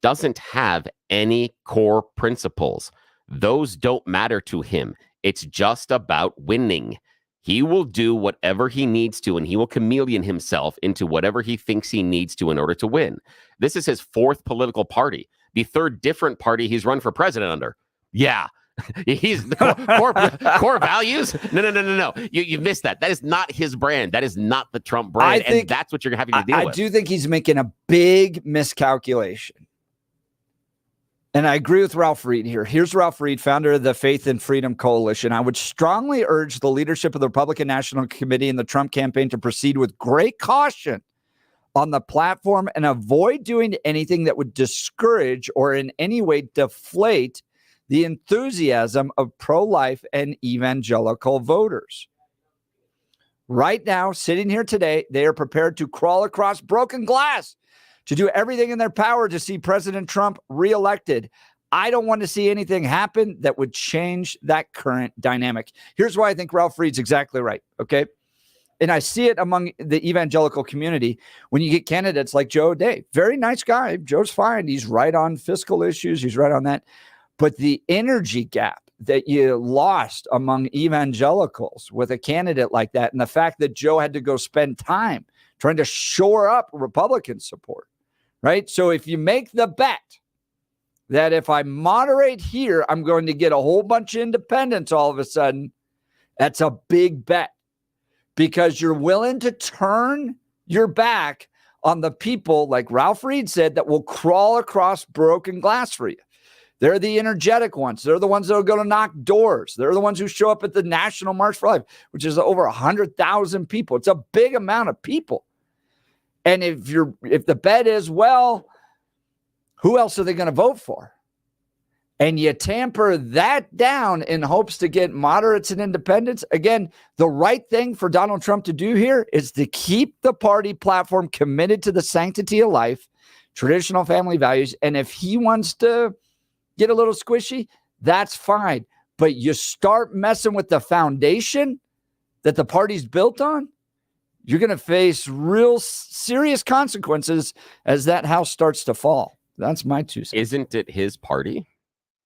doesn't have any core principles Those don't matter to him. It's just about winning. He will do whatever he needs to, and he will chameleon himself into whatever he thinks he needs to in order to win. This is his fourth political party, the third different party he's run for president under. Yeah. He's the core values. No. You missed that. That is not his brand. That is not the Trump brand. And that's what you're having to deal with. I do think he's making a big miscalculation. And I agree with Ralph Reed here. Here's Ralph Reed, founder of the Faith and Freedom Coalition. I would strongly urge the leadership of the Republican National Committee and the Trump campaign to proceed with great caution on the platform and avoid doing anything that would discourage or in any way deflate the enthusiasm of pro-life and evangelical voters. Right now, sitting here today, they are prepared to crawl across broken glass to do everything in their power to see President Trump reelected. I don't want to see anything happen that would change that current dynamic. Here's why I think Ralph Reed's exactly right, okay? And I see it among the evangelical community when you get candidates like Joe Day. Very nice guy. Joe's fine. He's right on fiscal issues. He's right on that. But the energy gap that you lost among evangelicals with a candidate like that, and the fact that Joe had to go spend time trying to shore up Republican support, right? So if you make the bet that if I moderate here, I'm going to get a whole bunch of independents all of a sudden, that's a big bet because you're willing to turn your back on the people, like Ralph Reed said, that will crawl across broken glass for you. They're the energetic ones. They're the ones that are going to knock doors. They're the ones who show up at the National March for Life, which is over 100,000 people. It's a big amount of people. And if the bet is, well, who else are they going to vote for? And you tamper that down in hopes to get moderates and independents. Again, the right thing for Donald Trump to do here is to keep the party platform committed to the sanctity of life, traditional family values. And if he wants to get a little squishy, that's fine. But you start messing with the foundation that the party's built on, you're going to face real serious consequences as that house starts to fall. That's my 2 cents. Isn't it his party?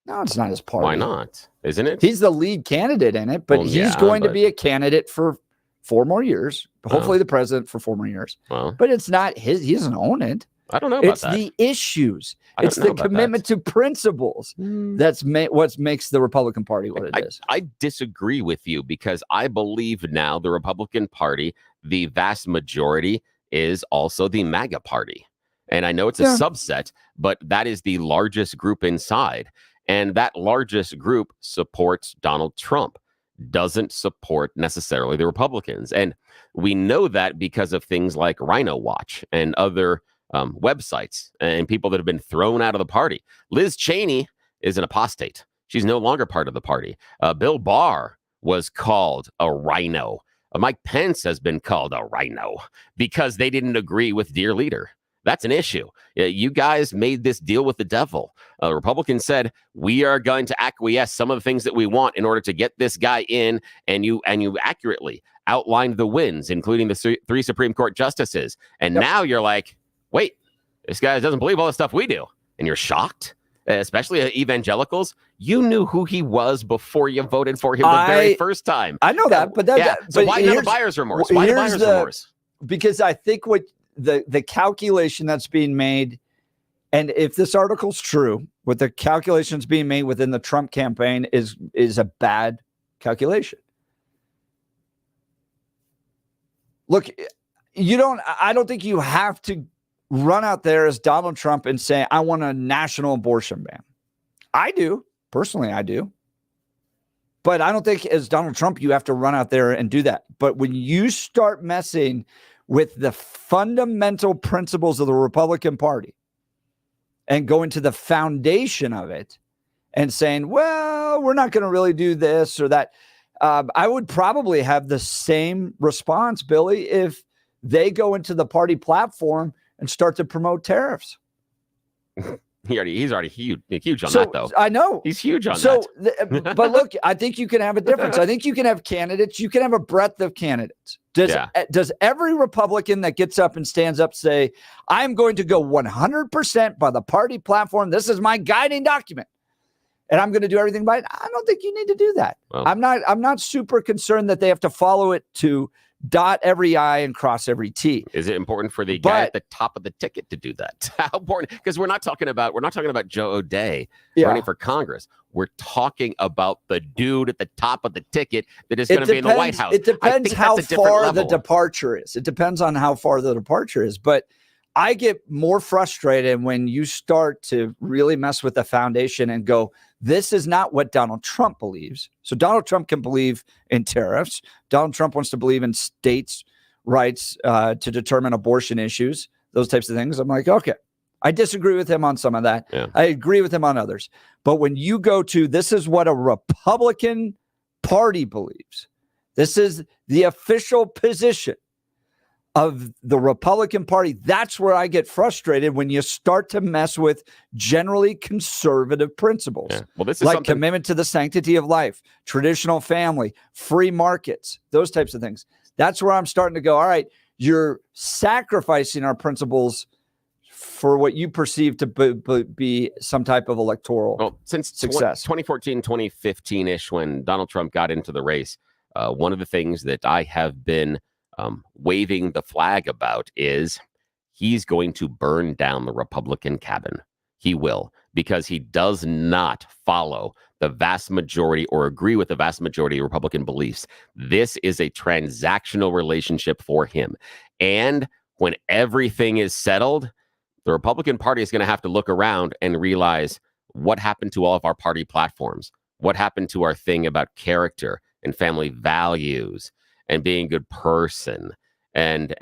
No, it's not his party. Why not? Isn't it? He's the lead candidate in it, but he's going to be a candidate for 4 more years. Hopefully the president for 4 more years. But it's not his. He doesn't own it. I don't know about it's that. It's the issues. It's the commitment to principles that's what makes the Republican Party what it is. I disagree with you because I believe now the Republican Party, the vast majority, is also the MAGA Party. And I know it's a subset, but that is the largest group inside. And that largest group supports Donald Trump, doesn't support necessarily the Republicans. And we know that because of things like Rhino Watch and other websites and people that have been thrown out of the party. Liz Cheney is an apostate. She's no longer part of the party. Bill Barr was called a rhino. Mike Pence has been called a rhino because they didn't agree with dear leader. That's an issue. You guys made this deal with the devil. Republicans said, we are going to acquiesce some of the things that we want in order to get this guy in, and you accurately outlined the wins, including the 3 Supreme Court justices. And now you're like, wait, this guy doesn't believe all the stuff we do. And you're shocked, especially evangelicals. You knew who he was before you voted for him the very first time. I know that, but so why now the buyer's remorse? Why the buyer's remorse? Because I think what the calculation that's being made, and if this article's true, what the calculations being made within the Trump campaign is a bad calculation. Look, I don't think you have to run out there as Donald Trump and say, I want a national abortion ban. I do. Personally, I do. But I don't think as Donald Trump, you have to run out there and do that. But when you start messing with the fundamental principles of the Republican Party and going to the foundation of it and saying, well, we're not going to really do this or that, I would probably have the same response, Billy, if they go into the party platform and start to promote tariffs. He's already huge on that, though. I know. He's huge on that. But look, I think you can have a difference. I think you can have candidates. You can have a breadth of candidates. Does every Republican that gets up and stands up say, I'm going to go 100% by the party platform. This is my guiding document. and I'm going to do everything by it. I don't think you need to do that. Well, I'm not super concerned that they have to follow it to dot every I and cross every T. Is it important for the guy at the top of the ticket to do that? How important? Because we're not talking about Joe O'Dea running for Congress. We're talking about the dude at the top of the ticket that is going to be in the White House. It depends how far the departure is. It depends on how far the departure is. But I get more frustrated when you start to really mess with the foundation and go, this is not what Donald Trump believes. So Donald Trump can believe in tariffs. Donald Trump wants to believe in states' rights to determine abortion issues, those types of things. I'm like, okay, I disagree with him on some of that. Yeah. I agree with him on others. But when you go to, this is what a Republican Party believes. This is the official position of the Republican Party. That's where I get frustrated when you start to mess with generally conservative principles. Yeah. Well, this is like commitment to the sanctity of life, traditional family, free markets, those types of things. That's where I'm starting to go, all right, you're sacrificing our principles for what you perceive to be some type of electoral success. 2014, 2015-ish, when Donald Trump got into the race, one of the things that I have been waving the flag about is he's going to burn down the Republican cabin. He will, because he does not follow the vast majority or agree with the vast majority of Republican beliefs. This is a transactional relationship for him. And when everything is settled, the Republican Party is going to have to look around and realize what happened to all of our party platforms, what happened to our thing about character and family values and being a good person and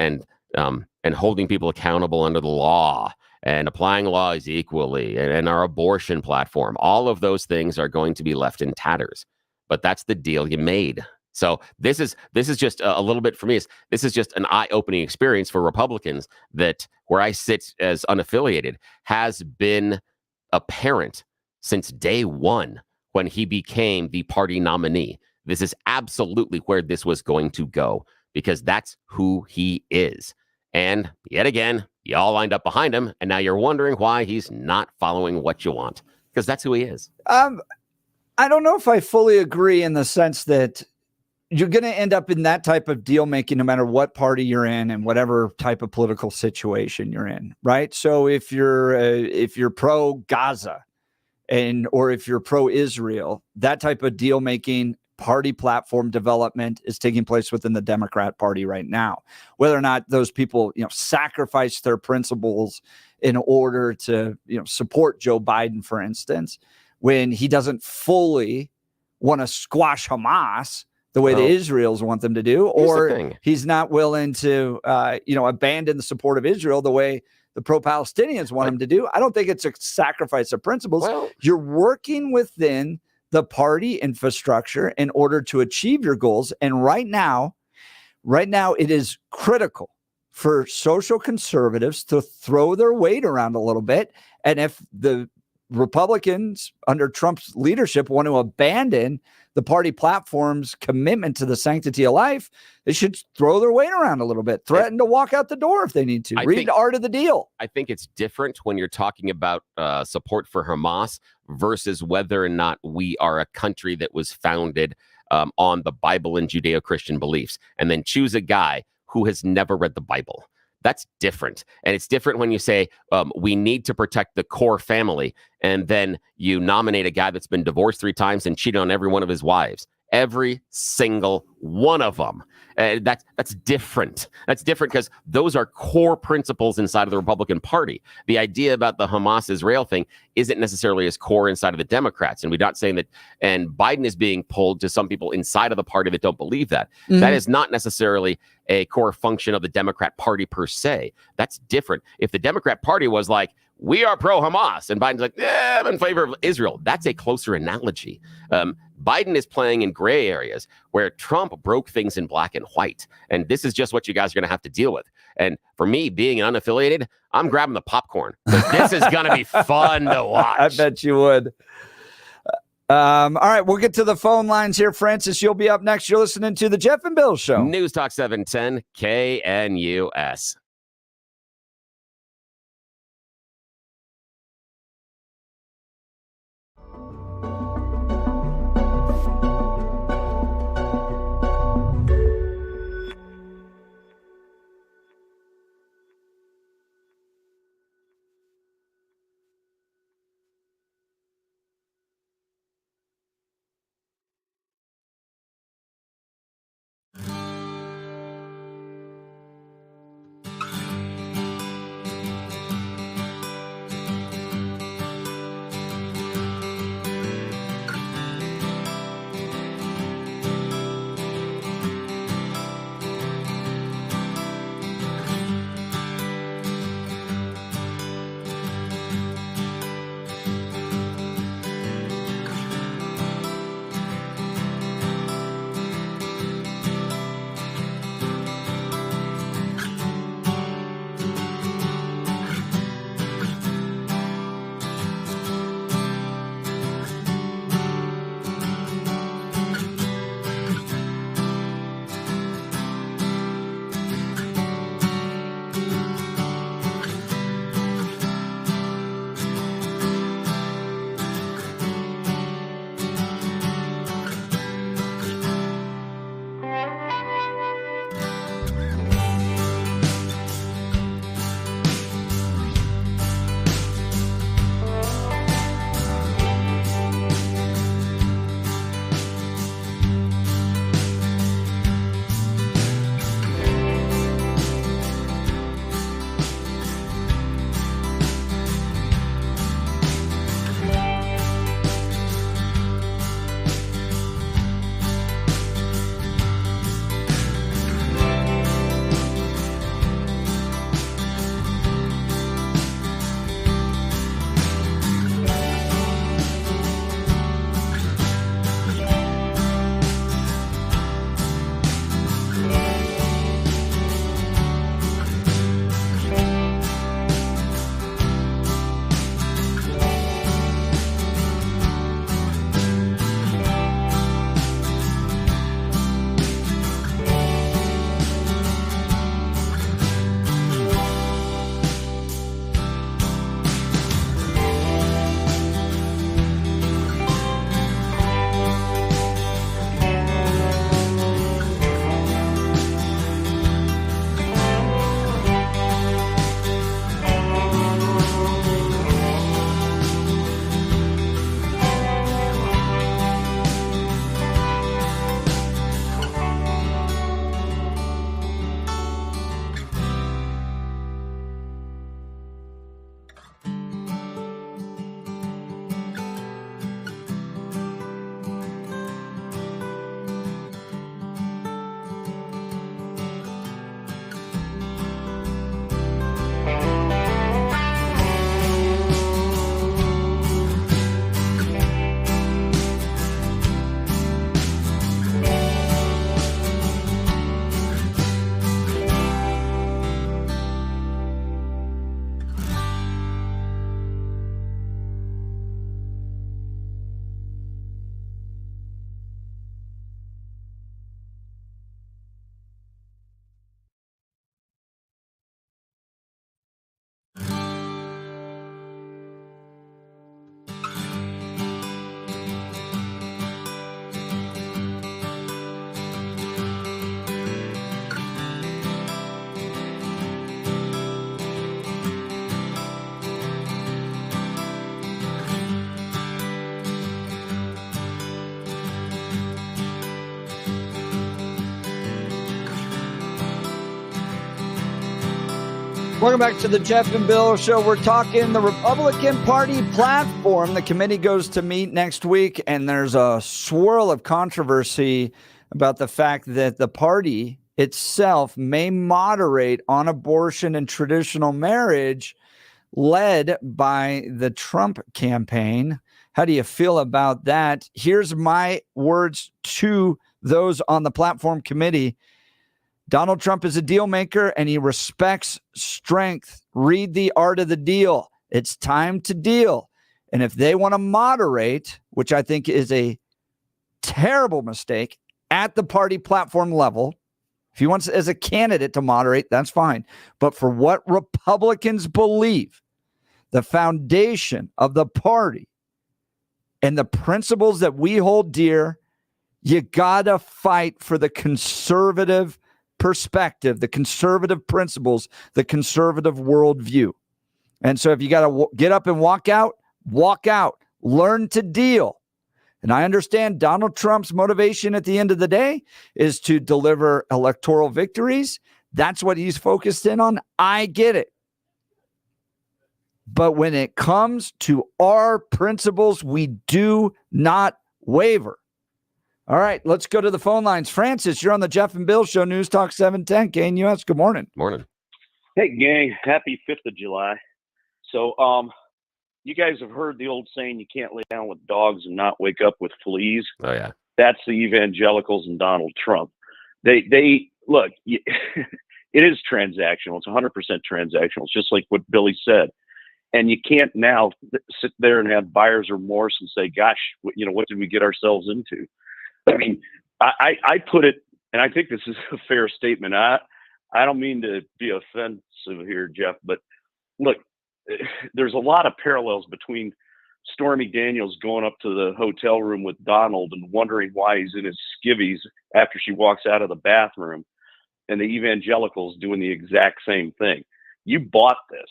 holding people accountable under the law and applying laws equally and our abortion platform. All of those things are going to be left in tatters. But that's the deal you made. So this is just a little bit for me. This is just an eye-opening experience for Republicans that where I sit as unaffiliated has been apparent since day one when he became the party nominee. This is absolutely where this was going to go because that's who he is. And yet again, y'all lined up behind him, and now you're wondering why he's not following what you want because that's who he is. I don't know if I fully agree in the sense that you're going to end up in that type of deal making no matter what party you're in and whatever type of political situation you're in, right? So if you're pro Gaza or if you're pro Israel, that type of deal making party platform development is taking place within the Democrat Party right now. Whether or not those people, sacrifice their principles in order to, support Joe Biden, for instance, when he doesn't fully want to squash Hamas the way the Israels want them to do, or he's not willing to, abandon the support of Israel the way the pro-Palestinians want him to do. I don't think it's a sacrifice of principles. You're working within the party infrastructure in order to achieve your goals. And right now it is critical for social conservatives to throw their weight around a little bit. And if the Republicans under Trump's leadership want to abandon the party platform's commitment to the sanctity of life, they should throw their weight around a little bit, threaten to walk out the door if they need to. Read the art of the deal. I think it's different when you're talking about support for Hamas versus whether or not we are a country that was founded on the Bible and Judeo-Christian beliefs, and then choose a guy who has never read the Bible. That's different. And it's different when you say we need to protect the core family, and then you nominate a guy that's been divorced 3 times and cheated on every one of his wives. Every single one of them. That's different. That's different because those are core principles inside of the Republican Party. The idea about the Hamas-Israel thing isn't necessarily as core inside of the Democrats. And we're not saying that, and Biden is being pulled to some people inside of the party that don't believe that. Mm-hmm. That is not necessarily a core function of the Democrat Party per se. That's different. If the Democrat Party was like, we are pro-Hamas, and Biden's like, I'm in favor of Israel, that's a closer analogy. Biden is playing in gray areas where Trump broke things in black and white. And this is just what you guys are going to have to deal with. And for me, being unaffiliated, I'm grabbing the popcorn. This is going to be fun to watch. I bet you would. All right, we'll get to the phone lines here. Francis, you'll be up next. You're listening to the Jeff and Bill Show. News Talk 710 KNUS. Welcome back to the Jeff and Bill Show. We're talking the Republican Party platform. The committee goes to meet next week, and there's a swirl of controversy about the fact that the party itself may moderate on abortion and traditional marriage, led by the Trump campaign. How do you feel about that? Here's my words to those on the platform committee. Donald Trump is a deal maker and he respects strength. Read The Art of the Deal. It's time to deal. And if they want to moderate, which I think is a terrible mistake at the party platform level, if he wants as a candidate to moderate, that's fine. But for what Republicans believe, the foundation of the party and the principles that we hold dear, you gotta fight for the conservative perspective, the conservative principles, the conservative worldview. And so if you got to get up and walk out, learn to deal. And I understand Donald Trump's motivation at the end of the day is to deliver electoral victories. That's what he's focused in on. I get it. But when it comes to our principles, we do not waver. All right, let's go to the phone lines. Francis, you're on the Jeff and Bill Show, News Talk 710 KNUS. Good morning. Morning. Hey, gang. Happy 5th of July. So, you guys have heard the old saying, you can't lay down with dogs and not wake up with fleas. Oh, yeah. That's the evangelicals and Donald Trump. They look, it is transactional. It's 100% transactional. It's just like what Billy said. And you can't now sit there and have buyer's remorse and say, gosh, what did we get ourselves into? I mean, I put it, and I think this is a fair statement. I don't mean to be offensive here, Jeff, but look, there's a lot of parallels between Stormy Daniels going up to the hotel room with Donald and wondering why he's in his skivvies after she walks out of the bathroom, and the evangelicals doing the exact same thing. You bought this,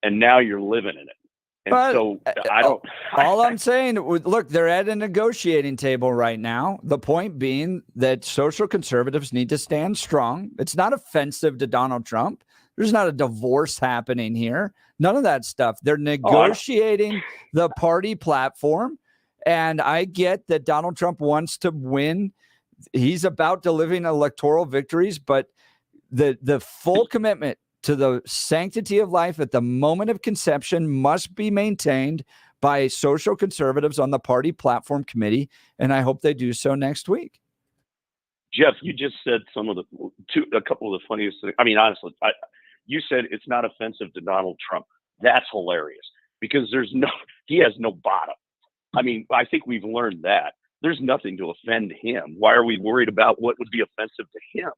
and now you're living in it. And but, so I don't. All I'm saying, look, they're at a negotiating table right now. The point being that social conservatives need to stand strong. It's not offensive to Donald Trump. There's not a divorce happening here. None of that stuff. They're negotiating the party platform. And I get that Donald Trump wants to win. He's about delivering electoral victories, but the full commitment to the sanctity of life at the moment of conception must be maintained by social conservatives on the party platform committee, and I hope they do so next week. Jeff, you just said a couple of the funniest things. I mean, honestly, you said it's not offensive to Donald Trump. That's hilarious because he has no bottom. I mean, I think we've learned that. There's nothing to offend him. Why are we worried about what would be offensive to him?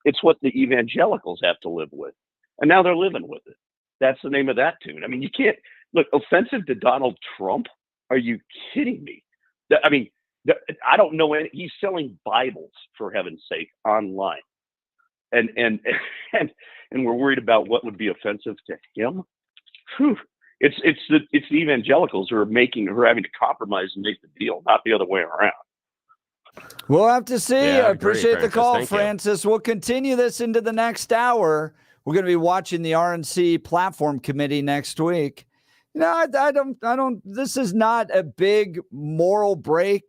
It's what the evangelicals have to live with. And now they're living with it. That's the name of that tune. I mean, you can't look offensive to Donald Trump. Are you kidding me? I mean, I don't know. He's selling Bibles, for heaven's sake, online. And we're worried about what would be offensive to him. Whew. It's the evangelicals who are having to compromise and make the deal, not the other way around. We'll have to see. Yeah, I appreciate the call, Thank you. Francis. We'll continue this into the next hour. We're going to be watching the RNC platform committee next week. I don't, this is not a big moral break.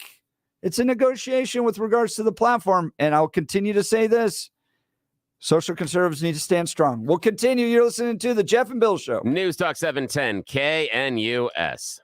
It's a negotiation with regards to the platform. And I'll continue to say this. Social conservatives need to stand strong. We'll continue. You're listening to the Jeff and Bill Show. News Talk 710 KNUS.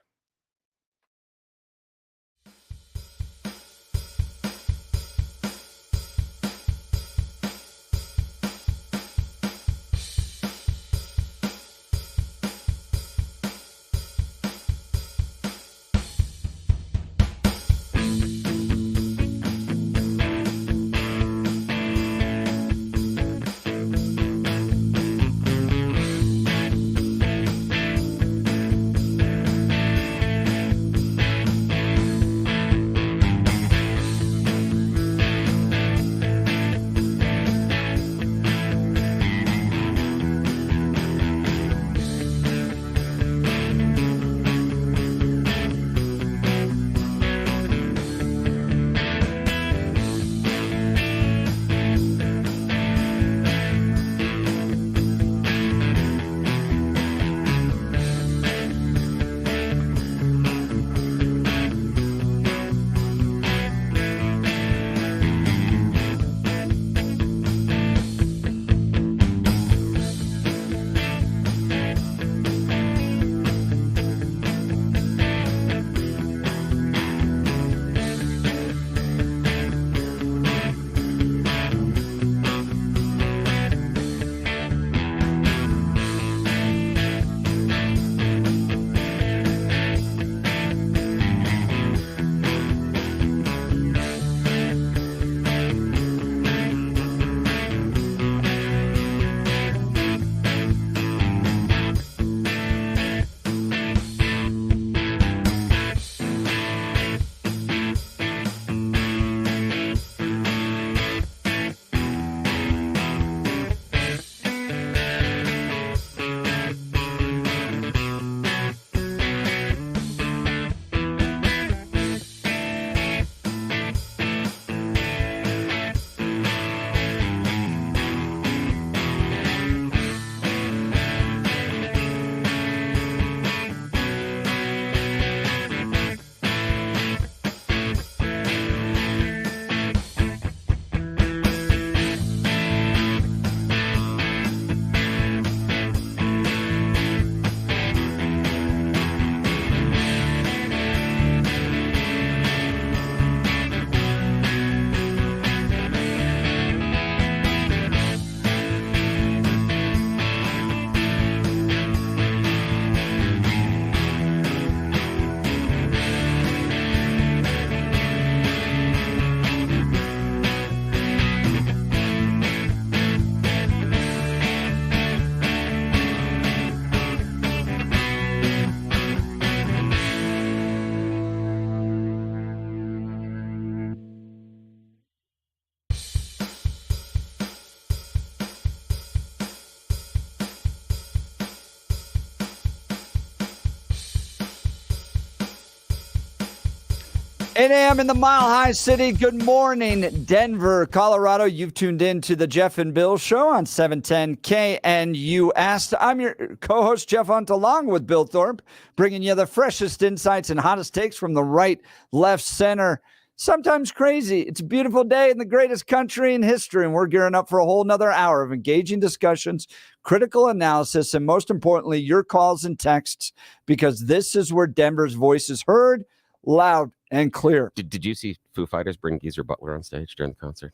8 a.m. in the Mile High City. Good morning, Denver, Colorado. You've tuned in to the Jeff and Bill Show on 710 KNUS. I'm your co-host, Jeff Hunt, along with Bill Thorpe, bringing you the freshest insights and hottest takes from the right, left, center. Sometimes crazy. It's a beautiful day in the greatest country in history, and we're gearing up for a whole nother hour of engaging discussions, critical analysis, and most importantly, your calls and texts, because this is where Denver's voice is heard loud and clear. Did you see Foo Fighters bring Geezer Butler on stage during the concert?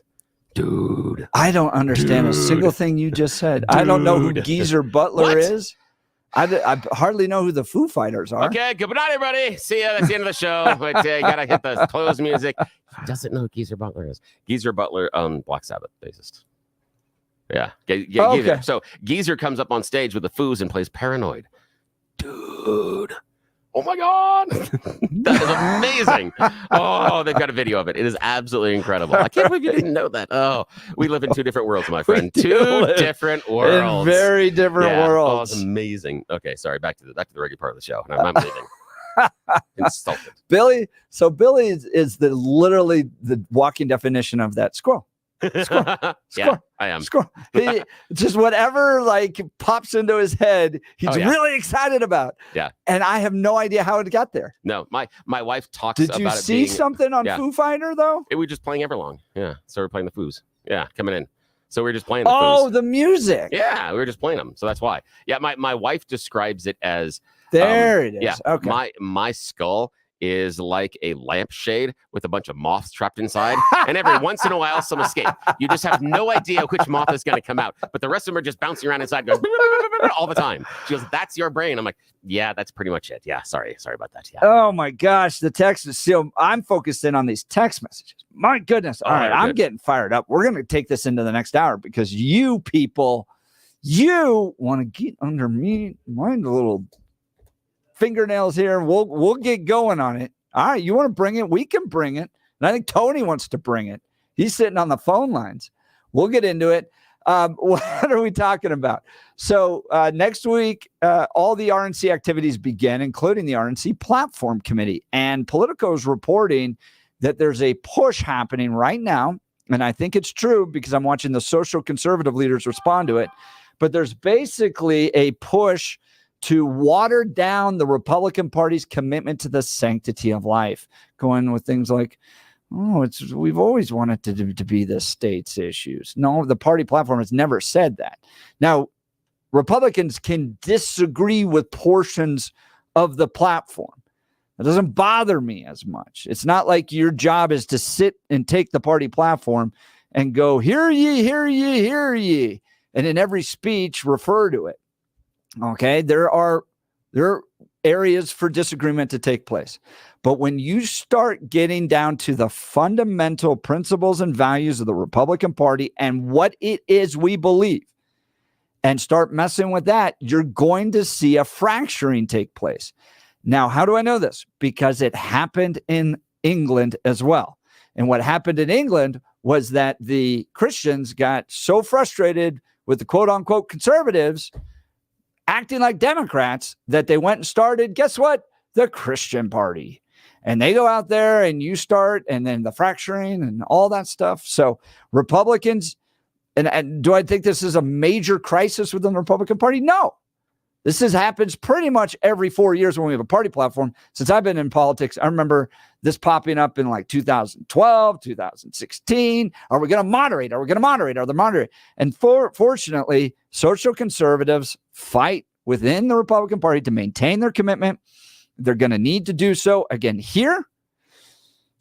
Dude. I don't understand a single thing you just said. I don't know who Geezer Butler is. I hardly know who the Foo Fighters are. Okay, good night, everybody. See ya. That's the end of the show. But you gotta hit the close music. He doesn't know who Geezer Butler is. Geezer Butler, Black Sabbath bassist. Yeah. Okay. So Geezer comes up on stage with the Foos and plays Paranoid. Dude. Oh my God. That is amazing. Oh, they've got a video of it. It is absolutely incredible. I can't believe you didn't know that. Oh, we live in two different worlds, my friend. Two different worlds. In very different worlds. Oh, it's amazing. Okay, sorry. Back to the regular part of the show. And I'm leaving. Insulted. Billy. So Billy is literally the walking definition of that squirrel. Squirrel. Yeah, I am. Squirrel. He, just whatever like pops into his head, he's really excited about. Yeah. And I have no idea how it got there. No, my wife talks Did about you it see being, something on Foo Fighter though? We were just playing Everlong. Yeah. So we're playing the Foos. Yeah, coming in. So we were just playing the Oh, Foos. the music. Yeah, we were just playing them. So that's why. Yeah, my wife describes it as There it is. Yeah. Okay. My skull is like a lampshade with a bunch of moths trapped inside. And every once in a while, some escape. You just have no idea which moth is going to come out. But the rest of them are just bouncing around inside going all the time. She goes, that's your brain. I'm like, yeah, that's pretty much it. Yeah, sorry about that. Yeah. Oh my gosh, the text is still. I'm focused in on these text messages. My goodness. All right, I'm getting fired up. We're going to take this into the next hour because you people, you want to get under me, my little fingernails here. We'll get going on it. All right, you want to bring it? We can bring it. And I think Tony wants to bring it. He's sitting on the phone lines. We'll get into it. What are we talking about? So next week, all the RNC activities begin, including the RNC Platform Committee. And Politico is reporting that there's a push happening right now. And I think it's true because I'm watching the social conservative leaders respond to it. But there's basically a push to water down the Republican Party's commitment to the sanctity of life, going with things like, we've always wanted to be the state's issues. No, the party platform has never said that. Now, Republicans can disagree with portions of the platform. It doesn't bother me as much. It's not like your job is to sit and take the party platform and go, hear ye, hear ye, hear ye, and in every speech refer to it. Okay, there are areas for disagreement to take place. But when you start getting down to the fundamental principles and values of the Republican Party and what it is we believe, and start messing with that, you're going to see a fracturing take place. Now, how do I know this? Because it happened in England as well. And what happened in England was that the Christians got so frustrated with the quote unquote conservatives acting like Democrats that they went and started, guess what? The Christian Party. And they go out there and you start, and then the fracturing and all that stuff. So Republicans, and do I think this is a major crisis within the Republican Party? No. This happens pretty much every 4 years when we have a party platform. Since I've been in politics, I remember this popping up in like 2012, 2016. Are we going to moderate? Are we going to moderate? Are they moderate? And fortunately, social conservatives fight within the Republican Party to maintain their commitment. They're going to need to do so again here.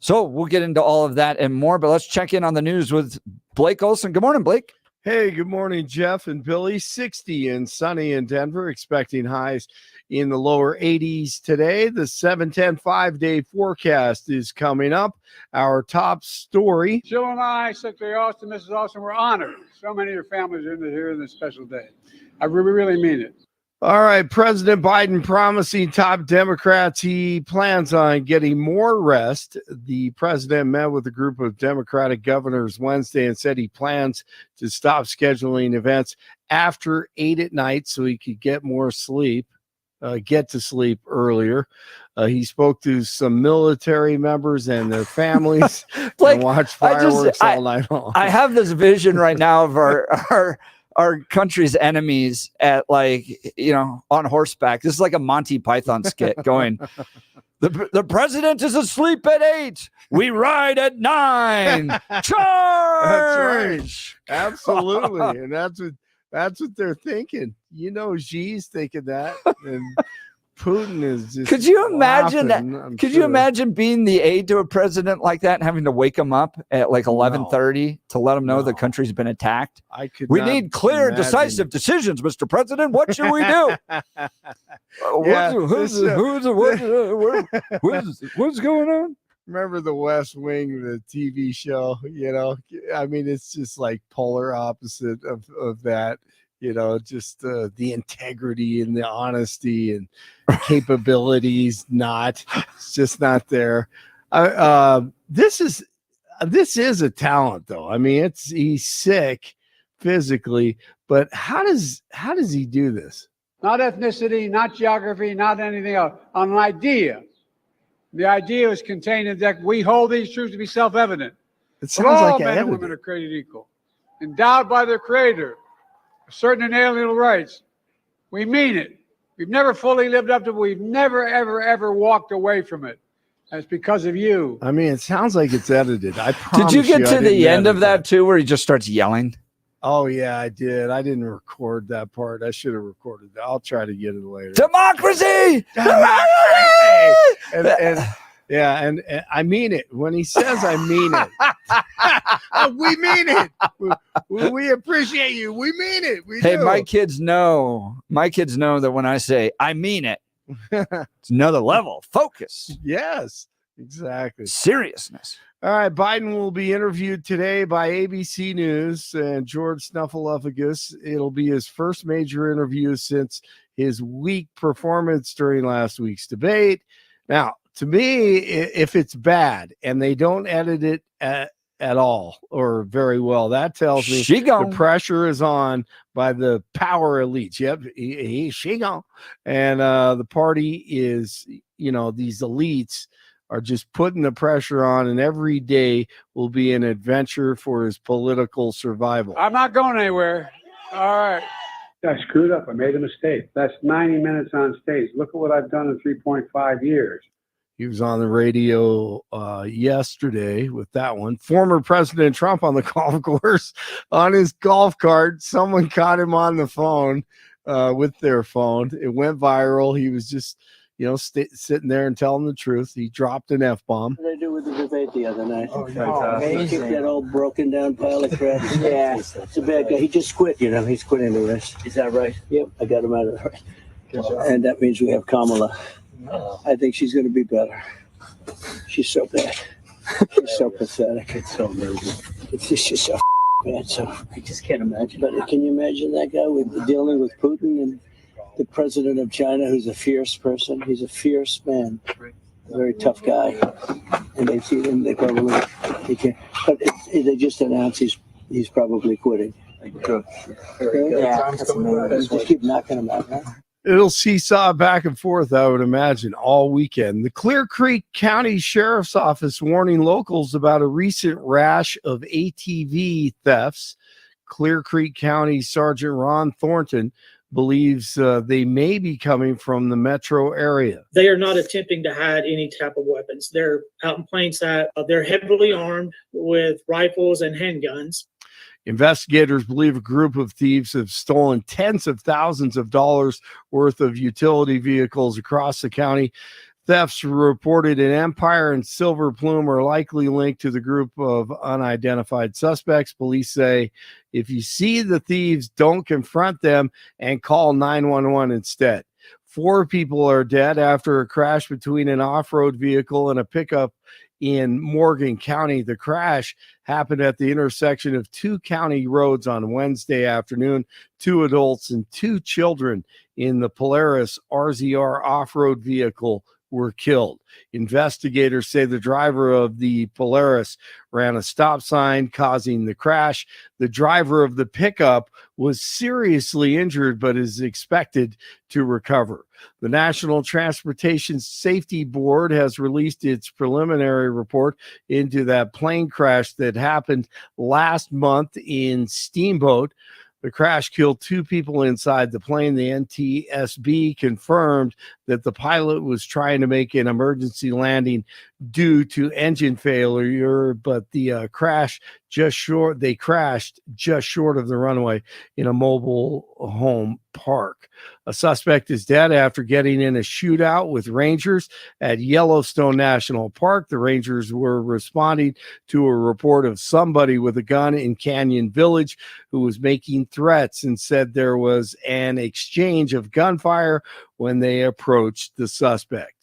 So we'll get into all of that and more, but let's check in on the news with Blake Olson. Good morning, Blake. Hey, good morning, Jeff and Billy. 60 and sunny in Denver, expecting highs in the lower 80s today. The 710 5-day forecast is coming up. Our top story. Jill and I, Secretary Austin, Mrs. Austin, we're honored. So many of your families are here on this special day. I really mean it. All right, President Biden promising top Democrats he plans on getting more rest. The president met with a group of Democratic governors Wednesday and said he plans to stop scheduling events after 8 at night so he could get more sleep. get to sleep earlier. He spoke to some military members and their families and watched fireworks all night long. I have this vision right now of our country's enemies at on horseback. This is like a Monty Python skit going, the president is asleep at 8. We ride at 9. Charge! That's right. Absolutely. And that's what they're thinking. Xi's thinking that. And Putin is just Could you imagine laughing, that? I'm Could sure. you imagine being the aide to a president like that and having to wake him up at 11:30 to let him know the country's been attacked? I could We not need clear, imagine. decisive decisions, Mr. President. What should we do? What's going on? Remember the West Wing, the TV show? I mean, it's just like polar opposite of that. Just the integrity and the honesty and capabilities. It's just not there. This is a talent, though. I mean, he's sick physically, but how does he do this? Not ethnicity, not geography, not anything else. On an idea. The idea is contained in that we hold these truths to be self-evident. It But all sounds like men and women are created equal, endowed by their Creator, certain inalienable rights. We mean it. We've never fully lived up to it. We've never, ever, ever walked away from it. That's because of you. I mean, it sounds like it's edited. I promise Did you get I to the didn't end edit of that too, where he just starts yelling? Oh, yeah, I did. I didn't record that part. I should have recorded that. I'll try to get it later. Democracy! And I mean it. When he says I mean it. We mean it. We appreciate you. We mean it. We Hey, do. my kids know that when I say I mean it, it's another level. Focus. Yes, exactly. Seriousness. All right, Biden will be interviewed today by ABC News and George Snuffleupagus. It'll be his first major interview since his weak performance during last week's debate. Now, to me, if it's bad and they don't edit it at all or very well, that tells me the pressure is on by the power elites. Yep, she gone. And the party is, these elites are just putting the pressure on, and every day will be an adventure for his political survival. I'm not going anywhere. All right. I screwed up. I made a mistake. That's 90 minutes on stage. Look at what I've done in 3.5 years. He was on the radio yesterday with that one. Former President Trump on the golf course on his golf cart. Someone caught him on the phone with their phone. It went viral. He was just, sitting there and telling the truth. He dropped an F-bomb. What did I do with the debate the other night? Oh, Kick that old broken down pile of crap. Yeah, it's a bad guy. He just quit, He's quitting the race. Is that right? Yep, I got him out of the race. And that means we have Kamala. I think she's going to be better. She's so bad. She's so pathetic. It's so nervous. It's just so bad. So I just can't imagine. But can you imagine that guy dealing with Putin and the president of China, who's a fierce person? He's a fierce man, a very tough guy. And they see him. They probably he can't. But they just announced he's probably quitting. Good. Yeah, that's amazing. Just keep knocking him out. Huh? It'll seesaw back and forth, I would imagine, all weekend. The Clear Creek County Sheriff's Office warning locals about a recent rash of ATV thefts. Clear Creek County Sergeant Ron Thornton believes they may be coming from the metro area. They are not attempting to hide any type of weapons. They're out in plain sight. They're heavily armed with rifles and handguns. Investigators believe a group of thieves have stolen tens of thousands of dollars worth of utility vehicles across the county. Thefts reported in Empire and Silver Plume are likely linked to the group of unidentified suspects. Police say if you see the thieves, don't confront them and call 911 instead. 4 people are dead after a crash between an off-road vehicle and a pickup in Morgan County. The crash happened at the intersection of 2 county roads on Wednesday afternoon. 2 adults and 2 children in the Polaris RZR off-road vehicle were killed. Investigators say the driver of the Polaris ran a stop sign, causing the crash. The driver of the pickup was seriously injured but is expected to recover. The National Transportation Safety Board has released its preliminary report into that plane crash that happened last month in Steamboat. The crash killed 2 people inside the plane. The NTSB confirmed that the pilot was trying to make an emergency landing due to engine failure, but the crashed just short of the runway in a mobile home park. A suspect is dead after getting in a shootout with rangers at Yellowstone National Park. The rangers were responding to a report of somebody with a gun in Canyon Village who was making threats and said there was an exchange of gunfire when they approached the suspect.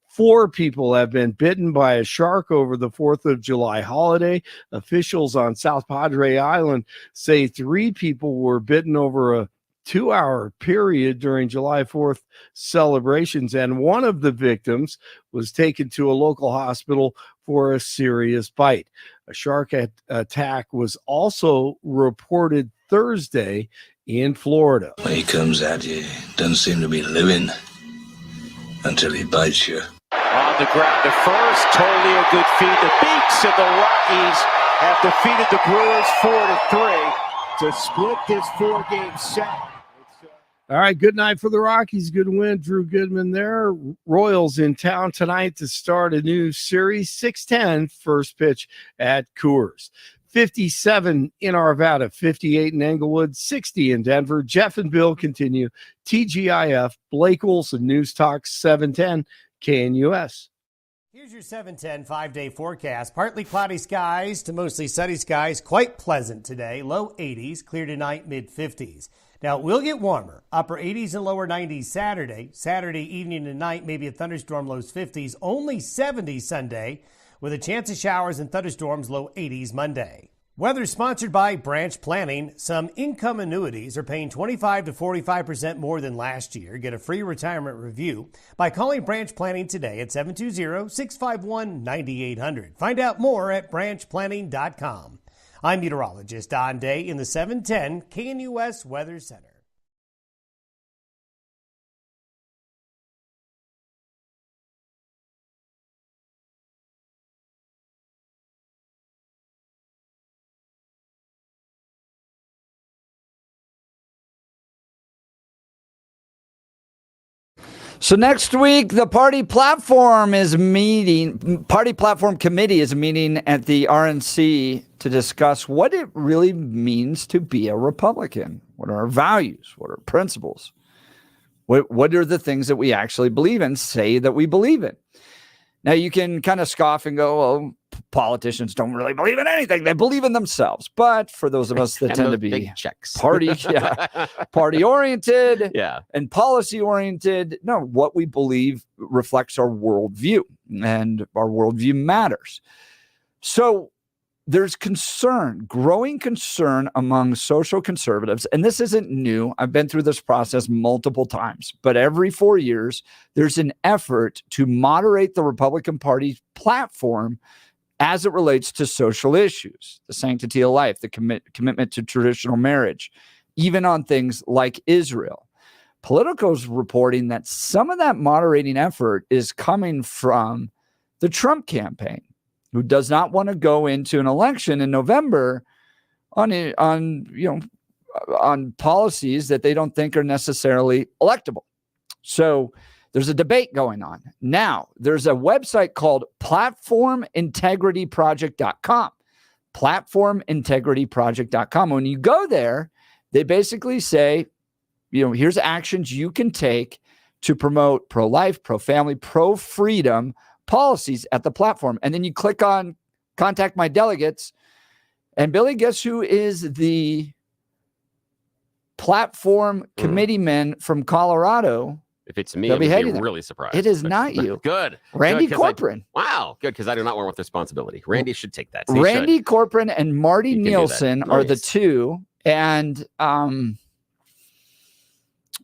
4 people have been bitten by a shark over the 4th of July holiday. Officials on South Padre Island say 3 people were bitten over a 2-hour period during July 4th celebrations, and one of the victims was taken to a local hospital for a serious bite. A shark attack was also reported Thursday in Florida. When he comes at you, doesn't seem to be living until he bites you. On the ground to first, totally a good feed. The Beaks and the Rockies have defeated the Brewers 4-3 to split this 4-game set. All right, good night for the Rockies. Good win. Drew Goodman there. Royals in town tonight to start a new series. 6:10 first pitch at Coors. 57 in Arvada, 58 in Englewood, 60 in Denver. Jeff and Bill continue. TGIF, Blake Olson, News Talk 710 KNUS. Here's your 7:10 5-day forecast. Partly cloudy skies to mostly sunny skies. Quite pleasant today. Low 80s, clear tonight, mid 50s. Now, it will get warmer. Upper 80s and lower 90s Saturday. Saturday evening and night, maybe a thunderstorm, lows 50s. Only 70 Sunday, with a chance of showers and thunderstorms, low 80s Monday. Weather sponsored by Branch Planning. Some income annuities are paying 25 to 45% more than last year. Get a free retirement review by calling Branch Planning today at 720-651-9800. Find out more at branchplanning.com. I'm meteorologist Don Day in the 710 KNUS Weather Center. So next week, the party platform committee is meeting at the RNC to discuss what it really means to be a Republican. What are our values? What are our principles? What are the things that we actually believe in, say that we believe in? Now, you can kind of scoff and go, well, politicians don't really believe in anything. They believe in themselves. But for those of us that tend to be party-oriented and policy-oriented, no, what we believe reflects our worldview, and our worldview matters. So there's growing concern among social conservatives, and this isn't new. I've been through this process multiple times, but every 4 years, there's an effort to moderate the Republican Party's platform as it relates to social issues, the sanctity of life, the commitment to traditional marriage, even on things like Israel. Politico's reporting that some of that moderating effort is coming from the Trump campaign, who does not want to go into an election in November on policies that they don't think are necessarily electable. So there's a debate going on. Now, there's a website called platformintegrityproject.com. Platformintegrityproject.com. When you go there, they basically say, here's actions you can take to promote pro-life, pro-family, pro-freedom policies at the platform. And then you click on contact my delegates. And Billy, guess who is the platform committeeman from Colorado? If it's me, I would be really surprised. It is not you. Good. Randy Corcoran. Wow. Good, because I do not want responsibility. Randy should take that. Randy Corcoran and Marty Nielsen are the two. And,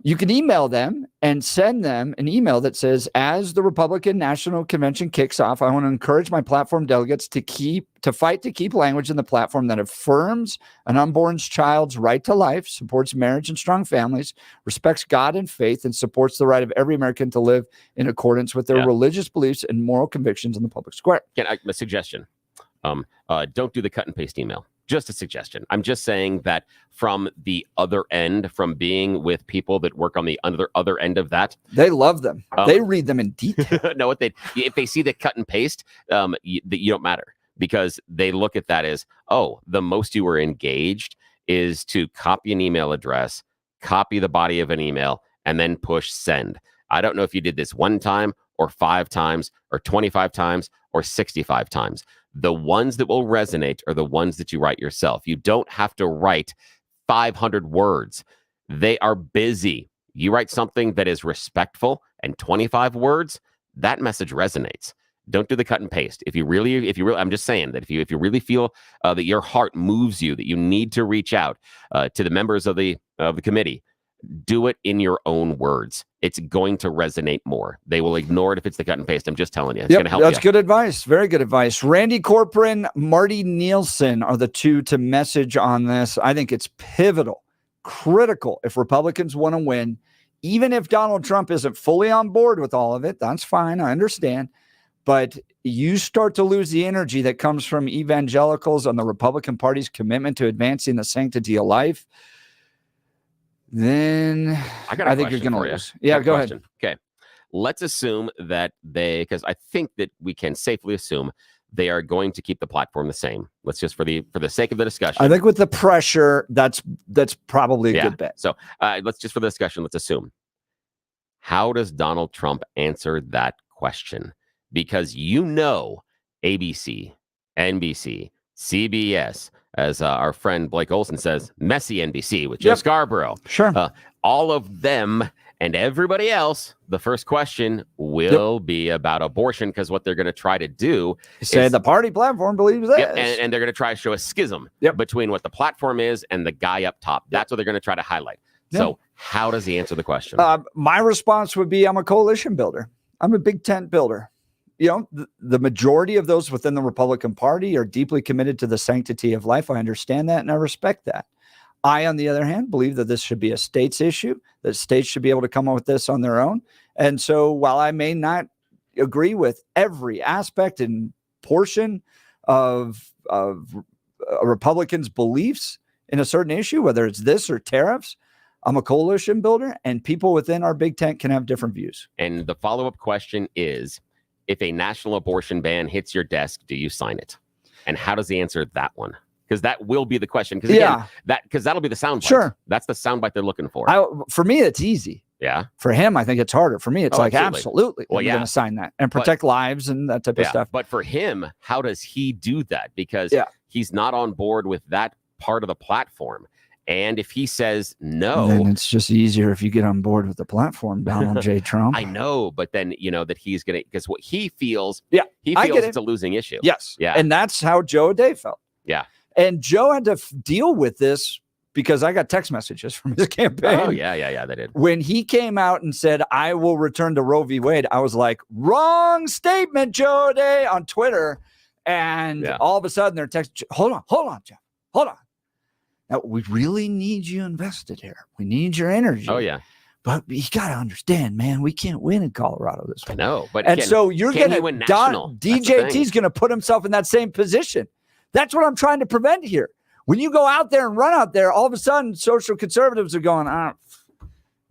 you can email them and send them an email that says, as the Republican National Convention kicks off, I want to encourage my platform delegates to fight to keep language in the platform that affirms an unborn child's right to life, supports marriage and strong families, respects God and faith, and supports the right of every American to live in accordance with their religious beliefs and moral convictions in the public square. A suggestion. Don't do the cut and paste email. Just a suggestion. I'm just saying that from the other end, from being with people that work on the other end of that, they love them. They read them in detail. No, if they see the cut and paste, you don't matter, because they look at that as, oh, the most you were engaged is to copy an email address, copy the body of an email, and then push send. I don't know if you did this 1 time or 5 times or 25 times or 65 times. The ones that will resonate are the ones that you write yourself. You don't have to write 500 words. They are busy. You write something that is respectful and 25 words, that message resonates. Don't do the cut and paste. If you really, I'm just saying that if you really feel that your heart moves you, that you need to reach out to the members of the committee, do it in your own words. It's going to resonate more. They will ignore it if it's the cut and paste. I'm just telling you. It's going to help that's you. good advice. Very good advice. Randy Corcoran, Marty Nielsen are the 2 to message on this. I think it's pivotal, critical. If Republicans want to win, even if Donald Trump isn't fully on board with all of it, that's fine. I understand. But you start to lose the energy that comes from evangelicals on the Republican Party's commitment to advancing the sanctity of life, then I think you're going to lose. Yeah, go ahead. Okay. Let's assume that because I think that we can safely assume they are going to keep the platform the same. Let's just for the sake of the discussion. I think with the pressure, that's probably a good bet. So let's just for the discussion, let's assume. How does Donald Trump answer that question? Because ABC, NBC, CBS, as our friend Blake Olson says, messy NBC with Joe Scarborough. Sure. All of them and everybody else, the first question will be about abortion, because what they're going to try to do is say the party platform believes this. And they're going to try to show a schism between what the platform is and the guy up top. That's what they're going to try to highlight. So how does he answer the question? My response would be, I'm a coalition builder. I'm a big tent builder. You know, the majority of those within the Republican Party are deeply committed to the sanctity of life. I understand that and I respect that. I, on the other hand, believe that this should be a state's issue, that states should be able to come up with this on their own. And so while I may not agree with every aspect and portion of a Republican's beliefs in a certain issue, whether it's this or tariffs, I'm a coalition builder, and people within our big tent can have different views. And the follow-up question is, if a national abortion ban hits your desk, do you sign it? And how does he answer that one? Because that will be the question. Because that'll be the soundbite. Sure. That's the soundbite they're looking for. For me, it's easy. Yeah. For him, I think it's harder. For me, it's absolutely. Well, I'm going to sign that and protect lives and that type of stuff. But for him, how does he do that? Because he's not on board with that part of the platform. And if he says no, then it's just easier if you get on board with the platform, Donald J. Trump. I know, but then that he's going to, because what he feels, he feels it's a losing issue. Yes. Yeah. And that's how Joe O'Day felt. Yeah. And Joe had to deal with this because I got text messages from his campaign. Oh, yeah, they did. When he came out and said, I will return to Roe v. Wade, I was like, wrong statement, Joe O'Day, on Twitter. And all of a sudden they're texting, hold on, Jeff, hold on. Now, we really need you invested here. We need your energy. Oh, yeah. But you got to understand, man, we can't win in Colorado this week. I know. But so you're going to, DJT's going to put himself in that same position. That's what I'm trying to prevent here. When you go out there and run out there, all of a sudden, social conservatives are going,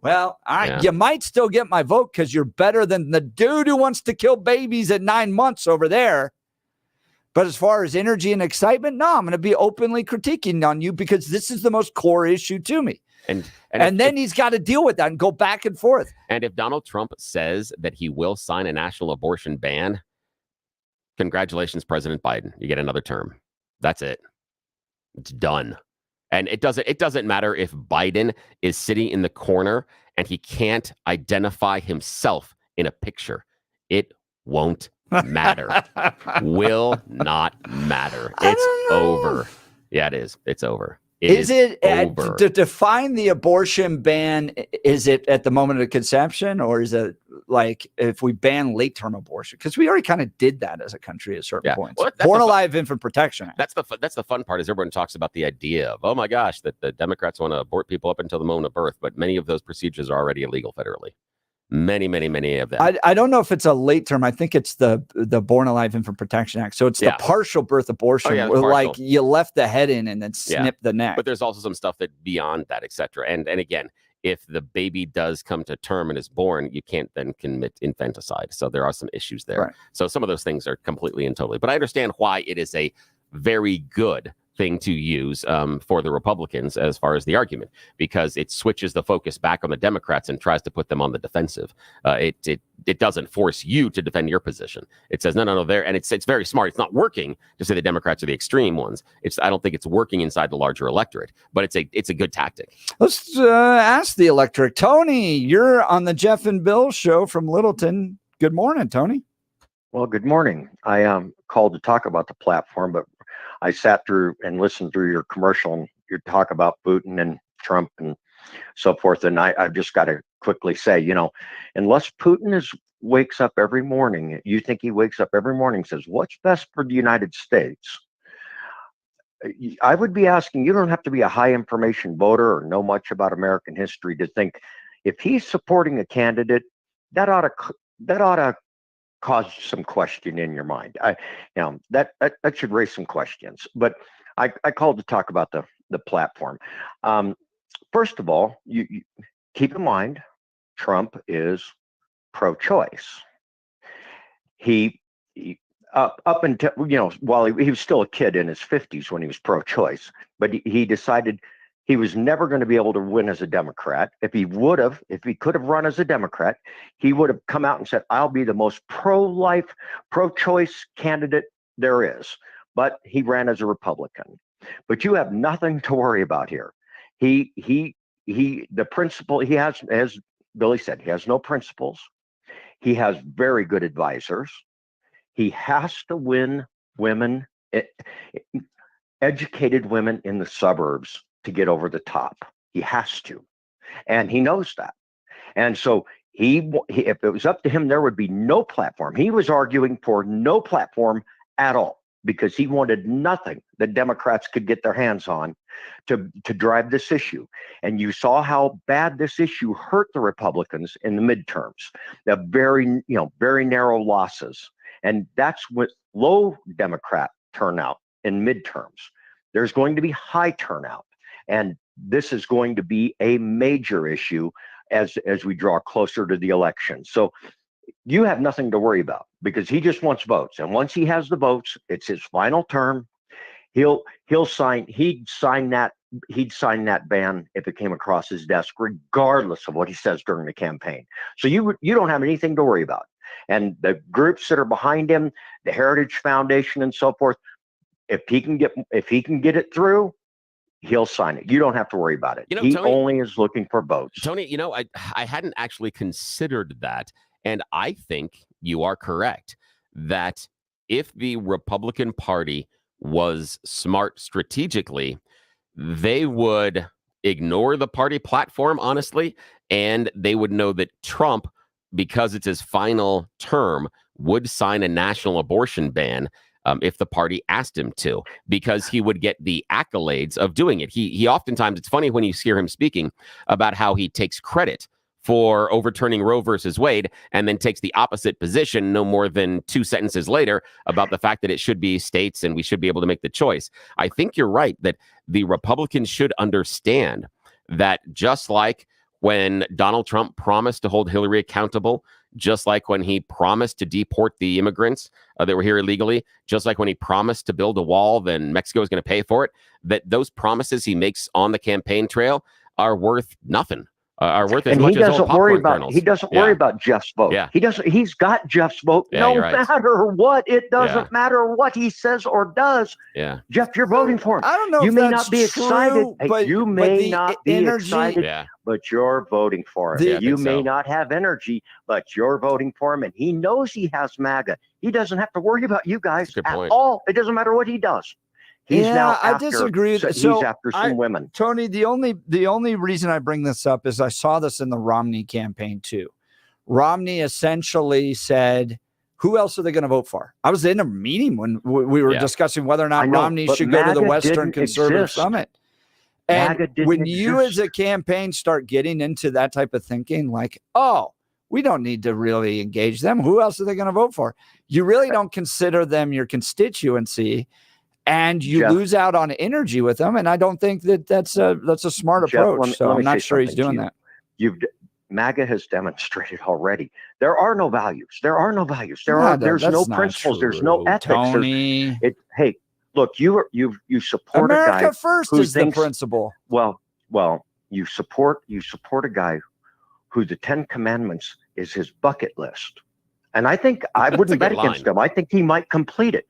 well, all right, you might still get my vote because you're better than the dude who wants to kill babies at 9 months over there. But as far as energy and excitement, no, I'm going to be openly critiquing on you because this is the most core issue to me. And then he's got to deal with that and go back and forth. And if Donald Trump says that he will sign a national abortion ban, congratulations, President Biden. You get another term. That's it. It's done. And it doesn't matter if Biden is sitting in the corner and he can't identify himself in a picture. It won't matter. Will not matter. It's over. Yeah, it is. It's over. Is it over. to define the abortion ban? Is it at the moment of conception, or is it like if we ban late term abortion? Because we already kind of did that as a country at certain points. Well, Born alive infant protection Act. That's the fun part is everyone talks about the idea of, oh my gosh, that the Democrats want to abort people up until the moment of birth, but many of those procedures are already illegal federally. Many of them. I don't know if it's a late term. I think it's the Born Alive Infant Protection Act. So it's the partial birth abortion, where like you left the head in and then snip the neck. But there's also some stuff that beyond that, etc. And again, if the baby does come to term and is born, you can't then commit infanticide. So there are some issues there. Right. So some of those things are completely and totally. But I understand why it is a very good thing to use for the Republicans as far as the argument, because it switches the focus back on the Democrats and tries to put them on the defensive. It doesn't force you to defend your position. It says no, there, and it's very smart. It's not working to say the Democrats are the extreme ones. I don't think it's working inside the larger electorate, but it's a good tactic. Let's ask the electorate. Tony, you're on the Jeff and Bill show from Littleton. Good morning, Tony. Well, good morning. I called to talk about the platform, but I sat through and listened through your commercial and your talk about Putin and Trump and so forth. And I've just got to quickly say, unless Putin wakes up every morning, you think he wakes up every morning and says, what's best for the United States? I would be asking, you don't have to be a high information voter or know much about American history to think if he's supporting a candidate, that ought to cause some question in your mind. That should raise some questions. But I called to talk about the platform. First of all, you keep in mind, Trump is pro-choice. He up until while he was still a kid in his 50s when he was pro-choice, but he decided he was never going to be able to win as a Democrat. If he could have run as a Democrat, he would have come out and said, I'll be the most pro-life, pro-choice candidate there is. But he ran as a Republican. But you have nothing to worry about here. The principle he has, as Billy said, he has no principles. He has very good advisors. He has to win women, educated women in the suburbs to get over the top. He has to, and he knows that. And so he if it was up to him, there would be no platform. He was arguing for no platform at all because he wanted nothing that Democrats could get their hands on to drive this issue. And you saw how bad this issue hurt the Republicans in the midterms. The very narrow losses, and that's with low Democrat turnout in midterms. There's going to be high turnout. And this is going to be a major issue as we draw closer to the election. So you have nothing to worry about because he just wants votes. And once he has the votes, it's his final term. He'd sign that ban if it came across his desk, regardless of what he says during the campaign. So you don't have anything to worry about. And the groups that are behind him, the Heritage Foundation and so forth, if he can get it through, he'll sign it. You don't have to worry about it. He Tony, only is looking for votes. Tony, I hadn't actually considered that. And I think you are correct that if the Republican Party was smart strategically, they would ignore the party platform, honestly, and they would know that Trump, because it's his final term, would sign a national abortion ban if the party asked him to, because he would get the accolades of doing it. He oftentimes, it's funny when you hear him speaking about how he takes credit for overturning Roe versus Wade and then takes the opposite position no more than 2 sentences later about the fact that it should be states and we should be able to make the choice. I think you're right that the Republicans should understand that just like when Donald Trump promised to hold Hillary accountable, just like when he promised to deport the immigrants that were here illegally, just like when he promised to build a wall, then Mexico is going to pay for it, that those promises he makes on the campaign trail are worth nothing. Are worth as much as old popcorn kernels. He doesn't worry about Jeff's vote. Yeah. He's got Jeff's vote no matter what. It doesn't matter what he says or does. Yeah. Jeff, you're voting for him. I don't know You if may that's not be excited. true, but You may the not be energy- excited, Yeah. but you're voting for him. Yeah, I You think may so. not have energy, but you're voting for him. And he knows he has MAGA. He doesn't have to worry about you guys Good at point. all. It doesn't matter what he does. He's now I after, disagree. he's So after some women. Tony, the only reason I bring this up is I saw this in the Romney campaign too. Romney essentially said, who else are they going to vote for? I was in a meeting when we were discussing whether or not Romney should go to the Western Conservative Summit. And when you as a campaign start getting into that type of thinking, like, oh, we don't need to really engage them. Who else are they going to vote for? You really don't consider them your constituency, and you lose out on energy with them. And I don't think that that's a smart approach. So I'm not sure he's doing that. MAGA has demonstrated already. There are no values. There's no principles. There's no ethics. Tony. Hey, look, you support America a guy first who is thinks, the principle. Well, you support a guy who the 10 Commandments is his bucket list. And I think I wouldn't bet against him. I think he might complete it.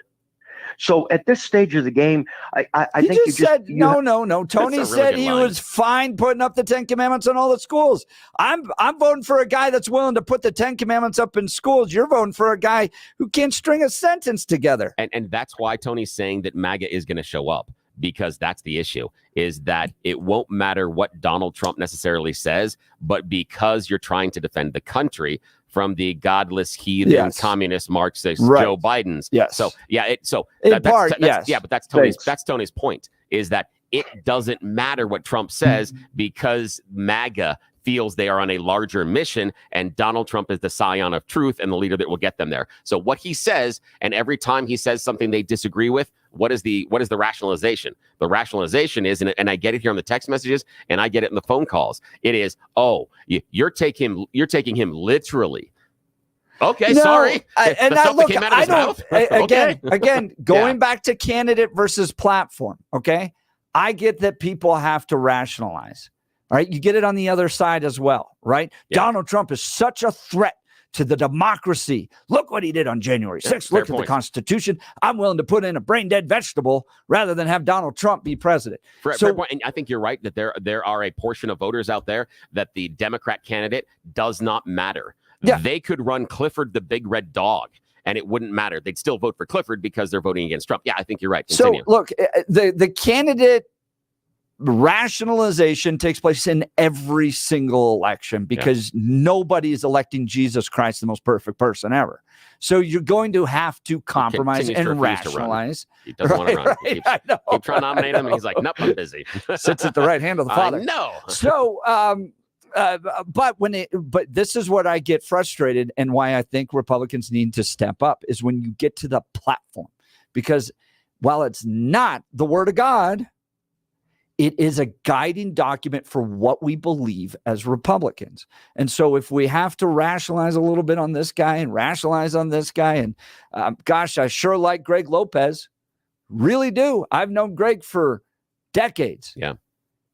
So at this stage of the game, I think you said no. Tony said he was fine putting up the 10 Commandments on all the schools. I'm voting for a guy that's willing to put the 10 Commandments up in schools. You're voting for a guy who can't string a sentence together. And that's why Tony's saying that MAGA is going to show up, because that's the issue, is that it won't matter what Donald Trump necessarily says, but because you're trying to defend the country from the godless heathen communist Marxist Joe Biden's. Yes. So but that's Tony's point, is that it doesn't matter what Trump says because MAGA feels they are on a larger mission, and Donald Trump is the scion of truth and the leader that will get them there. So what he says, and every time he says something they disagree with, what is the rationalization? The rationalization is, and I get it here on the text messages, and I get it in the phone calls. It is, you're taking him literally. Okay, No, sorry. And The stuff that look, came out of I his don't. mouth? Again, going back to candidate versus platform. Okay, I get that people have to rationalize. All right, you get it on the other side as well, right? Yeah. Donald Trump is such a threat to the democracy. Look what he did on January 6th. Look at the Constitution. I'm willing to put in a brain dead vegetable rather than have Donald Trump be president. Fair point. And I think you're right that there are a portion of voters out there that the Democrat candidate does not matter. Yeah. They could run Clifford the Big Red Dog, and it wouldn't matter. They'd still vote for Clifford because they're voting against Trump. Yeah, I think you're right. Continue. So look, the candidate rationalization takes place in every single election because nobody is electing Jesus Christ, the most perfect person ever. So you're going to have to compromise and rationalize. He doesn't want to run. Keep trying to nominate him, and he's like, nope, I'm busy. Sits at the right hand of the Father. No. So, but this is what I get frustrated, and why I think Republicans need to step up is when you get to the platform, because while it's not the Word of God, it is a guiding document for what we believe as Republicans. And so if we have to rationalize a little bit on this guy and rationalize on this guy, and gosh, I sure like Greg Lopez. Really do. I've known Greg for decades. Yeah.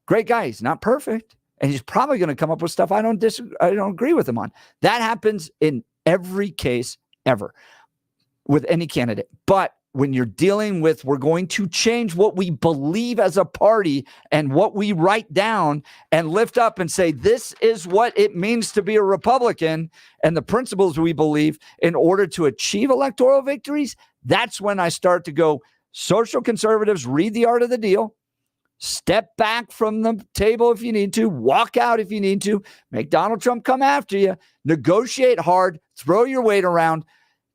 Great guy. He's not perfect. And he's probably going to come up with stuff I don't agree with him on. That happens in every case ever with any candidate. But when you're dealing with, we're going to change what we believe as a party and what we write down and lift up and say, this is what it means to be a Republican and the principles we believe in order to achieve electoral victories. That's when I start to go, social conservatives, read The Art of the Deal, step back from the table if you need to, walk out if you need to, make Donald Trump come after you, negotiate hard, throw your weight around.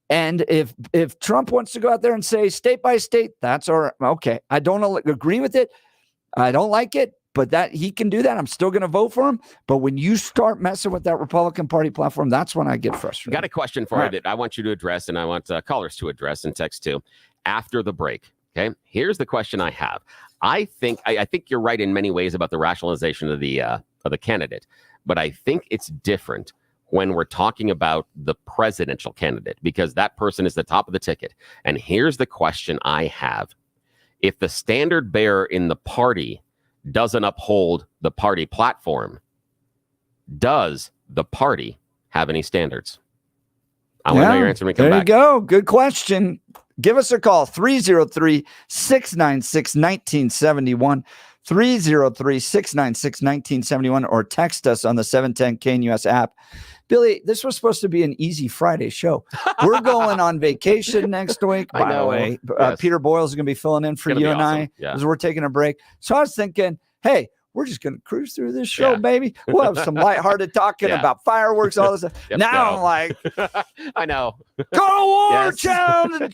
And if Trump wants to go out there and say state by state, that's all right. Okay. I don't agree with it. I don't like it, but that he can do that. I'm still going to vote for him. But when you start messing with that Republican Party platform, that's when I get frustrated. Got a question for you that I want you to address, and I want callers to address and text too after the break. Okay. Here's the question I have. I think you're right in many ways about the rationalization of the candidate, but I think it's different when we're talking about the presidential candidate, because that person is the top of the ticket. And here's the question I have. If the standard bearer in the party doesn't uphold the party platform, does the party have any standards? I want to know your answer when we come back. There you go. Good question. Give us a call, 303-696-1971, 303-696-1971 or text us on the 710 KNUS app. Billy, this was supposed to be an easy Friday show. We're going on vacation next week, by the way. Yes. Peter Boyle's going to be filling in for you and I as we're taking a break. So I was thinking, hey, we're just going to cruise through this show, baby. We'll have some lighthearted talking about fireworks, all this stuff. I'm like, I know. Go to war, town, and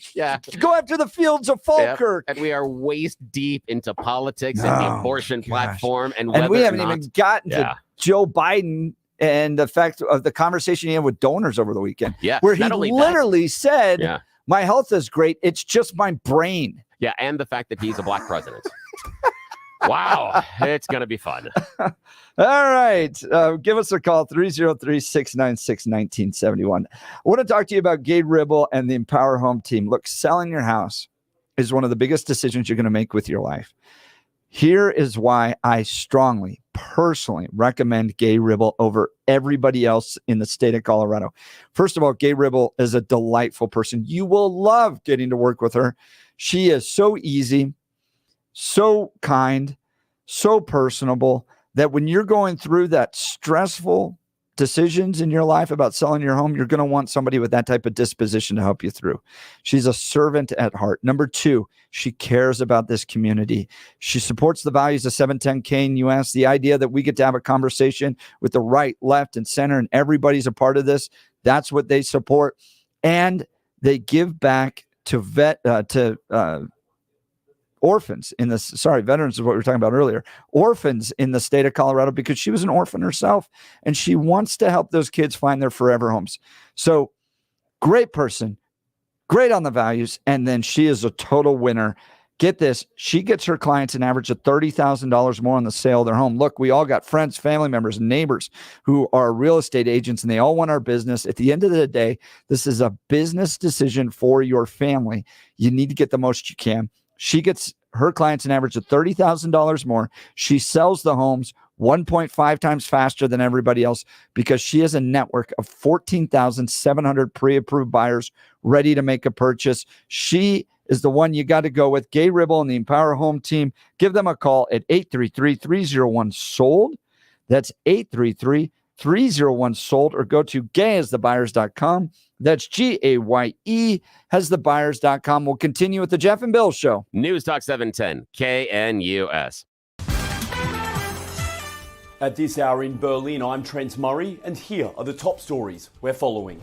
go after the fields of Falkirk. And we are waist deep into politics and the abortion platform. And we haven't even gotten to Joe Biden and the fact of the conversation he had with donors over the weekend. Where he literally said, my health is great. It's just my brain. Yeah, and the fact that he's a black president. Wow, it's going to be fun. All right. Give us a call, 303-696-1971. I want to talk to you about Gabe Ribble and the Empower Home team. Look, selling your house is one of the biggest decisions you're going to make with your life. Here is why I strongly, personally recommend Gabe Ribble over everybody else in the state of Colorado. First of all, Gabe Ribble is a delightful person. You will love getting to work with her. She is so easy, so kind, so personable that when you're going through that stressful decisions in your life about selling your home, you're going to want somebody with that type of disposition to help you through. She's a servant at heart. Number two, she cares about this community. She supports the values of 710 KNUS, the idea that we get to have a conversation with the right, left, and center, and everybody's a part of this. That's what they support. And they give back to orphans in this, veterans is what we were talking about earlier, orphans in the state of Colorado, because she was an orphan herself and she wants to help those kids find their forever homes. So great person, great on the values. And then she is a total winner. Get this. She gets her clients an average of $30,000 more on the sale of their home. Look, we all got friends, family members, and neighbors who are real estate agents, and they all want our business. At the end of the day, this is a business decision for your family. You need to get the most you can. She gets her clients an average of $30,000 more. She sells the homes 1.5 times faster than everybody else because she has a network of 14,700 pre-approved buyers ready to make a purchase. She is the one you got to go with. Gay Ribble and the Empower Home team. Give them a call at 833-301-SOLD. That's 833-301-SOLD, or go to gayasthebuyers.com. That's GAYE hasthebuyers.com. We'll continue with the Jeff and Bill Show. News Talk 710 KNUS. At this hour in Berlin, I'm Trent Murray, and here are the top stories we're following.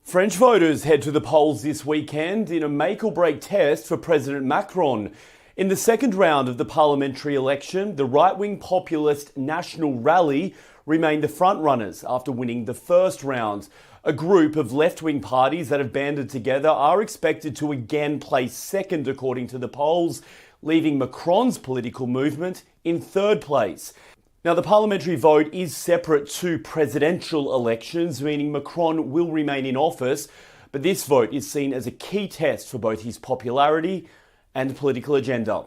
French voters head to the polls this weekend in a make-or-break test for President Macron. In the second round of the parliamentary election, the right-wing populist National Rally remained the front-runners after winning the first round. A group of left-wing parties that have banded together are expected to again place second, according to the polls, leaving Macron's political movement in third place. Now, the parliamentary vote is separate to presidential elections, meaning Macron will remain in office, but this vote is seen as a key test for both his popularity and political agenda.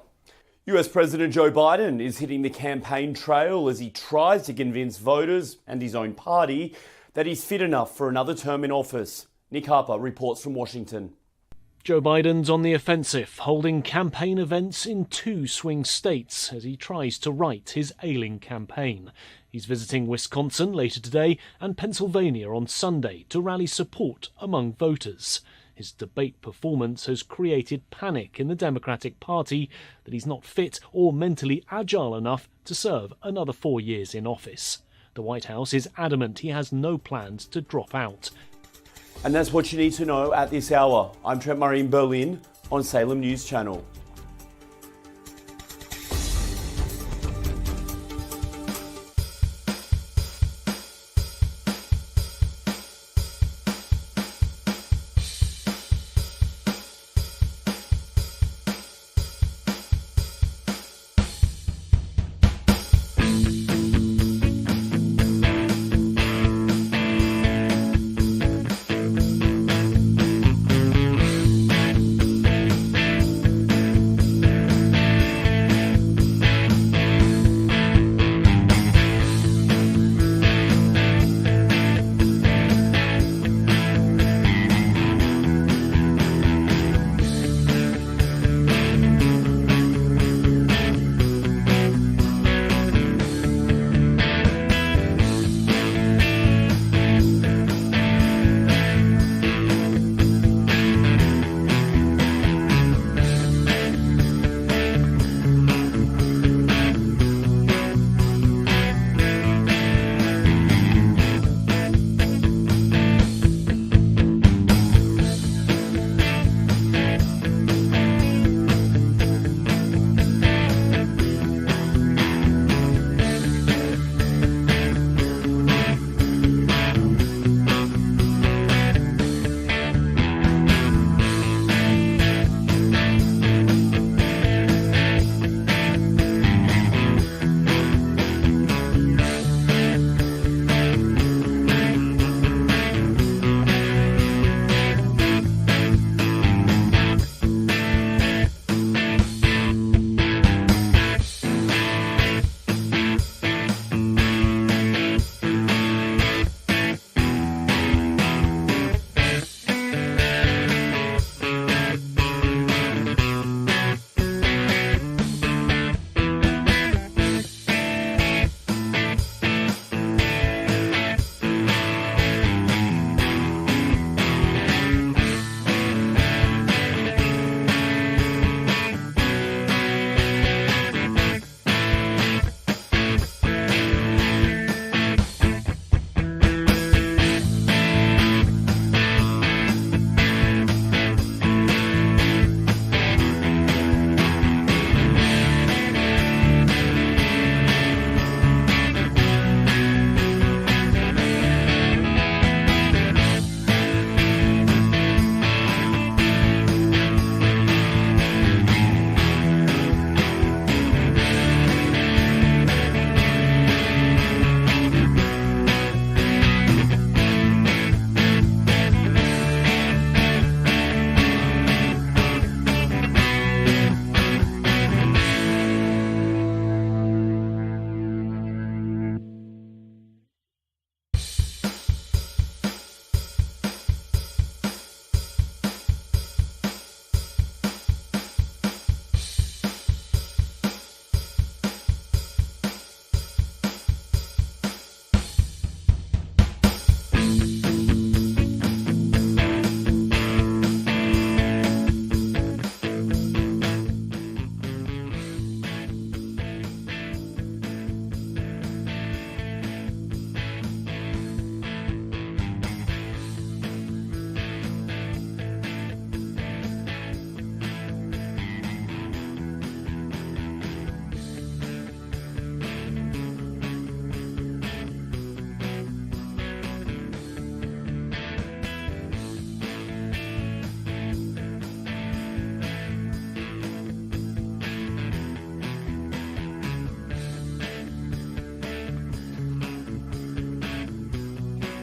US President Joe Biden is hitting the campaign trail as he tries to convince voters and his own party that he's fit enough for another term in office. Nick Harper reports from Washington. Joe Biden's on the offensive, holding campaign events in 2 swing states as he tries to right his ailing campaign. He's visiting Wisconsin later today and Pennsylvania on Sunday to rally support among voters. His debate performance has created panic in the Democratic Party that he's not fit or mentally agile enough to serve another 4 years in office. The White House is adamant he has no plans to drop out. And that's what you need to know at this hour. I'm Trent Murray in Berlin on Salem News Channel.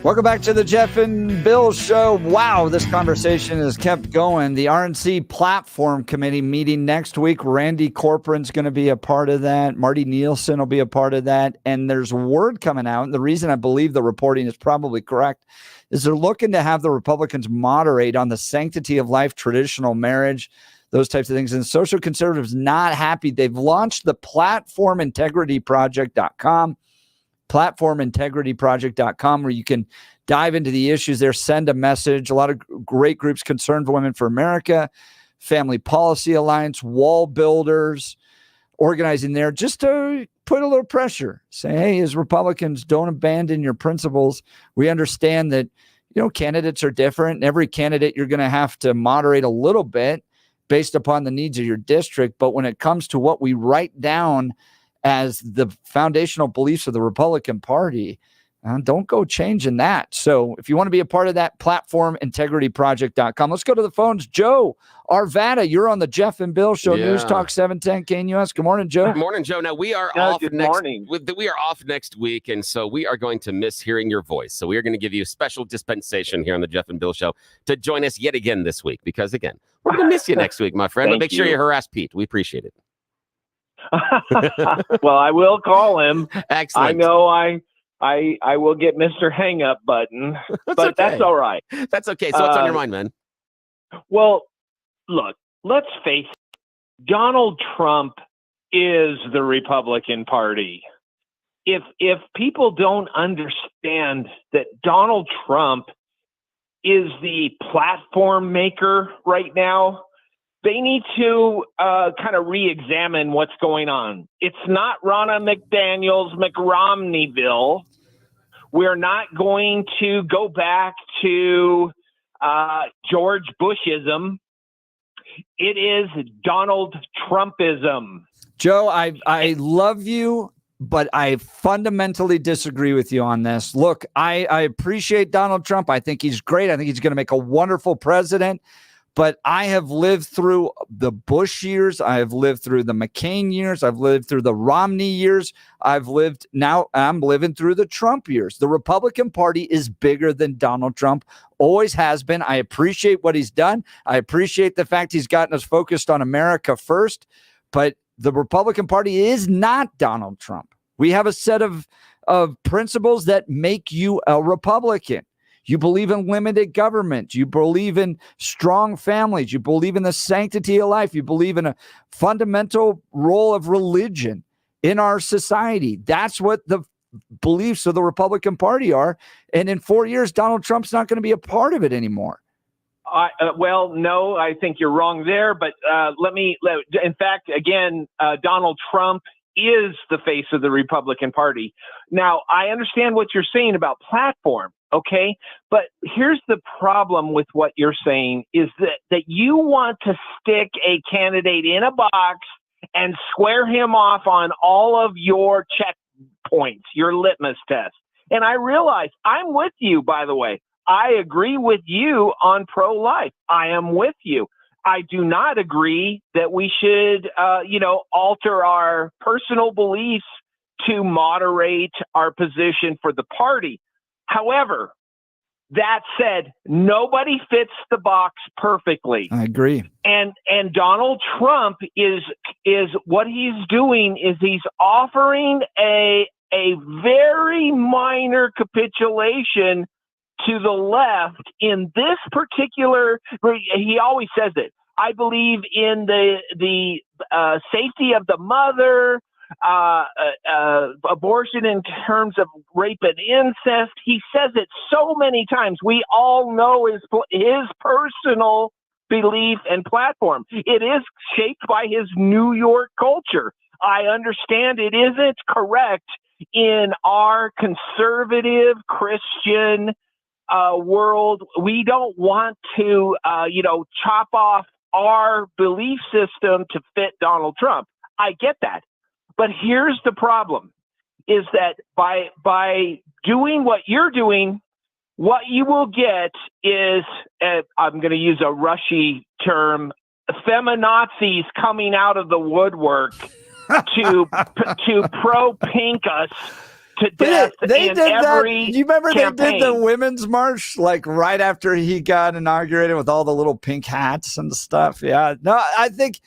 Welcome back to the Jeff and Bill Show. Wow, this conversation has kept going. The RNC Platform Committee meeting next week. Randy Corcoran's going to be a part of that. Marty Nielsen will be a part of that. And there's word coming out, and the reason I believe the reporting is probably correct is they're looking to have the Republicans moderate on the sanctity of life, traditional marriage, those types of things. And social conservatives not happy. They've launched the platformintegrityproject.com. platformintegrityproject.com, where you can dive into the issues there, send a message. A lot of great groups, Concerned Women for America, Family Policy Alliance, Wall Builders, organizing there just to put a little pressure. Say, hey, as Republicans, don't abandon your principles. We understand that, candidates are different. And every candidate, you're going to have to moderate a little bit based upon the needs of your district. But when it comes to what we write down as the foundational beliefs of the Republican Party, don't go changing that. So if you want to be a part of that, platformintegrityproject.com. Let's go to the phones. Joe Arvada, you're on the Jeff and Bill Show, Yeah. News Talk 710 KNUS. Good morning, Joe. Good morning, Joe. Now we are we are off next week, and so we are going to miss hearing your voice. So we are going to give you a special dispensation here on the Jeff and Bill Show to join us yet again this week, because again, we're going to miss you next week, my friend. But make sure you harass Pete. We appreciate it. Well, I will call him. Excellent. I know I will get Mr. Hang Up button, but that's all right. That's okay. So what's on your mind, man? Well, look, let's face it. Donald Trump is the Republican Party. If people don't understand that Donald Trump is the platform maker right now, they need to kind of re-examine what's going on. It's not Ronna McDaniels, McRomneyville. We're not going to go back to George Bushism. It is Donald Trumpism. Joe, I love you, but I fundamentally disagree with you on this. Look, I appreciate Donald Trump. I think he's great. I think he's going to make a wonderful president. But I have lived through the Bush years. I have lived through the McCain years. I've lived through the Romney years. I'm living through the Trump years. The Republican Party is bigger than Donald Trump, always has been. I appreciate what he's done. I appreciate the fact he's gotten us focused on America first. But the Republican Party is not Donald Trump. We have a set of principles that make you a Republican. You believe in limited government. You believe in strong families. You believe in the sanctity of life. You believe in a fundamental role of religion in our society. That's what the beliefs of the Republican Party are. And in 4 years, Donald Trump's not going to be a part of it anymore. Well, no, I think you're wrong there. But in fact, again, Donald Trump is the face of the Republican Party. Now, I understand what you're saying about platform. Okay, but here's the problem with what you're saying is that you want to stick a candidate in a box and square him off on all of your checkpoints, your litmus test. And I realize I'm with you, by the way. I agree with you on pro-life. I am with you. I do not agree that we should, alter our personal beliefs to moderate our position for the party. However, that said, nobody fits the box perfectly. I agree. And Donald Trump is what he's doing is he's offering a very minor capitulation to the left in this particular. He always says it. I believe in the safety of the mother. Abortion in terms of rape and incest. He says it so many times. We all know his personal belief and platform. It is shaped by his New York culture. I understand it isn't correct in our conservative Christian world. We don't want to, chop off our belief system to fit Donald Trump. I get that. But here's the problem, is that by doing what you're doing, what you will get is, I'm going to use a Rushy term, feminazis coming out of the woodwork to pro-pink us to death They in did every that. You remember campaign. they did the women's march like right after he got inaugurated with all the little pink hats and stuff. Yeah. No, I think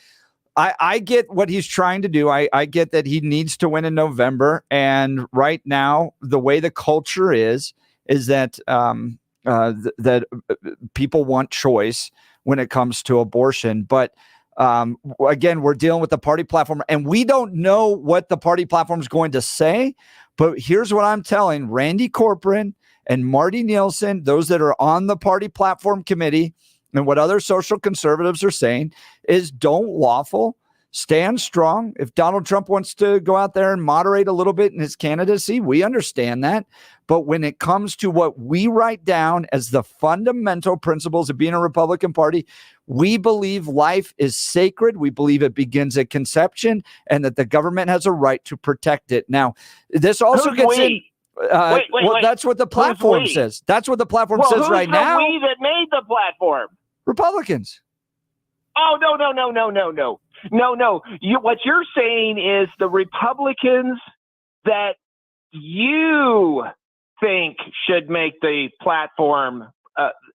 I get what he's trying to do. I get that he needs to win in November. And right now, the way the culture is that that people want choice when it comes to abortion. But again, we're dealing with the party platform, and we don't know what the party platform is going to say. But here's what I'm telling Randy Corcoran and Marty Nielsen, those that are on the party platform committee, and what other social conservatives are saying is don't waffle, stand strong. If Donald Trump wants to go out there and moderate a little bit in his candidacy, we understand that. But when it comes to what we write down as the fundamental principles of being a Republican Party, we believe life is sacred. We believe it begins at conception and that the government has a right to protect it. Now, this also gets in. Wait. That's what the platform says. That's what the platform says right now. Who's the we that made the platform? Republicans. Oh, no. What you're saying is the Republicans that you think should make the platform.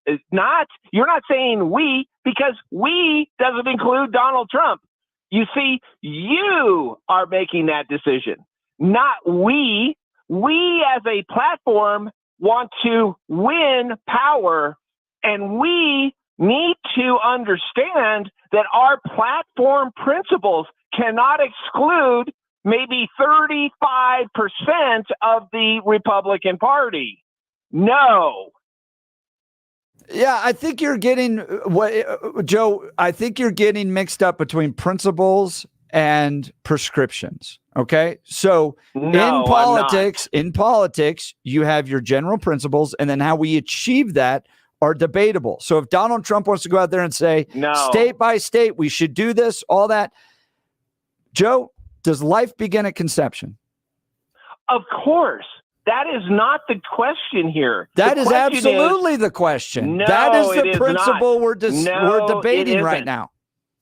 You're not saying we, because we doesn't include Donald Trump. You see, you are making that decision, not we. We as a platform want to win power, and we need to understand that our platform principles cannot exclude maybe 35% of the Republican Party. No. Yeah, I think you're getting Joe. I think you're getting mixed up between principles and prescriptions. Okay, so in politics, you have your general principles, and then how we achieve that are debatable. So if Donald Trump wants to go out there and say, state by state, we should do this, all that. Joe, does life begin at conception? Of course. That is not the question here. That is absolutely the question. That is the principle we're debating right now.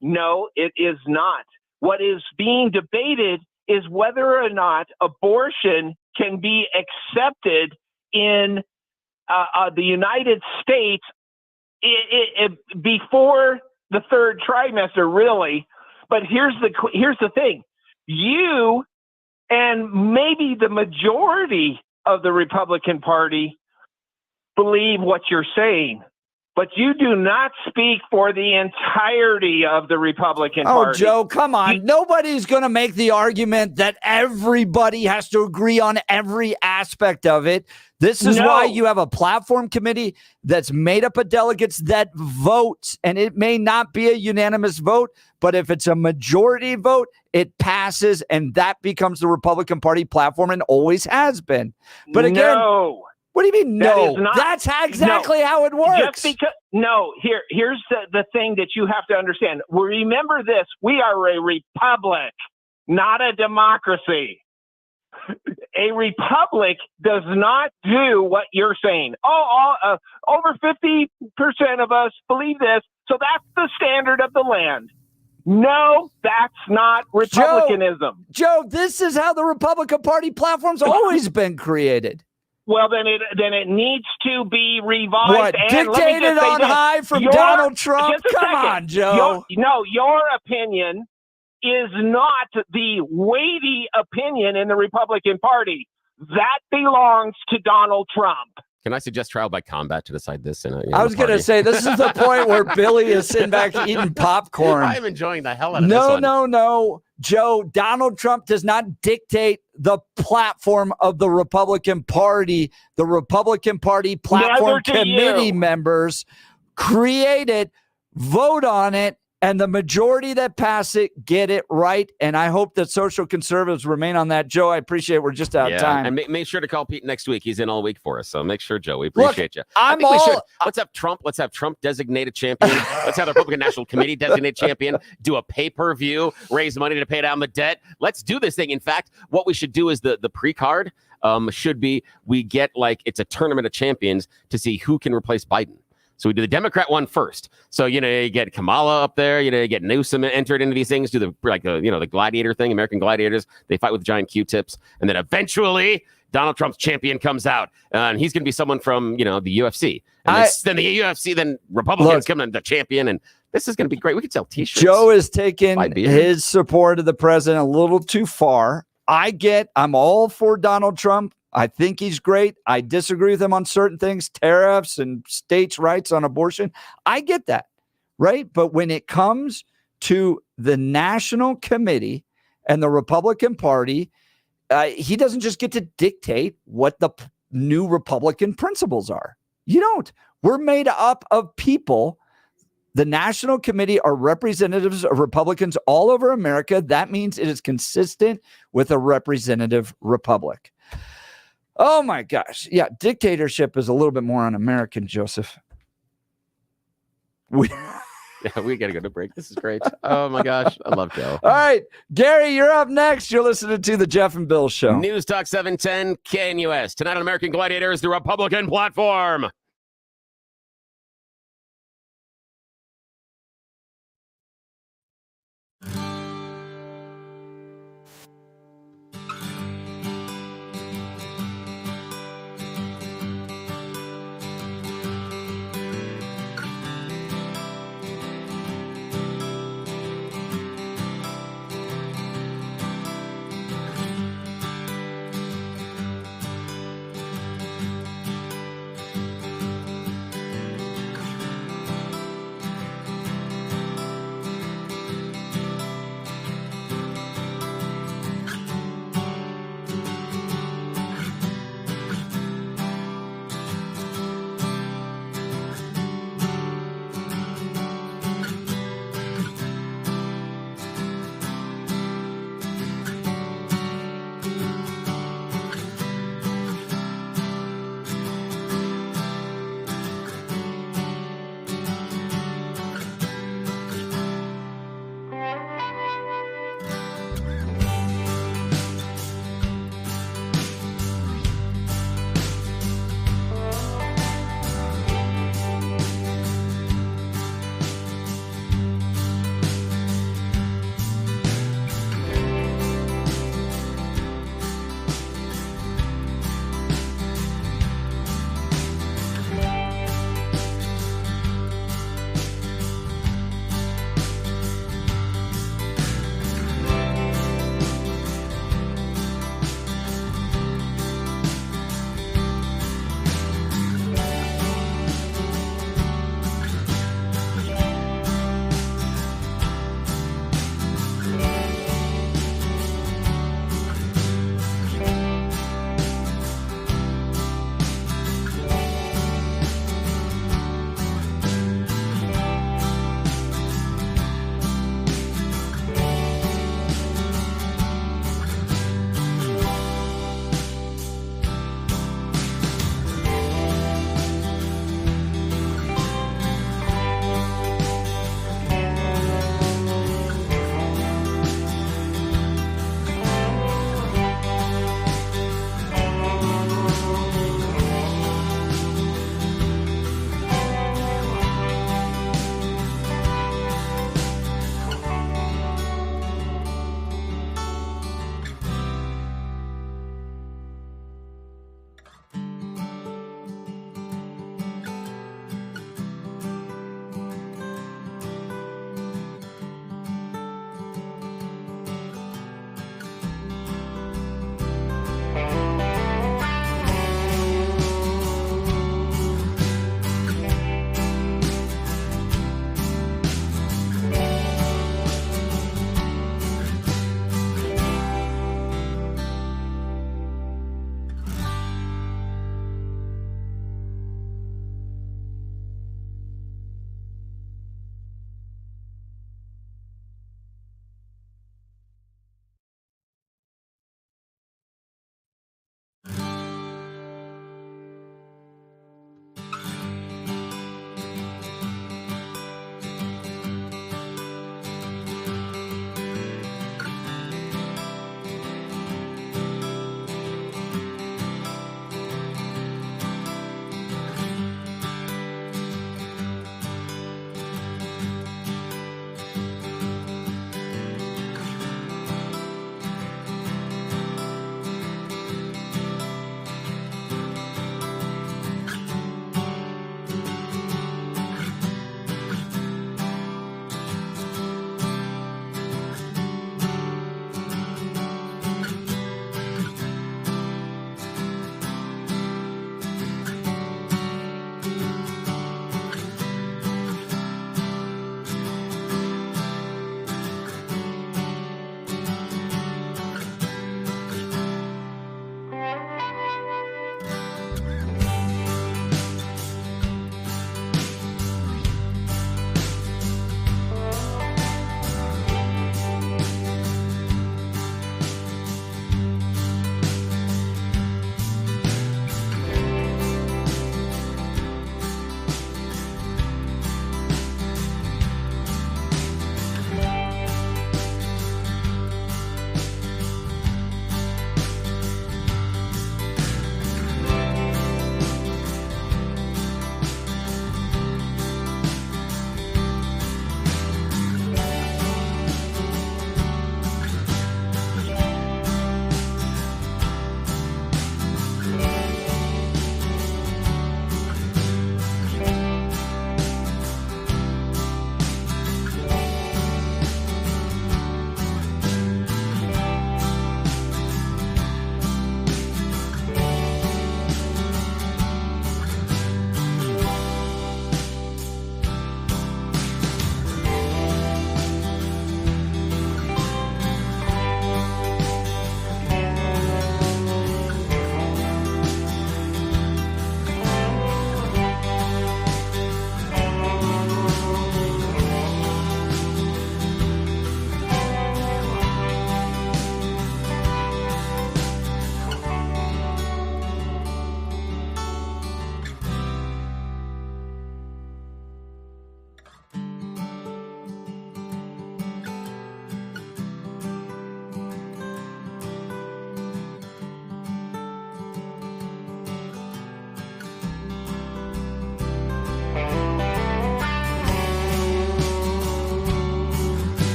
No, it is not. What is being debated is whether or not abortion can be accepted in the United States before the third trimester, really. But here's the thing. You and maybe the majority of the Republican Party believe what you're saying, but you do not speak for the entirety of the Republican Party. Oh, Joe, come on. Nobody's going to make the argument that everybody has to agree on every aspect of it. This is why you have a platform committee that's made up of delegates that vote, and it may not be a unanimous vote, but if it's a majority vote, it passes, and that becomes the Republican Party platform and always has been. But again, what do you mean no? That's exactly how it works. Just because, here's the thing that you have to understand. Remember this, we are a republic, not a democracy. A republic does not do what you're saying. Over 50% of us believe this, so that's the standard of the land. No, that's not republicanism. Joe, this is how the Republican Party platform's always been created. Well, then it needs to be revised. What, and dictated on high from Donald Trump? Come on, Joe. Your opinion is not the weighty opinion in the Republican Party. That belongs to Donald Trump. Can I suggest trial by combat to decide this? I was going to say, this is the point where Billy is sitting back eating popcorn. I'm enjoying the hell out of this one. No. Joe, Donald Trump does not dictate the platform of the Republican Party. The Republican Party platform committee members create it, vote on it, and the majority that pass it get it right. And I hope that social conservatives remain on that. Joe, I appreciate we're just out of time. And make sure to call Pete next week. He's in all week for us. So make sure, Joe. We appreciate you. Let's have Trump. Let's have Trump designate a champion. Let's have the Republican National Committee designate champion. Do a pay-per-view. Raise money to pay down the debt. Let's do this thing. In fact, what we should do is the pre-card should be we get it's a tournament of champions to see who can replace Biden. So we do the Democrat one first. So, you get Kamala up there, you get Newsom entered into these things, do the gladiator thing, American Gladiators. They fight with giant Q-tips. And then eventually Donald Trump's champion comes out, and he's going to be someone from, the UFC. Then the UFC, then Republicans come in the champion, and this is going to be great. We could sell T-shirts. Joe is taking his support of the president a little too far. I'm all for Donald Trump. I think he's great. I disagree with him on certain things, tariffs and states' rights on abortion. I get that, right? But when it comes to the National Committee and the Republican Party, he doesn't just get to dictate what the new Republican principles are. You don't. We're made up of people. The National Committee are representatives of Republicans all over America. That means it is consistent with a representative republic. Oh, my gosh. Yeah, dictatorship is a little bit more un-American, Joseph. We got to go to break. This is great. Oh, my gosh. I love Joe. All right. Gary, you're up next. You're listening to the Jeff and Bill Show. News Talk 710 KNUS. Tonight on American Gladiators, the Republican platform.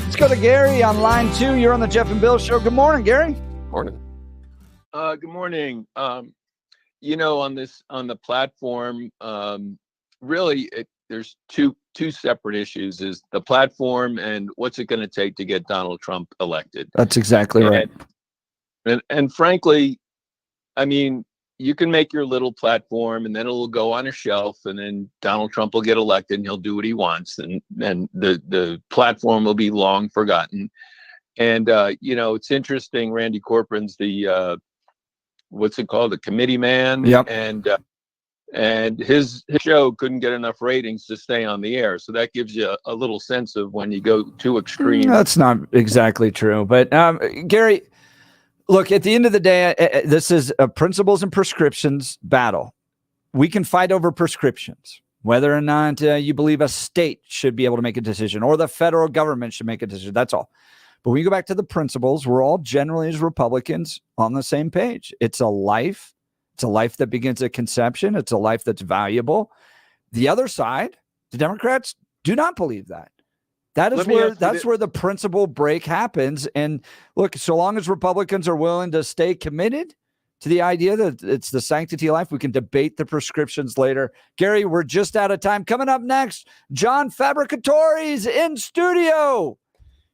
Let's go to Gary on line 2. You're on the Jeff and Bill Show. Good morning, Gary. Morning. Good morning. On the platform, really, there's two separate issues: is the platform and what's it going to take to get Donald Trump elected. That's exactly right. And frankly, I mean, you can make your little platform and then it'll go on a shelf, and then Donald Trump will get elected and he'll do what he wants, and the platform will be long forgotten. And it's interesting. Randy Corcoran's the what's it called, the committee man. Yep. And his show couldn't get enough ratings to stay on the air. So that gives you a little sense of when you go too extreme. That's not exactly true. But Gary, look, at the end of the day, this is a principles and prescriptions battle. We can fight over prescriptions, whether or not you believe a state should be able to make a decision or the federal government should make a decision. That's all. But when you go back to the principles, we're all generally, as Republicans, on the same page. It's a life. It's a life that begins at conception. It's a life that's valuable. The other side, the Democrats, do not believe that. That's where the principle break happens. And look, so long as Republicans are willing to stay committed to the idea that it's the sanctity of life, we can debate the prescriptions later. Gary, we're just out of time. Coming up next, John Fabricatore's in studio.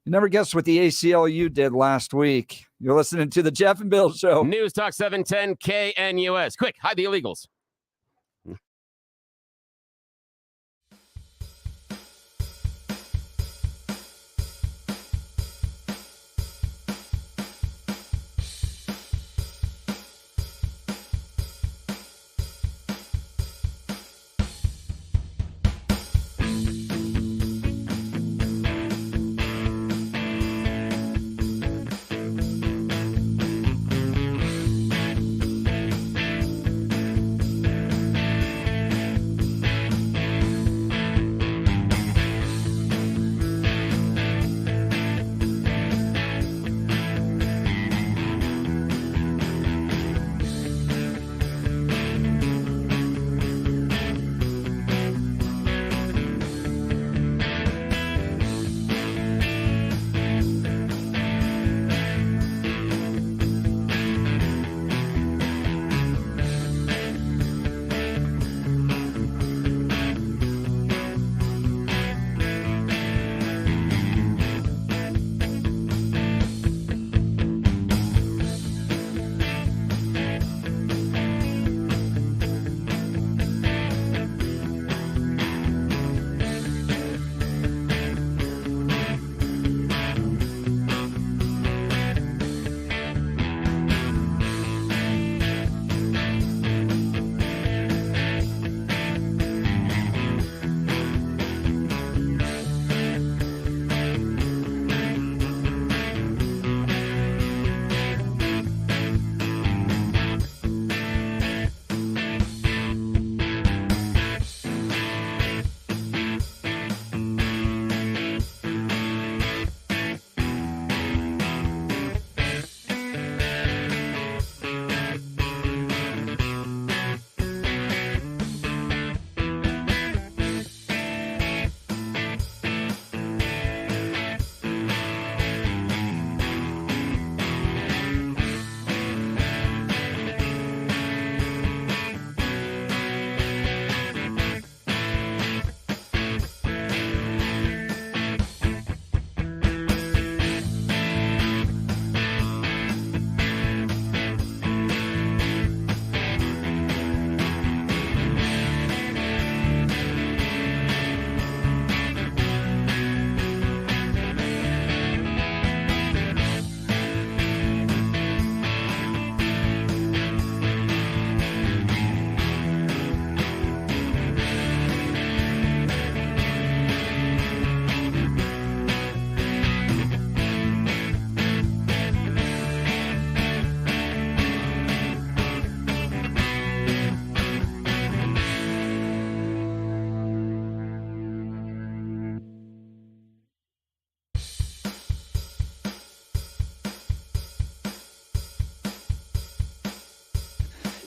You never guessed what the ACLU did last week. You're listening to the Jeff and Bill Show. News Talk 710 KNUS. Quick, hide the illegals.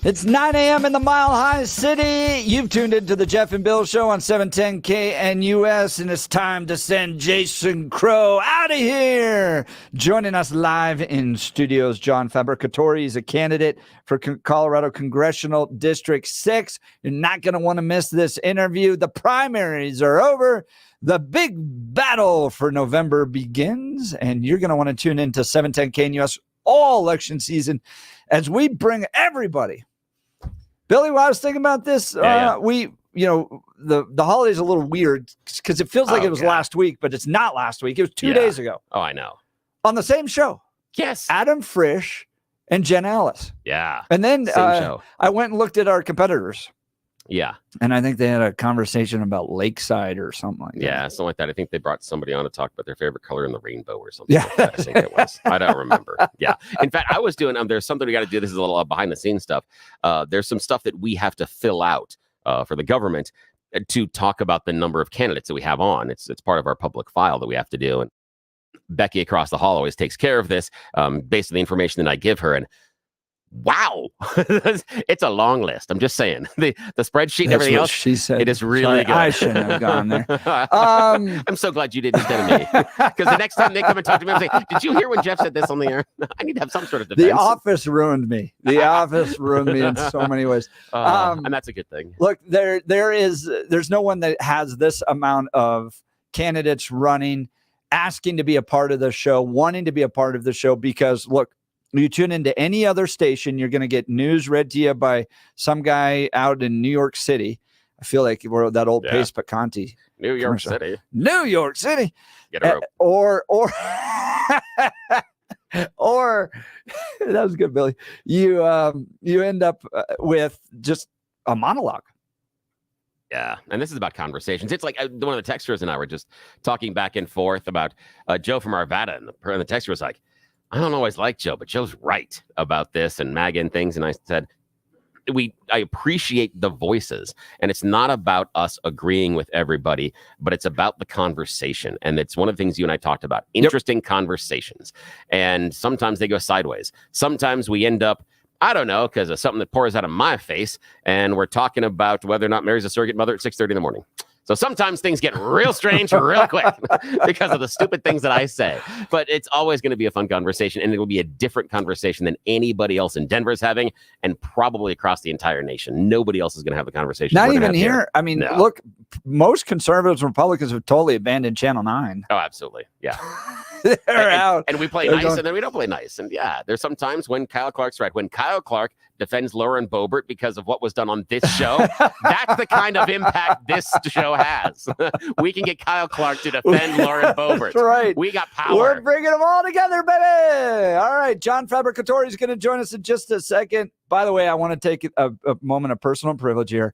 It's 9 a.m. in the Mile High City. You've tuned into the Jeff and Bill Show on 710 KNUS, and it's time to send Jason Crow out of here. Joining us live in studios, John Fabricatori is a candidate for Colorado Congressional District 6. You're not going to want to miss this interview. The primaries are over. The big battle for November begins, and you're going to want to tune into 710 KNUS all election season as we bring everybody. Billy, while I was thinking about this, the holiday's a little weird because it feels like it was last week, but it's not last week. It was 2 days ago. Oh, I know. On the same show. Yes. Adam Frisch and Jen Ellis. Yeah. And then Same show. I went and looked at our competitors. Yeah. And I think they had a conversation about Lakeside or something like that. Yeah, something like that. I think they brought somebody on to talk about their favorite color in the rainbow or something. Yeah. Like that, I think it was. I don't remember. Yeah. In fact, I was doing, there's something we got to do. This is a little behind the scenes stuff. There's some stuff that we have to fill out for the government to talk about the number of candidates that we have on. It's part of our public file that we have to do. And Becky across the hall always takes care of this based on the information that I give her. And wow, it's a long list. I'm just saying the spreadsheet and everything else. She said it is really good. I shouldn't have gone there. I'm so glad you didn't instead of me, because the next time they come and talk to me, I'm saying, "Did you hear when Jeff said this on the air?" I need to have some sort of defense. The Office ruined me. The Office ruined me in so many ways. And that's a good thing. Look, there's no one that has this amount of candidates running, asking to be a part of the show, wanting to be a part of the show, because look, you tune into any other station, you're going to get news read to you by some guy out in New York City. I feel like we're that old Pace Picanti. New York City. New York City. Get a rope. Or or that was good, Billy. You end up with just a monologue. Yeah, and this is about conversations. It's like one of the texters and I were just talking back and forth about Joe from Arvada, and the texter was like, I don't always like Joe, but Joe's right about this and MAGA and things. And I said, I appreciate the voices, and it's not about us agreeing with everybody, but it's about the conversation. And it's one of the things you and I talked about, interesting conversations. And sometimes they go sideways. Sometimes we end up, I don't know, because of something that pours out of my face, and we're talking about whether or not Mary's a surrogate mother at 6:30 in the morning. So sometimes things get real strange real quick because of the stupid things that I say. But it's always going to be a fun conversation, and it will be a different conversation than anybody else in Denver is having, and probably across the entire nation. Nobody else is going to have the conversation. Not even here. I mean, look, most conservatives and Republicans have totally abandoned Channel 9. Oh, absolutely. Yeah. They're out. And we play nice, and then we don't play nice. And yeah, there's some times when Kyle Clark's right. When Kyle Clark defends Lauren Boebert because of what was done on this show, that's the kind of impact this show has. We can get Kyle Clark to defend Lauren Boebert. That's right. We got power. We're bringing them all together, baby. All right. John Fabricatori is going to join us in just a second. By the way, I want to take a moment of personal privilege here.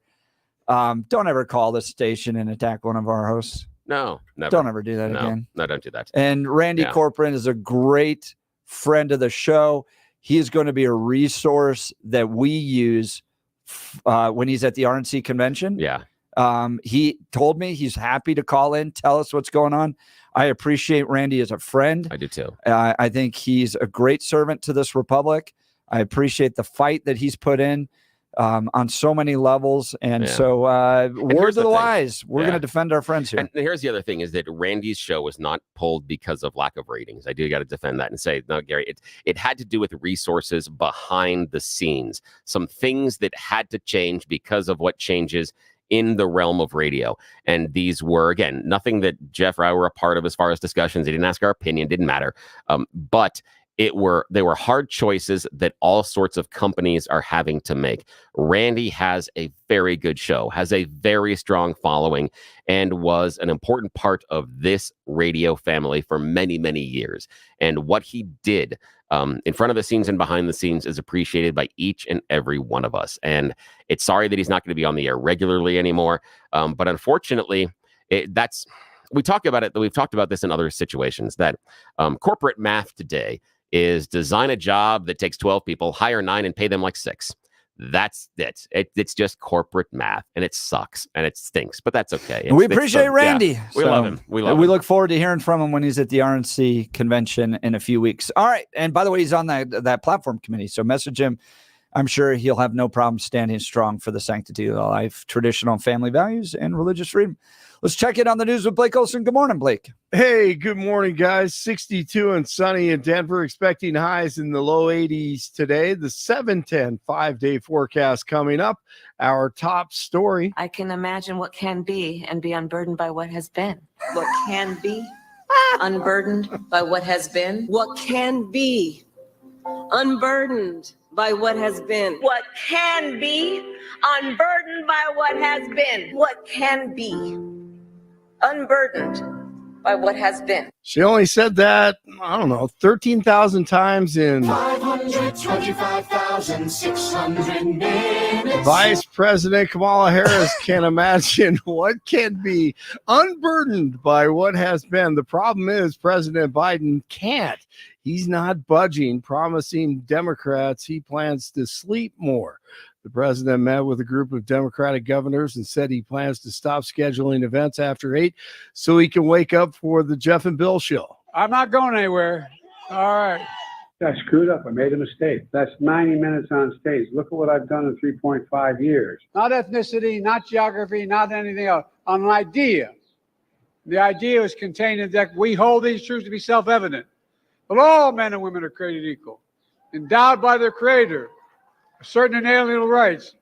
Don't ever call this station and attack one of our hosts. No, never. Don't ever do that again. No, don't do that. And Randy Corcoran is a great friend of the show. He is going to be a resource that we use when he's at the RNC convention. Yeah. He told me he's happy to call in, tell us what's going on. I appreciate Randy as a friend. I do too. I think he's a great servant to this republic. I appreciate the fight that he's put in on so many levels. And so words of the wise, we're going to defend our friends here. And here's the other thing is that Randy's show was not pulled because of lack of ratings. I do got to defend that and say, no, Gary, it had to do with resources behind the scenes, some things that had to change because of what changes in the realm of radio. And these were, again, nothing that Jeff or I were a part of as far as discussions. They didn't ask our opinion, didn't matter. But they were hard choices that all sorts of companies are having to make. Randy has a very good show, has a very strong following, and was an important part of this radio family for many, many years. And what he did in front of the scenes and behind the scenes is appreciated by each and every one of us. And it's sorry that he's not going to be on the air regularly anymore. But unfortunately, we talk about it. We've talked about this in other situations, that corporate math today is design a job that takes 12 people, hire 9 and pay them like 6. That's it. It's just corporate math, and it sucks and it stinks, but that's okay. We appreciate Randy. Yeah, we love him. We look forward to hearing from him when he's at the RNC convention in a few weeks. All right. And by the way, he's on that platform committee. So message him I'm sure he'll have no problem standing strong for the sanctity of life, traditional family values, and religious freedom. Let's check in on the news with Blake Olson. Good morning, Blake. Hey, good morning, guys. 62 and sunny in Denver, expecting highs in the low 80s today. The 7-10 5-day forecast coming up. Our top story. I can imagine what can be and be unburdened by what has been. What can be unburdened by what has been. What can be unburdened by what has been. What can be unburdened by what has been. What can be unburdened by what has been. She only said that, I don't know, 13,000 times in 525,600 minutes. Vice President Kamala Harris can imagine what can be unburdened by what has been. The problem is President Biden can't. He's not budging, promising Democrats he plans to sleep more. The president met with a group of Democratic governors and said he plans to stop scheduling events after 8 so he can wake up for the Jeff and Bill show. I'm not going anywhere. All right. I screwed up. I made a mistake. That's 90 minutes on stage. Look at what I've done in 3.5 years. Not ethnicity, not geography, not anything else. On an idea. The idea is contained in that we hold these truths to be self-evident. But all men and women are created equal, endowed by their creator, certain inalienable rights.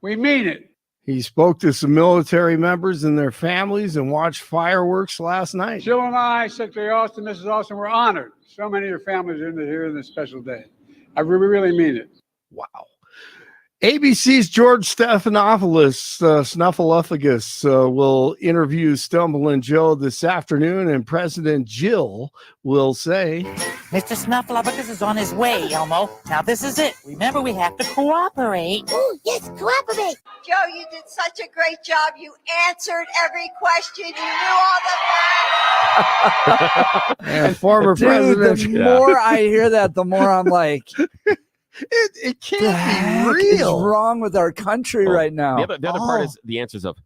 We mean it. He spoke to some military members and their families and watched fireworks last night. Jill and I, Secretary Austin, Mrs. Austin, were honored. So many of your families are here in this special day. I really mean it. Wow. ABC's George Snuffleupagus will interview Stumbling Joe this afternoon, and President Jill will say, Mr. Snuffleupagus is on his way, Elmo. Now this is it. Remember, we have to cooperate. Oh, yes, cooperate. Joe, you did such a great job. You answered every question. You knew all the facts. And former president. The more I hear that, the more I'm like, it can't be real. What's wrong with our country right now? The other part is the answers of,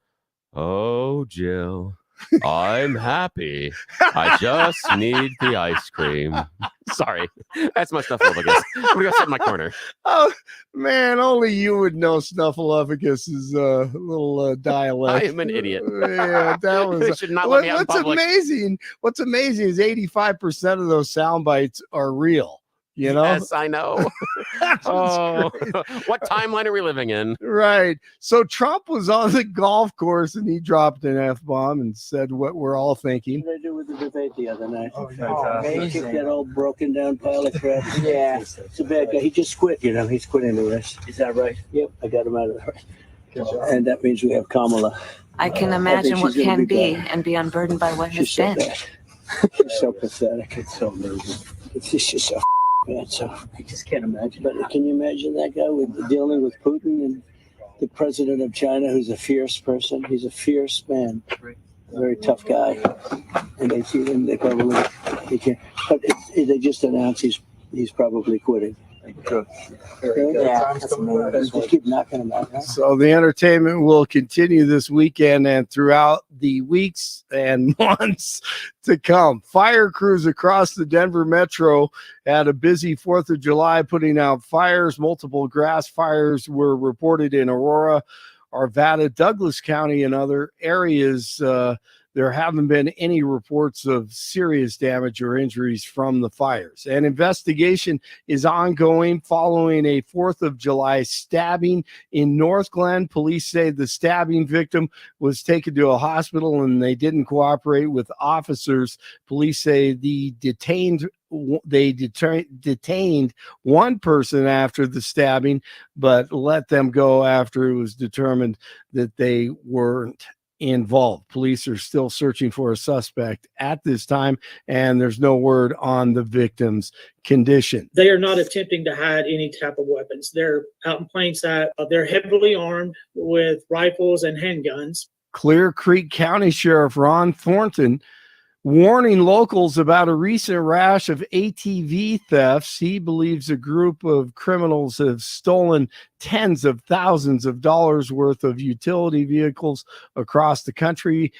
oh, Jill, I'm happy. I just need the ice cream. Sorry. That's my Snuffleupagus. I'm going to go sit in my corner. Oh, man, only you would know Snuffleupagus's little dialect. I am an idiot. Yeah, that was. They should not let me out in public. What's amazing is 85% of those sound bites are real. You know? Yes, I know. Oh, what timeline are we living in? Right. So Trump was on the golf course and he dropped an F-bomb and said what we're all thinking. What did I do with the debate the other night? Oh, He kicked that old broken down pile of crap. Yeah. It's a bad guy. He just quit, you know. He's quitting the race. Is that right? Yep. I got him out of the race. And that means we have Kamala. I can imagine what can be and be unburdened by what has so been. bad. She's so pathetic. It's so amazing. It's just so bad. So I just can't imagine. But can you imagine that guy with dealing with Putin and the president of China, who's a fierce person? He's a fierce man, a very tough guy. And they see him, they probably he can't. But they just announced he's probably quitting. Good. Yeah, just keep knocking him out. Huh? So the entertainment will continue this weekend and throughout the weeks and months to come. Fire crews across the Denver metro had a busy 4th of July putting out fires. Multiple grass fires were reported in Aurora, Arvada, Douglas County, and other areas. There haven't been any reports of serious damage or injuries from the fires. An investigation is ongoing following a 4th of July stabbing in North Glen. Police say the stabbing victim was taken to a hospital and they didn't cooperate with officers. Police say they detained one person after the stabbing, but let them go after it was determined that they weren't involved. Police are still searching for a suspect at this time, and there's no word on the victim's condition. They are not attempting to hide any type of weapons. They're out in plain sight. They're heavily armed with rifles and handguns. Clear Creek County Sheriff Ron Thornton warning locals about a recent rash of ATV thefts. He believes a group of criminals have stolen tens of thousands of dollars worth of utility vehicles across the country.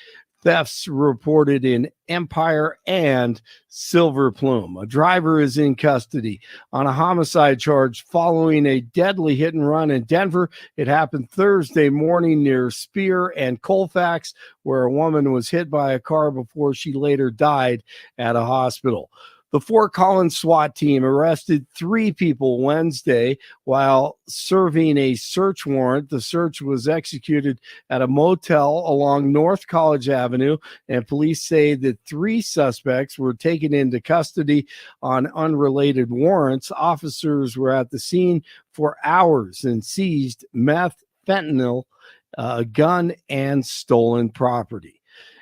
thefts reported in Empire and Silver Plume. A driver is in custody on a homicide charge following a deadly hit and run in Denver. It happened Thursday morning near Spear and Colfax, where a woman was hit by a car before she later died at a hospital. The Fort Collins SWAT team arrested 3 people Wednesday while serving a search warrant. The search was executed at a motel along North College Avenue, and police say that 3 suspects were taken into custody on unrelated warrants. Officers were at the scene for hours and seized meth, fentanyl, a gun, and stolen property.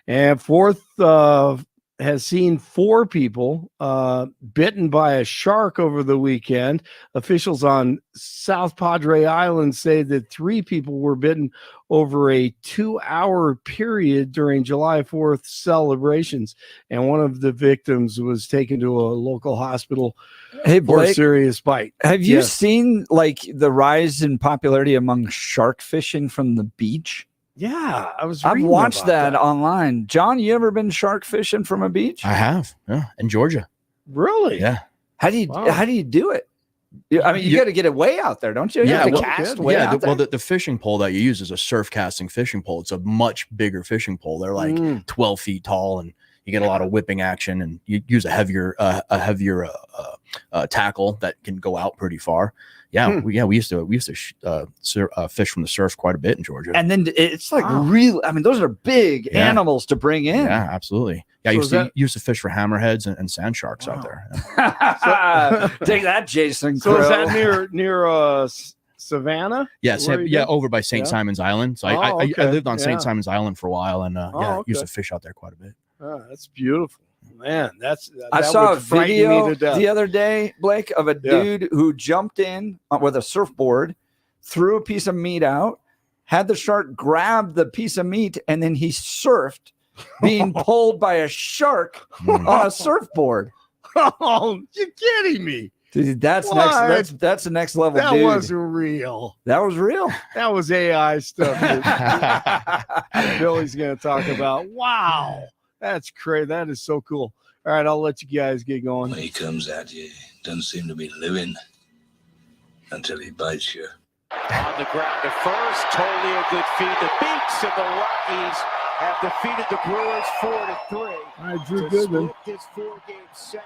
And fourth, has seen 4 people bitten by a shark over the weekend. Officials on South Padre Island say that 3 people were bitten over a 2-hour period during July 4th celebrations, and one of the victims was taken to a local hospital for a serious bite. Have you seen like the rise in popularity among shark fishing from the beach? Yeah, I've watched that online. John, you ever been shark fishing from a beach? I have, yeah, in Georgia. Really? Yeah. How do you do it? I mean, you got to get it way out there, don't you? Yeah, you cast way out there. Well, the fishing pole that you use is a surf casting fishing pole. It's a much bigger fishing pole. They're like 12 feet tall, and you get a lot of whipping action, and you use a heavier tackle that can go out pretty far. Yeah, we used to fish from the surf quite a bit in Georgia. And then it's like real. I mean, those are big animals to bring in. Yeah, absolutely. Yeah, I used to fish for hammerheads and sand sharks out there. Take that, Jason. So is that near Savannah? Yeah, over by St. Simon's Island. So I lived on St. Simon's Island for a while, and used to fish out there quite a bit. Oh, that's beautiful. Man, I saw a video the other day, Blake, of a dude who jumped in with a surfboard, threw a piece of meat out, had the shark grab the piece of meat, and then he surfed, being pulled by a shark on a surfboard. Oh, you're kidding me. Dude, that's the next level. That dude. wasn't real. That was real. That was AI stuff. Billy's going to talk about. Wow. That's crazy. That is so cool. All right, I'll let you guys get going. When he comes at you, doesn't seem to be living until he bites you. On the ground to first, totally a good feed. The Beaks and the Rockies have defeated the Brewers 4-3. All right, Drew Goodman. This 4-game set.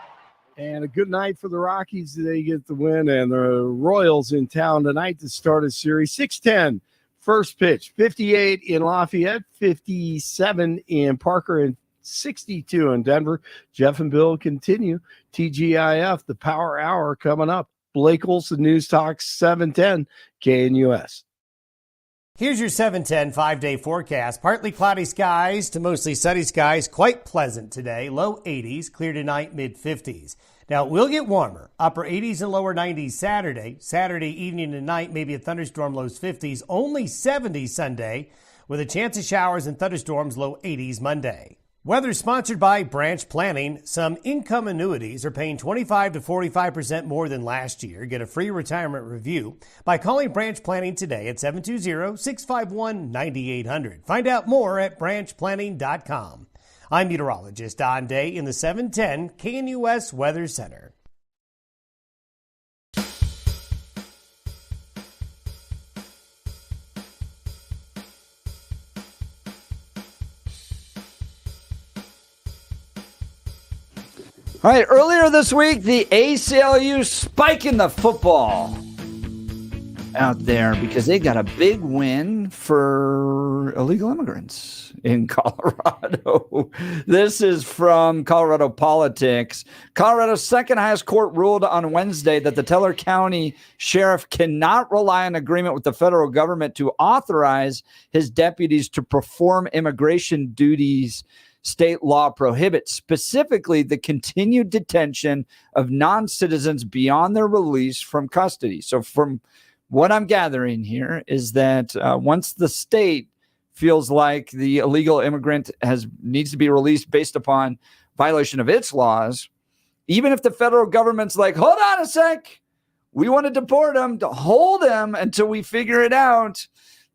And a good night for the Rockies. They get the win, and the Royals in town tonight to start a series. 6:10 first pitch, 58 in Lafayette, 57 in Parker, and 62 in Denver. Jeff and Bill continue. TGIF, the Power Hour coming up. Blake Olson, News Talk 710 KNUS. Here's your 710 5-day forecast. Partly cloudy skies to mostly sunny skies. Quite pleasant today. Low 80s, clear tonight, mid 50s. Now, it will get warmer. Upper 80s and lower 90s Saturday. Saturday evening and night, maybe a thunderstorm, lows 50s. Only 70 Sunday, with a chance of showers and thunderstorms, low 80s Monday. Weather sponsored by Branch Planning. Some income annuities are paying 25 to 45% more than last year. Get a free retirement review by calling Branch Planning today at 720-651-9800. Find out more at branchplanning.com. I'm meteorologist Don Day in the 710 KNUS Weather Center. All right, earlier this week, the ACLU spiking the football out there because they got a big win for illegal immigrants in Colorado. This is from Colorado Politics. Colorado's second highest court ruled on Wednesday that the Teller County sheriff cannot rely on agreement with the federal government to authorize his deputies to perform immigration duties state law prohibits, specifically the continued detention of non-citizens beyond their release from custody. So from what I'm gathering here is that once the state feels like the illegal immigrant needs to be released based upon violation of its laws, even if the federal government's like, hold on a sec, we want to deport him, to hold him until we figure it out,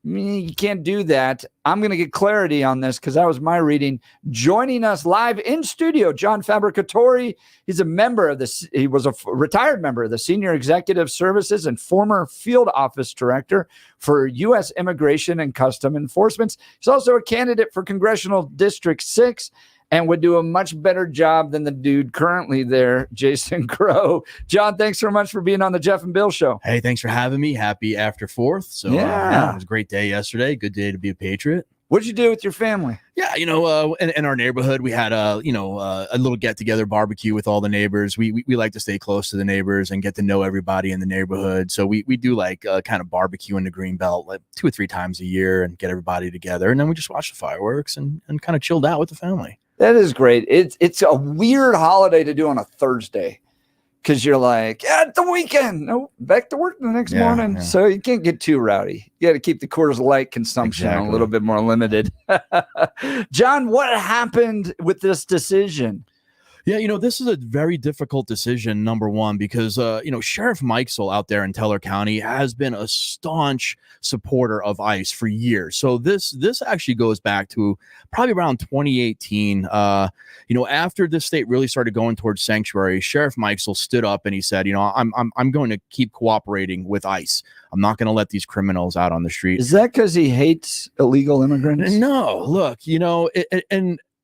You can't do that. I'm going to get clarity on this because that was my reading. Joining us live in studio, John Fabricatori. He's a member of this. He was a retired member of the Senior Executive Services and former Field Office Director for U.S. Immigration and Custom Enforcement. He's also a candidate for Congressional District 6 and would do a much better job than the dude currently there, Jason Crow. John, thanks so much for being on the Jeff and Bill Show. Hey, thanks for having me. Happy after 4th. So it was a great day yesterday. Good day to be a Patriot. What'd you do with your family? Yeah, in our neighborhood, we had a little get together barbecue with all the neighbors. We like to stay close to the neighbors and get to know everybody in the neighborhood. So we do like kind of barbecue in the Greenbelt like 2 or 3 times a year and get everybody together. And then we just watch the fireworks and kind of chilled out with the family. That is great. It's a weird holiday to do on a Thursday because you're like, yeah, it's the weekend. No, back to work the next morning. Yeah. So you can't get too rowdy. You got to keep the Coors Light consumption a little bit more limited. John, what happened with this decision? Yeah, this is a very difficult decision, number one, because, Sheriff Mikesell out there in Teller County has been a staunch supporter of ICE for years. So this actually goes back to probably around 2018. After the state really started going towards sanctuary, Sheriff Mikesell stood up and he said, I'm going to keep cooperating with ICE. I'm not going to let these criminals out on the street. Is that because he hates illegal immigrants? No, look,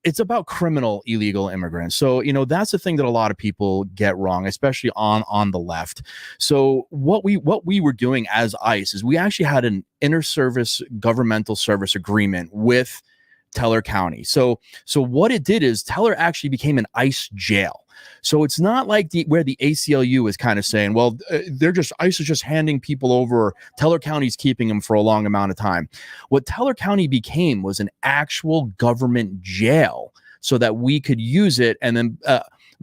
it's about criminal illegal immigrants. So, that's the thing that a lot of people get wrong, especially on the left. So what we were doing as ICE is we actually had an inter-service governmental service agreement with Teller County. So what it did is Teller actually became an ICE jail. So it's not like where the ACLU is kind of saying, well, ICE is just handing people over. Teller County's keeping them for a long amount of time. What Teller County became was an actual government jail so that we could use it and then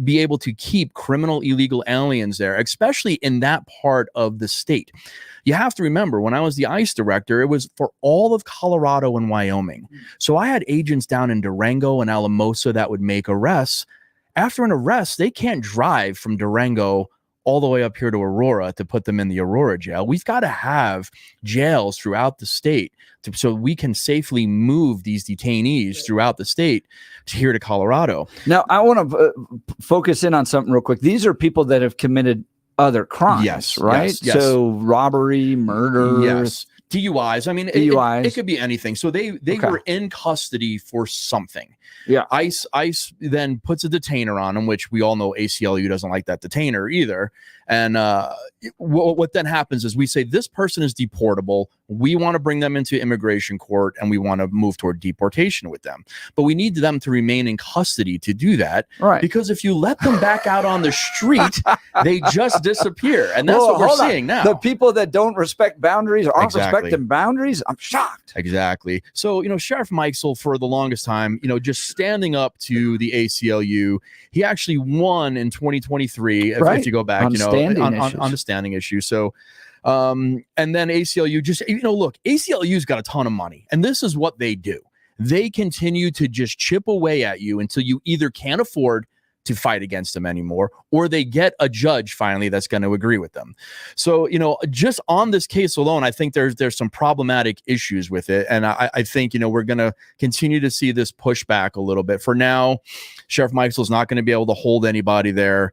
be able to keep criminal illegal aliens there, especially in that part of the state. You have to remember, when I was the ICE director, it was for all of Colorado and Wyoming. So I had agents down in Durango and Alamosa that would make arrests. After an arrest, they can't drive from Durango all the way up here to Aurora to put them in the Aurora jail. We've got to have jails throughout the state so we can safely move these detainees throughout the state to here to Colorado. Now, I want to focus in on something real quick. These are people that have committed other crimes, yes, right? Yes. So robbery, murder. Yes. DUIs. I mean, DUIs. It could be anything. So they were in custody for something. Yeah. ICE then puts a detainer on them, which we all know ACLU doesn't like that detainer either. And what then happens is we say this person is deportable. We want to bring them into immigration court and we want to move toward deportation with them. But we need them to remain in custody to do that. Right. Because if you let them back out on the street, they just disappear. And that's what we're seeing now. The people that don't respect boundaries aren't respecting boundaries. I'm shocked. Exactly. So, Sheriff Mikesell, for the longest time, just standing up to the ACLU, he actually won in 2023. If you go back, on the standing issue. So, and then ACLU just, look, ACLU's got a ton of money, and this is what they do. They continue to just chip away at you until you either can't afford to fight against them anymore, or they get a judge finally that's going to agree with them. So, just on this case alone, I think there's some problematic issues with it. And I think, we're going to continue to see this pushback a little bit. For now, Sheriff Mikesell is not going to be able to hold anybody there.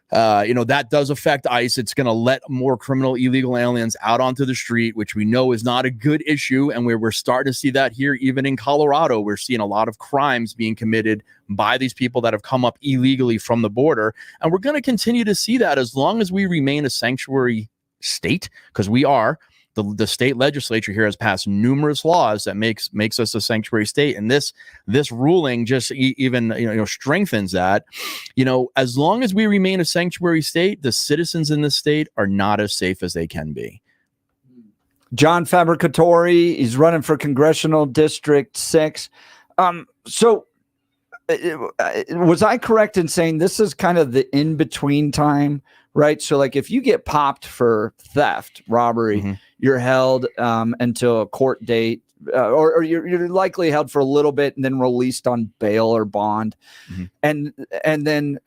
That does affect ICE. It's going to let more criminal illegal aliens out onto the street, which we know is not a good issue. And we're starting to see that here, even in Colorado. We're seeing a lot of crimes being committed by these people that have come up illegally from the border. And we're going to continue to see that as long as we remain a sanctuary state, because we are. The state legislature here has passed numerous laws that makes us a sanctuary state, and this ruling just even strengthens that. As long as we remain a sanctuary state, the citizens in this state are not as safe as they can be. John Fabricatori, he's running for Congressional District 6. So was I correct in saying this is kind of the in-between time, right? So like if you get popped for theft, robbery, you're held until a court date, or you're likely held for a little bit and then released on bail or bond. And then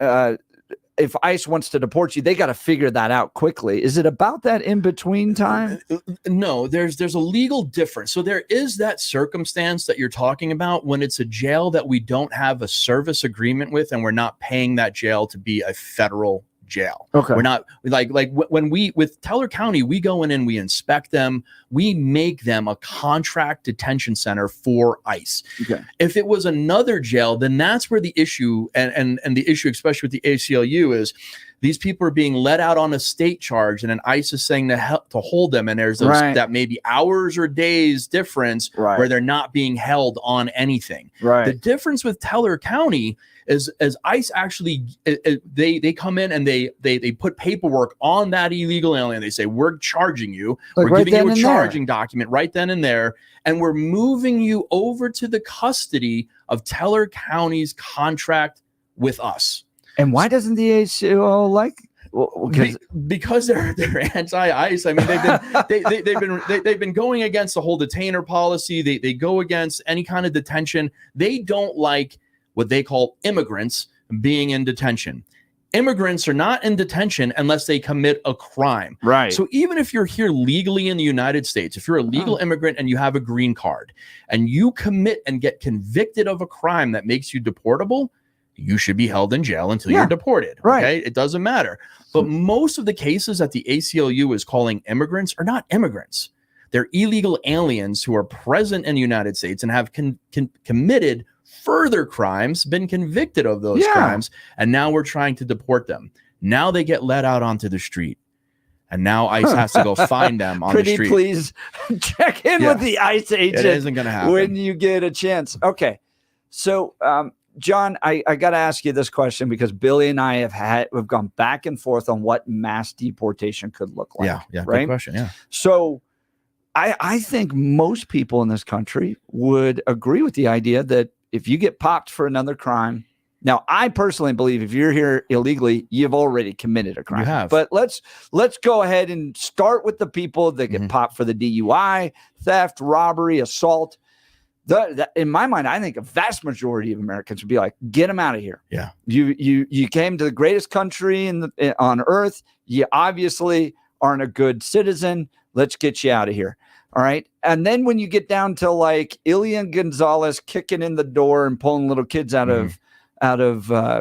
if ICE wants to deport you, they got to figure that out quickly. Is it about that in between time? No, there's a legal difference. So there is that circumstance that you're talking about when it's a jail that we don't have a service agreement with, and we're not paying that jail to be a federal jail. Okay. We're not like when we with Teller County, we go in and we inspect them. We make them a contract detention center for ICE. Okay. If it was another jail, then that's where the issue and the issue, especially with the ACLU, is these people are being let out on a state charge, and then ICE is saying to hold them, and there's those, that maybe hours or days difference where they're not being held on anything. Right. The difference with Teller County is as ICE actually they come in and they put paperwork on that illegal alien. They say, we're charging you, Like we're right giving you then a and charging document right then and there, and we're moving you over to the custody of Teller County's contract with us. And why doesn't the ACLU like? Well, because they're anti-ICE. I mean, they've been going against the whole detainer policy. They go against any kind of detention. They don't like what they call immigrants being in detention. Immigrants are not in detention unless they commit a crime. Right. So even if you're here legally in the United States, if you're a legal immigrant and you have a green card and you commit and get convicted of a crime that makes you deportable, you should be held in jail until you're deported. Right. Okay? It doesn't matter. But most of the cases that the ACLU is calling immigrants are not immigrants. They're illegal aliens who are present in the United States and have committed further crimes, been convicted of those crimes, and now we're trying to deport them. Now they get let out onto the street. And now ICE has to go find them on the street. Please check in with the ICE agent. It isn't going to happen. When you get a chance. Okay. So, John, I got to ask you this question because Billy and I have gone back and forth on what mass deportation could look like. Yeah, right? Good question. Yeah. So I think most people in this country would agree with the idea that if you get popped for another crime, now I personally believe if you're here illegally, you've already committed a crime. You have. But let's go ahead and start with the people that get popped for the DUI, theft, robbery, assault. In my mind, I think a vast majority of Americans would be like, get them out of here. Yeah. You came to the greatest country on earth. You obviously aren't a good citizen. Let's get you out of here. All right. And then when you get down to like Ilian Gonzalez kicking in the door and pulling little kids out of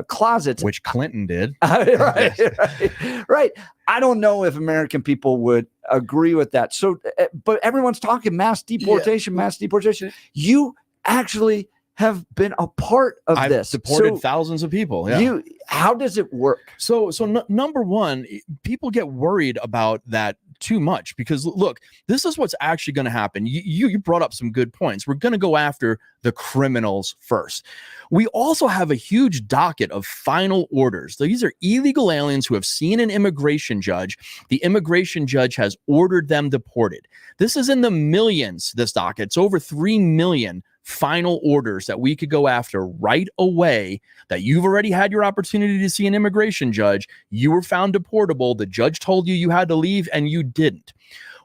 closets, which Clinton did. Right. I don't know if American people would agree with that. So, but everyone's talking mass deportation, mass deportation. You actually have been a part of this. Deported thousands of people. Yeah. How does it work? So number one, people get worried about that too much because look, this is what's actually going to happen. You brought up some good points. We're going to go after the criminals first. We also have a huge docket of final orders. These are illegal aliens who have seen an immigration judge. The immigration judge has ordered them deported. This is in the millions, this docket. It's over 3 million final orders that we could go after right away, that you've already had your opportunity to see an immigration judge. You were found deportable. The judge told you had to leave and you didn't.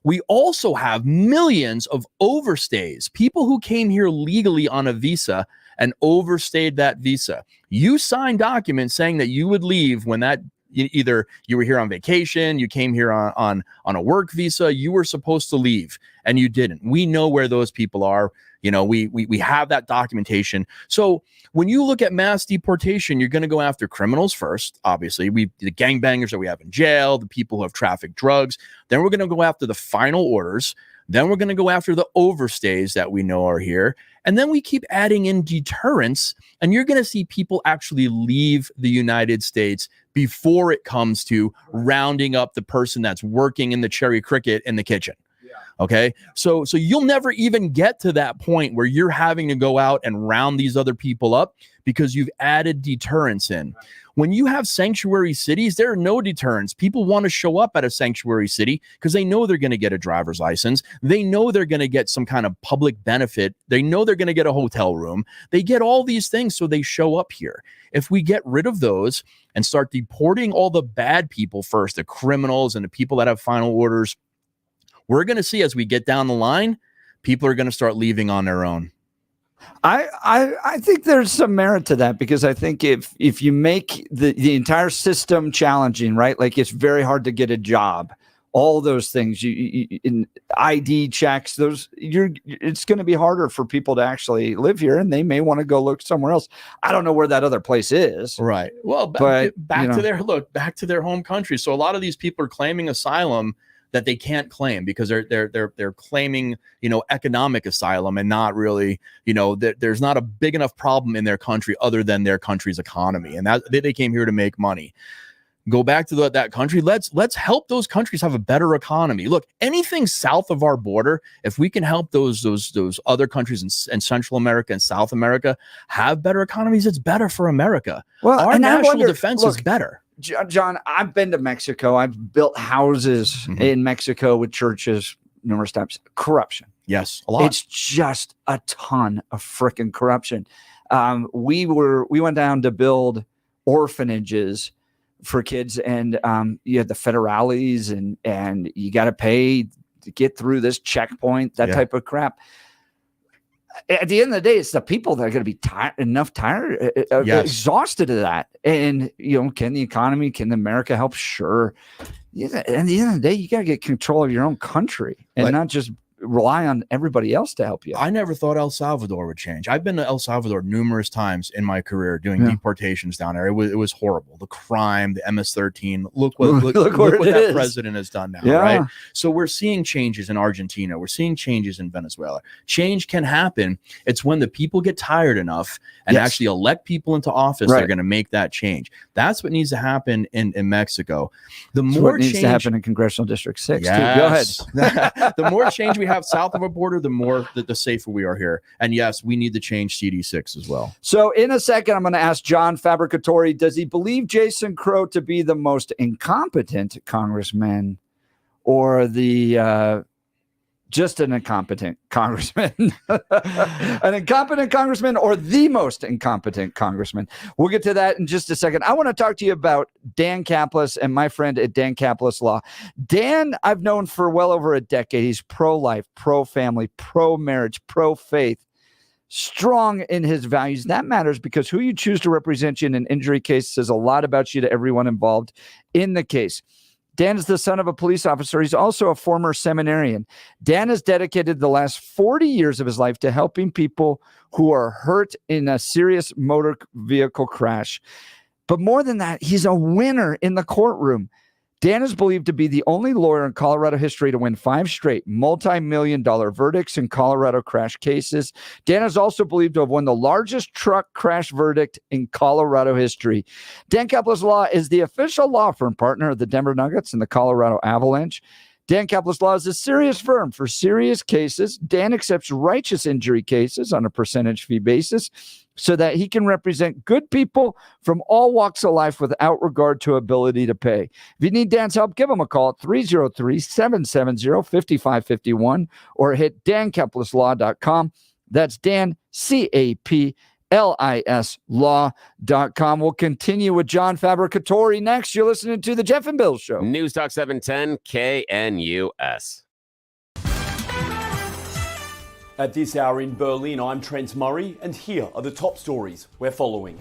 We also have millions of overstays, people who came here legally on a visa and overstayed that visa. You signed documents saying that you would leave when that either you were here on vacation, you came here on a work visa, you were supposed to leave and you didn't. We know where those people are. You know, we have that documentation. So when you look at mass deportation, you're going to go after criminals first. Obviously, the gangbangers that we have in jail, the people who have trafficked drugs. Then we're going to go after the final orders. Then we're going to go after the overstays that we know are here. And then we keep adding in deterrence. And you're going to see people actually leave the United States before it comes to rounding up the person that's working in the cherry cricket in the kitchen. Okay. So you'll never even get to that point where you're having to go out and round these other people up because you've added deterrence in. When you have sanctuary cities, there are no deterrents. People want to show up at a sanctuary city because they know they're going to get a driver's license. They know they're going to get some kind of public benefit. They know they're going to get a hotel room. They get all these things, so they show up here. If we get rid of those and start deporting all the bad people first, the criminals and the people that have final orders, we're going to see as we get down the line, people are going to start leaving on their own. I think there's some merit to that, because I think if you make the entire system challenging, right? Like, it's very hard to get a job. All those things, you in ID checks, it's going to be harder for people to actually live here, and they may want to go look somewhere else. I don't know where that other place is. Right. Well, back to their home country. So a lot of these people are claiming asylum that they can't claim because they're claiming, economic asylum, and not really, there's not a big enough problem in their country other than their country's economy, and that they came here to make money. Go back to that country. Let's help those countries have a better economy. Look, anything south of our border, if we can help those other countries in Central America and South America have better economies, it's better for America. Well, our national defense is better. John, I've been to Mexico. I've built houses in Mexico with churches numerous times. Corruption. Yes, a lot. It's just a ton of freaking corruption. We went down to build orphanages for kids, and you had the federales, and you got to pay to get through this checkpoint, that type of crap. At the end of the day, it's the people that are going to be tired, exhausted of that. And can the economy, can America help? Sure. At the end of the day, you got to get control of your own country and not just rely on everybody else to help you. I never thought El Salvador would change. I've been to El Salvador numerous times in my career doing deportations down there. It was horrible. The crime, the MS-13. Look what that president has done now, right? So we're seeing changes in Argentina. We're seeing changes in Venezuela. Change can happen. It's when the people get tired enough and actually elect people into office, they're going to make that change. That's what needs to happen in Mexico. What needs to happen in Congressional District 6 too. Go ahead. The more change we have south of a border, the safer we are here. And yes, we need to change CD6 as well. So in a second, I'm going to ask John Fabricatori, does he believe Jason Crow to be the most incompetent congressman, or the just an incompetent congressman? An incompetent congressman, or the most incompetent congressman? We'll get to that in just a second. I want to talk to you about Dan Caplis and my friend at Dan Caplis Law. Dan, I've known for well over a decade. He's pro-life, pro-family, pro-marriage, pro-faith, strong in his values. That matters, because who you choose to represent you in an injury case says a lot about you to everyone involved in the case. Dan is the son of a police officer. He's also a former seminarian. Dan has dedicated the last 40 years of his life to helping people who are hurt in a serious motor vehicle crash. But more than that, he's a winner in the courtroom. Dan is believed to be the only lawyer in Colorado history to win 5 straight multi-million-dollar verdicts in Colorado crash cases. Dan is also believed to have won the largest truck crash verdict in Colorado history. Dan Caplis Law is the official law firm partner of the Denver Nuggets and the Colorado Avalanche. Dan Caplis Law is a serious firm for serious cases. Dan accepts righteous injury cases on a percentage fee basis so that he can represent good people from all walks of life without regard to ability to pay. If you need Dan's help, give him a call at 303-770-5551 or hit dancaplisLaw.com. That's Dan, CAPLIS law.com. We'll continue with John Fabricatori next. You're listening to the Jeff and Bill Show. News Talk 710 KNUS. At this hour in Berlin, I'm Trent Murray, and here are the top stories we're following.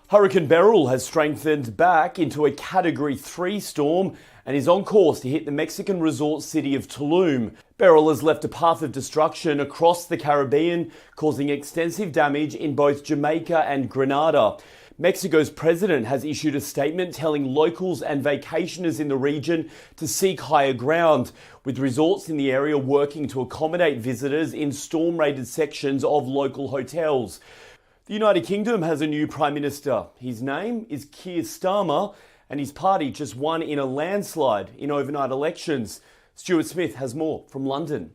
Hurricane Beryl has strengthened back into a Category 3 storm and is on course to hit the Mexican resort city of Tulum. Beryl has left a path of destruction across the Caribbean, causing extensive damage in both Jamaica and Grenada. Mexico's president has issued a statement telling locals and vacationers in the region to seek higher ground, with resorts in the area working to accommodate visitors in storm-rated sections of local hotels. The United Kingdom has a new Prime Minister. His name is Keir Starmer, and his party just won in a landslide in overnight elections. Stuart Smith has more from London.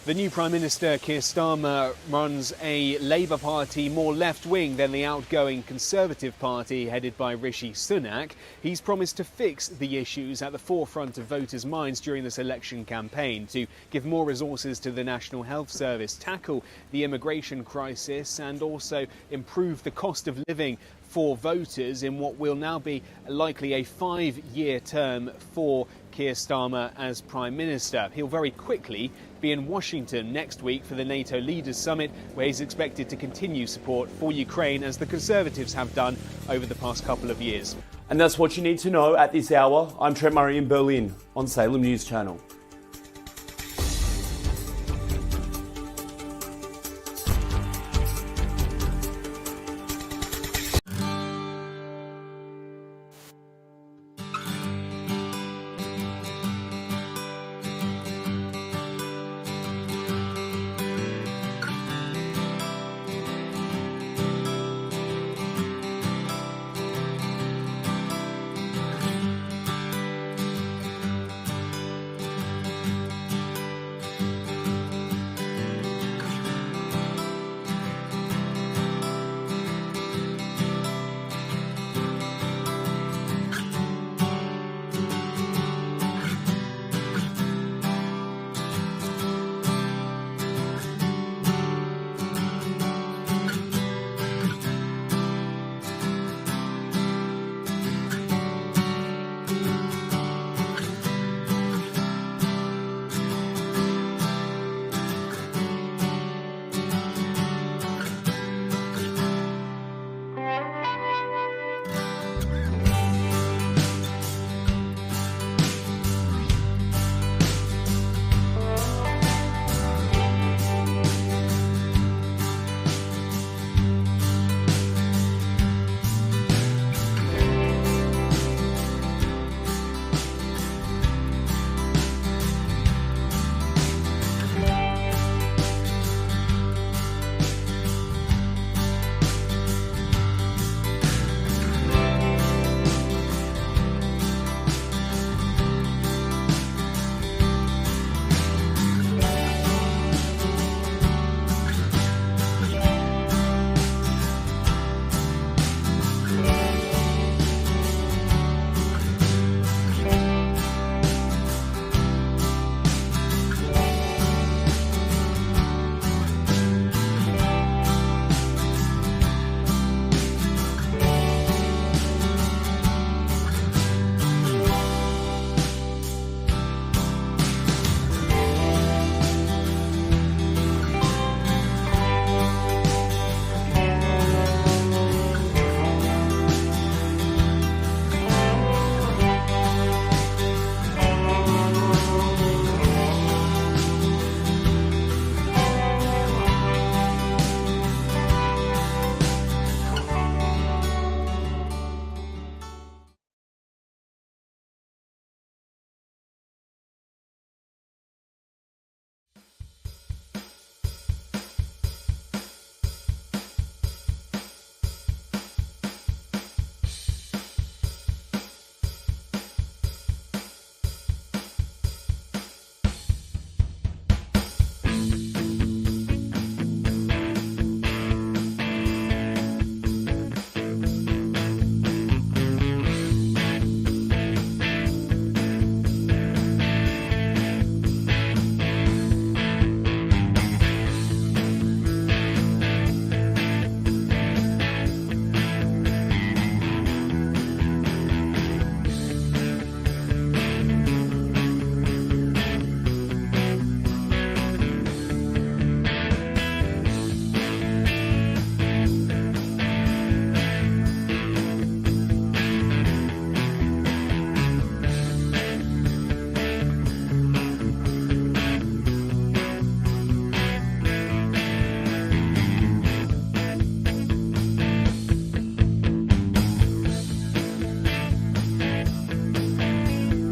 The new Prime Minister, Keir Starmer, runs a Labour Party more left-wing than the outgoing Conservative Party headed by Rishi Sunak. He's promised to fix the issues at the forefront of voters' minds during this election campaign, to give more resources to the National Health Service, tackle the immigration crisis and also improve the cost of living for voters in what will now be likely a 5-year term for Keir Starmer as Prime Minister. He'll very quickly be in Washington next week for the NATO Leaders Summit, where he's expected to continue support for Ukraine, as the Conservatives have done over the past couple of years. And that's what you need to know at this hour. I'm Trent Murray in Berlin on Salem News Channel.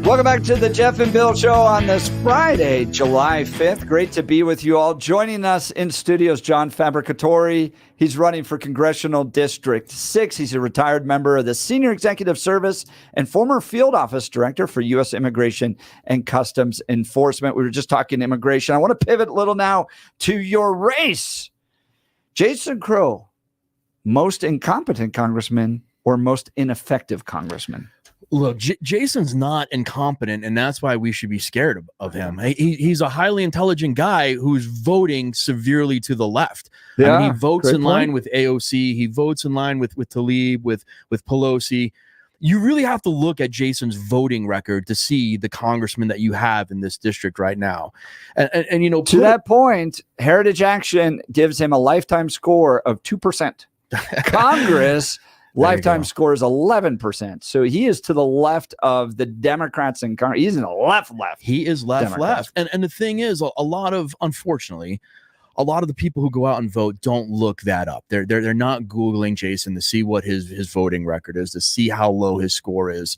Welcome back to the Jeff and Bill Show on this Friday, July 5th. Great to be with you all. Joining us in studios, John Fabricatore. He's running for Congressional District 6. He's a retired member of the Senior Executive Service and former Field Office Director for U.S. Immigration and Customs Enforcement. We were just talking immigration. I want to pivot a little now to your race. Jason Crow, most incompetent congressman or most ineffective congressman? Look, Jason's not incompetent, and that's why we should be scared of him. He's a highly intelligent guy who's voting severely to the left. Yeah, I mean, he votes in line point. with AOC. He votes in line with Tlaib, with Pelosi. You really have to look at Jason's voting record to see the congressman that you have in this district right now. And you know, to that point, Heritage Action gives him a lifetime score of 2%. Congress lifetime score is 11%. So he is to the left of the Democrats in Congress. He's in the left. He is left. Democrats. And the thing is, unfortunately, a lot of the people who go out and vote don't look that up. They're not Googling Jason to see what his voting record is, to see how low his score is.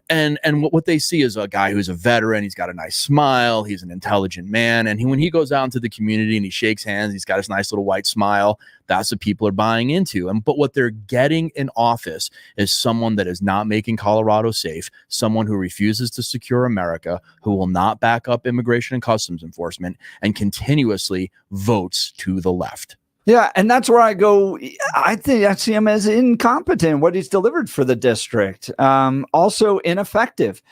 And what they see is a guy who's a veteran. He's got a nice smile. He's an intelligent man. And when he goes out into the community and he shakes hands, he's got his nice little white smile. That's what people are buying into. But what they're getting in office is someone that is not making Colorado safe, someone who refuses to secure America, who will not back up immigration and customs enforcement, and continuously votes to the left. Yeah, and that's where I go. I see him as incompetent, what he's delivered for the district. Also ineffective.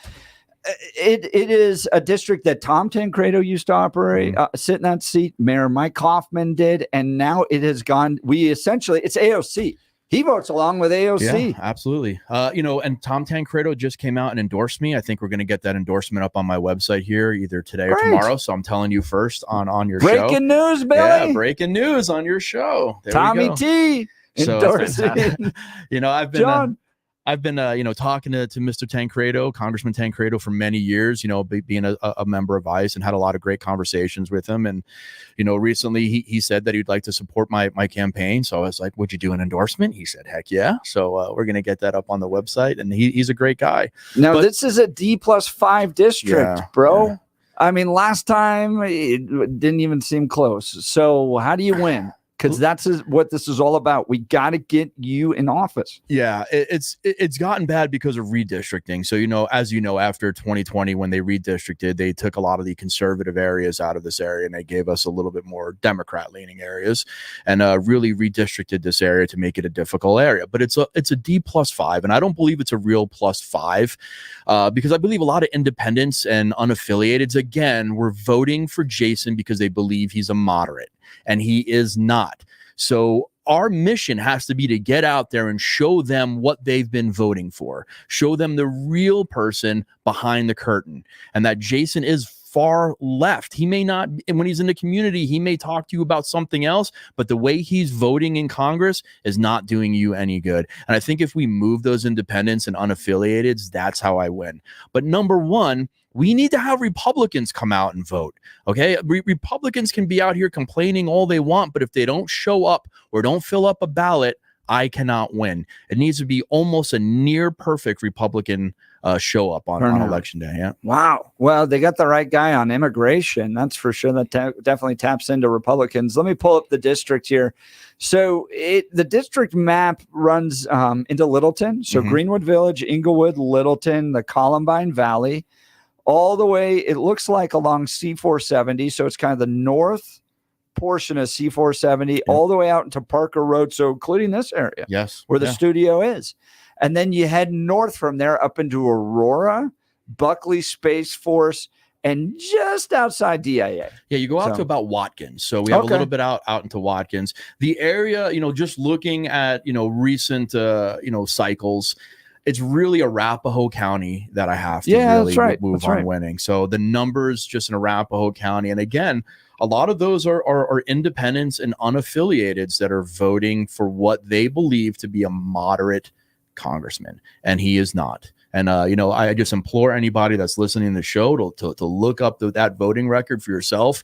It is a district that Tom Tancredo used to operate, sit in that seat. Mayor Mike Hoffman did, and now it has gone. It's AOC. He votes along with AOC. Yeah, absolutely. You know, and Tom Tancredo just came out and endorsed me. I think we're going to get that endorsement up on my website here either today or tomorrow. So I'm telling you first on your show. Breaking news, Billy. Yeah, breaking news on your show. There Tommy T endorsing. You know, I've been John. you know, talking to Mr. Tancredo, Congressman Tancredo, for many years, you know, being a member of ICE, and had a lot of great conversations with him. And, you know, recently he said that he'd like to support my campaign. So I was like, would you do an endorsement? He said, heck yeah. So we're going to get that up on the website. And he's a great guy. Now, this is a D+5 district, bro. Yeah. I mean, last time it didn't even seem close. So how do you win? Because that's what this is all about. We got to get you in office. Yeah, it's gotten bad because of redistricting. So, you know, as you know, after 2020, when they redistricted, they took a lot of the conservative areas out of this area, and they gave us a little bit more Democrat-leaning areas, and really redistricted this area to make it a difficult area. But it's a D+5, and I don't believe it's a real +5, because I believe a lot of independents and unaffiliateds, again, were voting for Jason because they believe he's a moderate. And he is not. So our mission has to be to get out there and show them what they've been voting for. Show them the real person behind the curtain, and that Jason is far left. He may not, and when he's in the community, he may talk to you about something else, but the way he's voting in Congress is not doing you any good. And I think if we move those independents and unaffiliateds, that's how I win. But number one, we need to have Republicans come out and vote. Okay. Republicans can be out here complaining all they want, but if they don't show up or don't fill up a ballot, I cannot win. It needs to be almost a near perfect Republican show up on election day. Yeah. Wow. Well, they got the right guy on immigration. That's for sure. That definitely taps into Republicans. Let me pull up the district here. So the district map runs into Littleton. So Greenwood Village, Inglewood, Littleton, the Columbine Valley, all the way, it looks like along C470. So it's kind of the north portion of C470 all the way out into Parker Road. So including this area. Yes. Where the studio is. And then you head north from there up into Aurora, Buckley Space Force, and just outside DIA. Yeah, you go out to about Watkins. So we have a little bit out into Watkins. The area, you know, just looking at, you know, recent, cycles, it's really Arapahoe County that I have to really move on winning. So the numbers just in Arapahoe County. And again, a lot of those are independents and unaffiliateds that are voting for what they believe to be a moderate congressman, and he is not. And I just implore anybody that's listening to the show to look up that voting record for yourself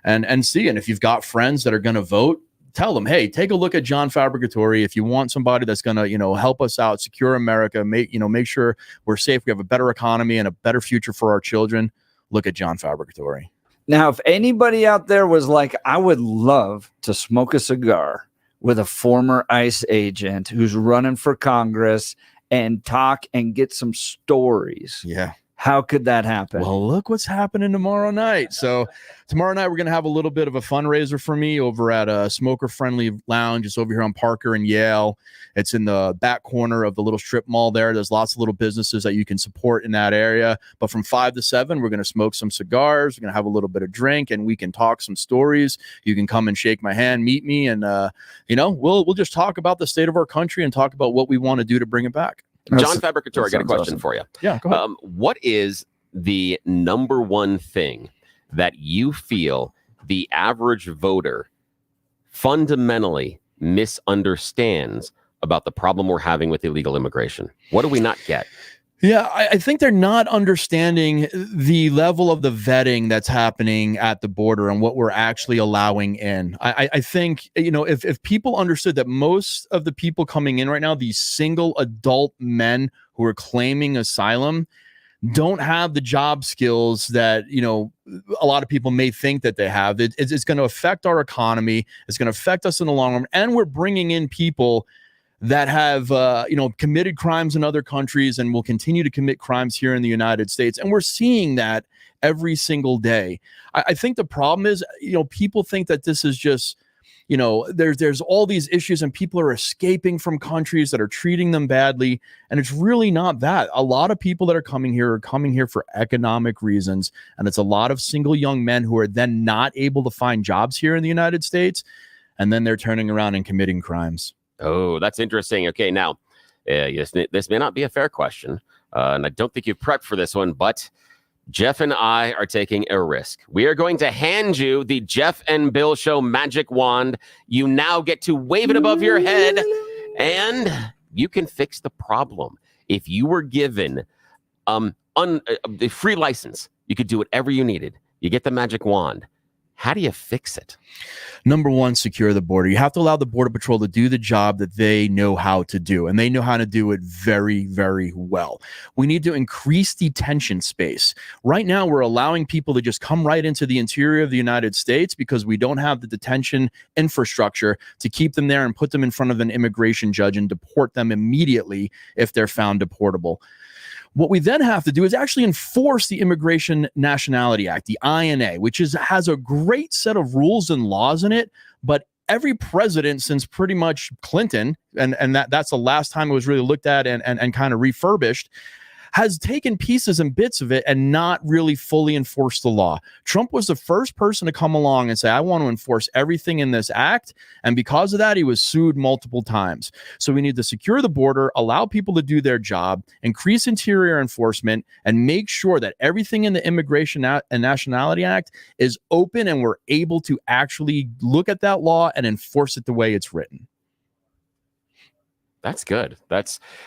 and see. And if you've got friends that are going to vote, tell them, hey, take a look at John Fabricatore. If you want somebody that's going to, help us out, secure America, make sure we're safe, we have a better economy and a better future for our children, look at John Fabricatore. Now, if anybody out there was like, I would love to smoke a cigar with a former ICE agent who's running for Congress and talk and get some stories. Yeah. How could that happen? Well, look what's happening tomorrow night. So tomorrow night, we're going to have a little bit of a fundraiser for me over at a smoker-friendly lounge. It's over here on Parker and Yale. It's in the back corner of the little strip mall there. There's lots of little businesses that you can support in that area. But from 5 to 7, we're going to smoke some cigars. We're going to have a little bit of drink, and we can talk some stories. You can come and shake my hand, meet me, and, we'll just talk about the state of our country and talk about what we want to do to bring it back. John Fabricatore, I got a question for you. Yeah, go ahead. What is the number one thing that you feel the average voter fundamentally misunderstands about the problem we're having with illegal immigration? What do we not get? Yeah, I think they're not understanding the level of the vetting that's happening at the border and what we're actually allowing in. I think, if people understood that most of the people coming in right now, these single adult men who are claiming asylum, don't have the job skills that, a lot of people may think that they have. It's going to affect our economy. It's going to affect us in the long run. And we're bringing in people that have, committed crimes in other countries and will continue to commit crimes here in the United States. And we're seeing that every single day. I think the problem is, people think that this is just, there's all these issues and people are escaping from countries that are treating them badly. And it's really not that. A lot of people that are coming here for economic reasons. And it's a lot of single young men who are then not able to find jobs here in the United States. And then they're turning around and committing crimes. Oh, that's interesting. Okay, now, yes, this may not be a fair question, and I don't think you've prepped for this one, but Jeff and I are taking a risk. We are going to hand you the Jeff and Bill Show magic wand. You now get to wave it above your head, and you can fix the problem. If you were given the free license, you could do whatever you needed. You get the magic wand. How do you fix it? Number one, secure the border. You have to allow the Border Patrol to do the job that they know how to do, and they know how to do it very, very well. We need to increase detention space. Right now, we're allowing people to just come right into the interior of the United States because we don't have the detention infrastructure to keep them there and put them in front of an immigration judge and deport them immediately if they're found deportable. What we then have to do is actually enforce the Immigration Nationality Act, the INA, which has a great set of rules and laws in it, but every president since pretty much Clinton, and that's the last time it was really looked at and kind of refurbished, has taken pieces and bits of it and not really fully enforced the law. Trump was the first person to come along and say, I want to enforce everything in this act. And because of that, he was sued multiple times. So we need to secure the border, allow people to do their job, increase interior enforcement, and make sure that everything in the Immigration and Nationality Act is open and we're able to actually look at that law and enforce it the way it's written. That's good.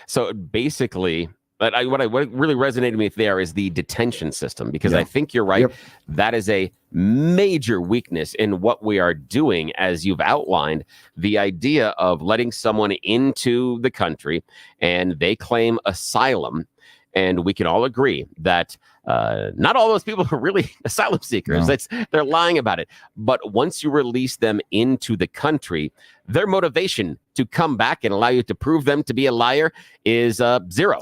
So basically, but what really resonated with me there is the detention system, because I think you're right. Yep. That is a major weakness in what we are doing, as you've outlined, the idea of letting someone into the country and they claim asylum. And we can all agree that not all those people are really asylum seekers. No. They're lying about it. But once you release them into the country, their motivation to come back and allow you to prove them to be a liar is zero.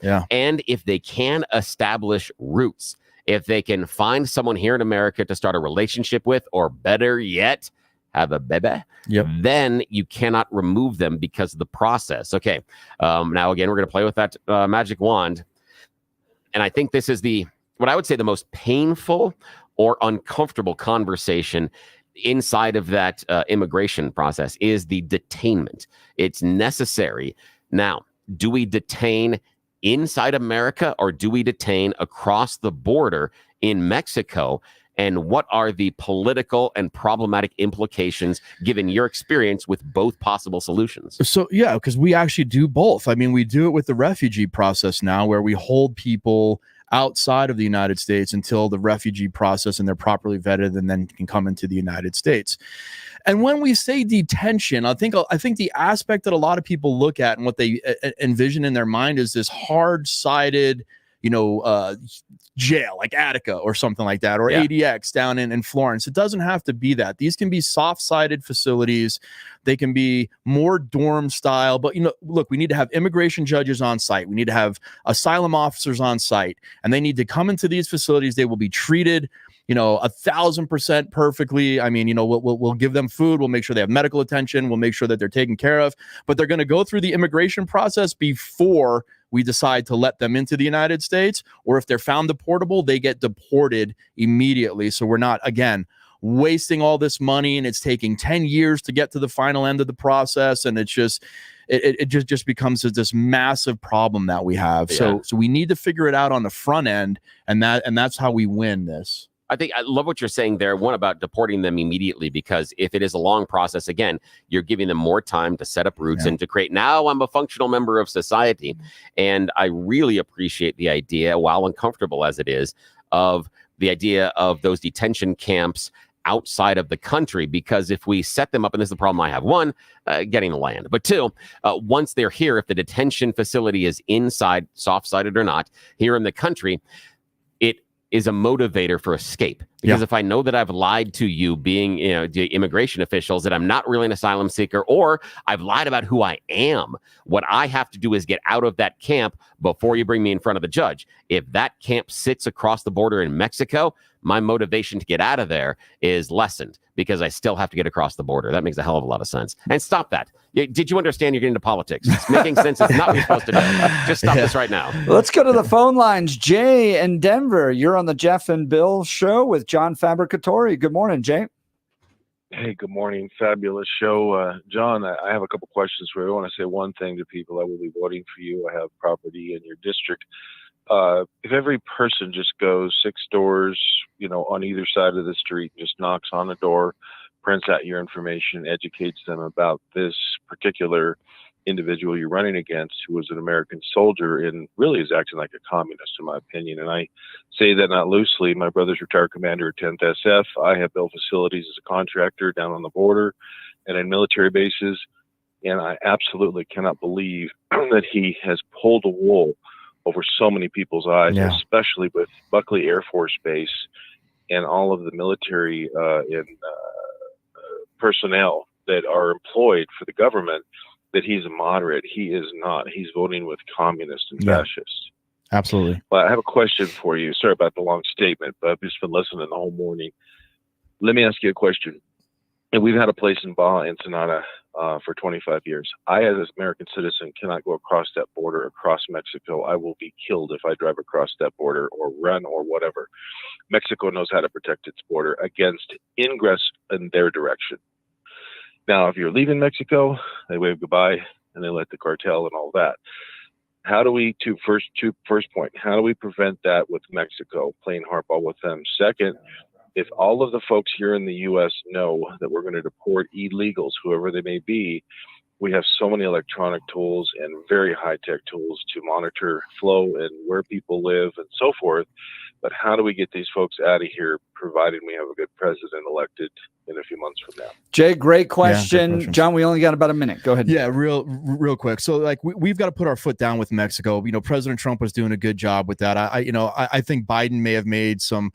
Yeah. And if they can establish roots, if they can find someone here in America to start a relationship with, or better yet, have a baby, then you cannot remove them because of the process. Okay. Now, again, we're going to play with that magic wand. And I think this is what I would say the most painful or uncomfortable conversation inside of that immigration process is the detainment. It's necessary. Now, do we detain inside America or do we detain across the border in Mexico? And what are the political and problematic implications given your experience with both possible solutions? So, yeah, because we actually do both. I mean, we do it with the refugee process now, where we hold people outside of the United States until the refugee process and they're properly vetted and then can come into the United States. And when we say detention, I think the aspect that a lot of people look at and what they envision in their mind is this hard-sided jail like Attica or something like that, or ADX down in Florence. It doesn't have to be that. These can be soft-sided facilities. They can be more dorm style, but look, we need to have immigration judges on site. We need to have asylum officers on site, and they need to come into these facilities. They will be treated 1,000% perfectly. I mean, we'll give them food. We'll make sure they have medical attention. We'll make sure that they're taken care of, but they're going to go through the immigration process before we decide to let them into the United States, or if they're found deportable, they get deported immediately. So we're not, again, wasting all this money, and it's taking 10 years to get to the final end of the process. And it's just, it just becomes this massive problem that we have. So we need to figure it out on the front end, and that's how we win this. I love what you're saying there. One, about deporting them immediately, because if it is a long process, again, you're giving them more time to set up roots and to create, now I'm a functional member of society. And I really appreciate the idea, while uncomfortable as it is, of the idea of those detention camps outside of the country, because if we set them up, and this is the problem I have, one, getting the land, but two, once they're here, if the detention facility is inside, soft-sided or not, here in the country, it is a motivator for escape. Because if I know that I've lied to you, being the immigration officials, that I'm not really an asylum seeker, or I've lied about who I am, what I have to do is get out of that camp before you bring me in front of the judge. If that camp sits across the border in Mexico, my motivation to get out of there is lessened, because I still have to get across the border. That makes a hell of a lot of sense. And stop that. Did you understand you're getting into politics? It's making sense. It's not what you're supposed to do. Just stop this right now. Let's go to the phone lines. Jay in Denver, you're on the Jeff and Bill show with John Fabricatori. Good morning, Jay. Hey, good morning. Fabulous show. John, I have a couple questions for you. I want to say one thing to people. I will be voting for you. I have property in your district. If every person just goes 6 doors, on either side of the street, just knocks on a door, prints out your information, educates them about this particular individual you're running against, who was an American soldier and really is acting like a communist, in my opinion. And I say that not loosely. My brother's retired commander at 10th SF. I have built facilities as a contractor down on the border and in military bases. And I absolutely cannot believe that he has pulled a wool over so many people's eyes, especially with Buckley Air Force Base and all of the military personnel that are employed for the government, that he's a moderate. He is not. He's voting with communists and fascists. Absolutely. Well, I have a question for you. Sorry about the long statement, but I've just been listening the whole morning. Let me ask you a question. And we've had a place in Baja Ensenada for 25 years. I, as an American citizen, cannot go across that border, across Mexico. I will be killed if I drive across that border or run or whatever. Mexico knows how to protect its border against ingress in their direction. Now, if you're leaving Mexico, they wave goodbye and they let the cartel and all that. How do we, first point, how do we prevent that with Mexico, playing hardball with them? Second, if all of the folks here in the U.S. know that we're going to deport illegals, whoever they may be, we have so many electronic tools and very high-tech tools to monitor flow and where people live and so forth. But how do we get these folks out of here, provided we have a good president elected in a few months from now? Jay, great question. John, we only got about a minute. Go ahead. Yeah, real quick. So we've got to put our foot down with Mexico. President Trump was doing a good job with that. I think Biden may have made some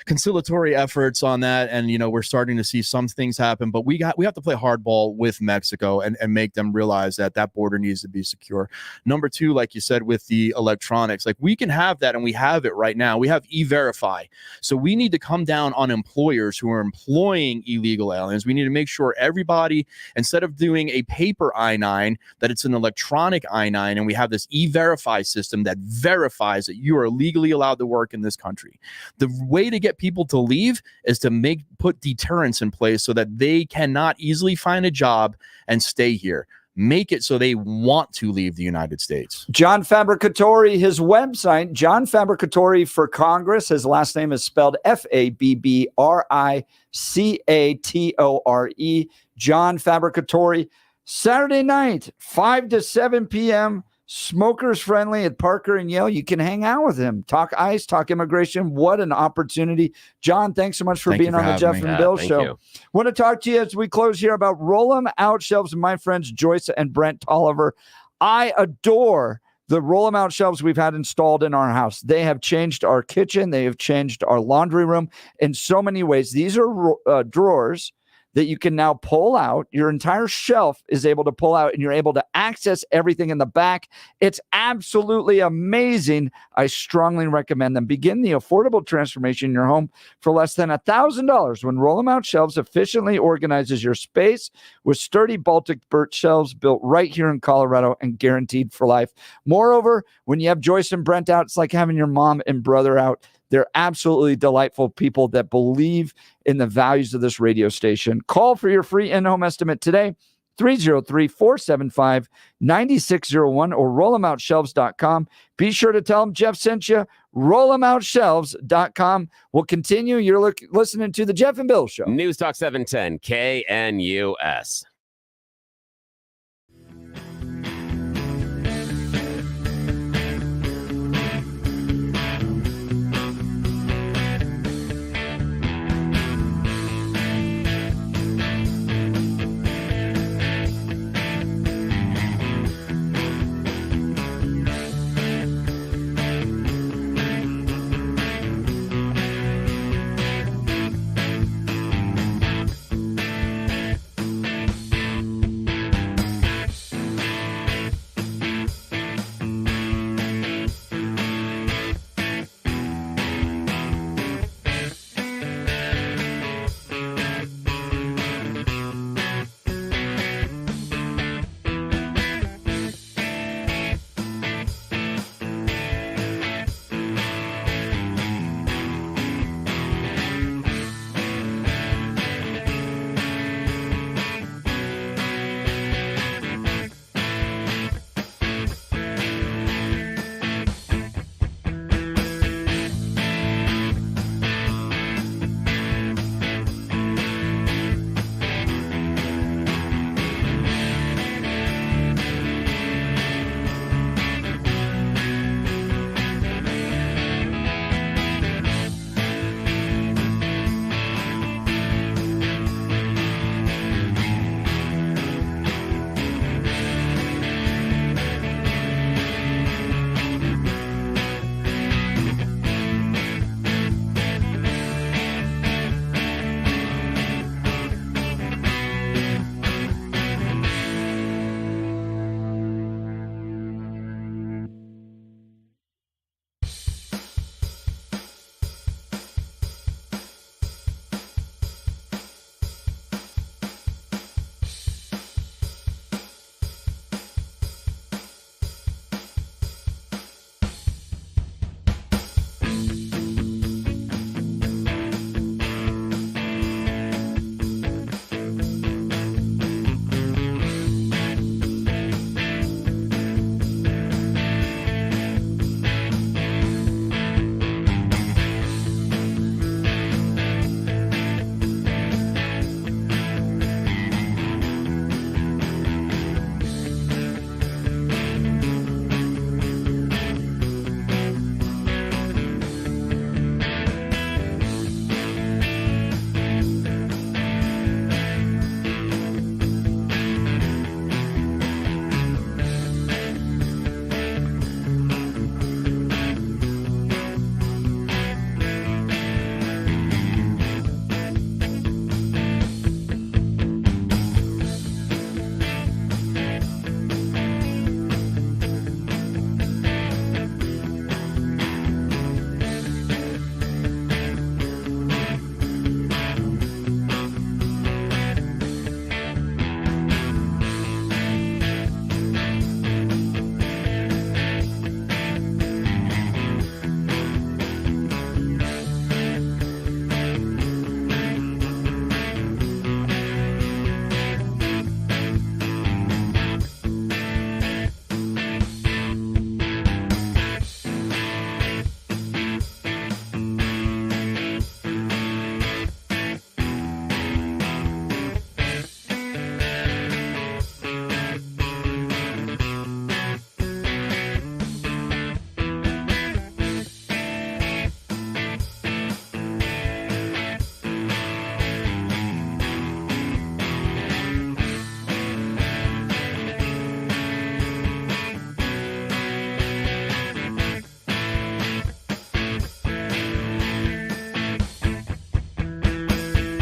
conciliatory efforts on that, and we're starting to see some things happen, but we have to play hardball with Mexico and make them realize that border needs to be secure. Number two, like you said, with the electronics, we can have that, and we have it right now. We have E-Verify. So we need to come down on employers who are employing illegal aliens. We need to make sure everybody, instead of doing a paper I-9, that it's an electronic I-9, and we have this E-Verify system that verifies that you are legally allowed to work in this country. The way to get people to leave is to put deterrence in place so that they cannot easily find a job and stay here. Make it so they want to leave the United States. John Fabricatori, his website, John Fabricatori for Congress. His last name is spelled Fabbricatori. John Fabricatori. Saturday night, 5 to 7 p.m. Smokers friendly at Parker and Yale. You can hang out with him. Talk ICE, talk immigration. What an opportunity. John, thanks so much for being on the Jeff and Bill show. Want to talk to you as we close here about Roll 'em Out shelves and my friends Joyce and Brent Tolliver. I adore the roll them out shelves we've had installed in our house. They have changed our kitchen. They have changed our laundry room in so many ways. These are drawers that you can now pull out. Your entire shelf is able to pull out, and you're able to access everything in the back. It's absolutely amazing. I strongly recommend them. Begin the affordable transformation in your home for less than $1,000 when Roll 'em Out Shelves efficiently organizes your space with sturdy Baltic birch shelves built right here in Colorado and guaranteed for life. Moreover, when you have Joyce and Brent out, it's like having your mom and brother out. They're absolutely delightful people that believe in the values of this radio station. Call for your free in-home estimate today, 303-475-9601 or rollemoutshelves.com. Be sure to tell them Jeff sent you, rollemoutshelves.com. We'll continue. You're listening to the Jeff and Bill Show. News Talk 710, KNUS.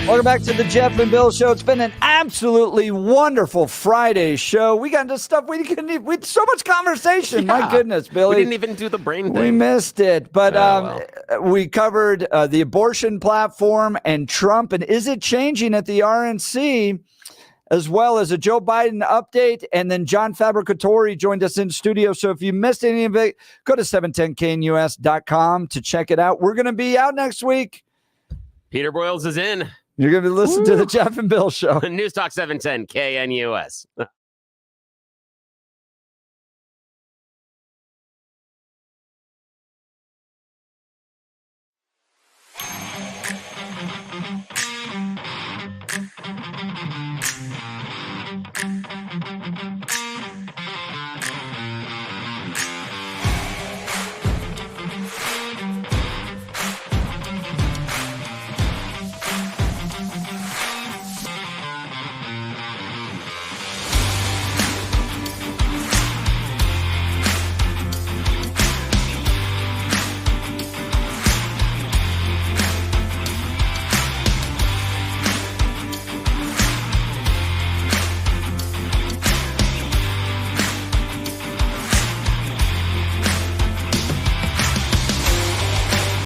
Welcome back to the Jeff and Bill Show. It's been an absolutely wonderful Friday show. We got into stuff we had so much conversation. Yeah. My goodness, Billy. We didn't even do the brain thing. We missed it. But we covered the abortion platform and Trump, and is it changing at the RNC, as well as a Joe Biden update. And then John Fabricatore joined us in studio. So if you missed any of it, go to 710knus.com to check it out. We're going to be out next week. Peter Boyles is in. You're going to be listening to the Jeff and Bill Show. News Talk 710 KNUS.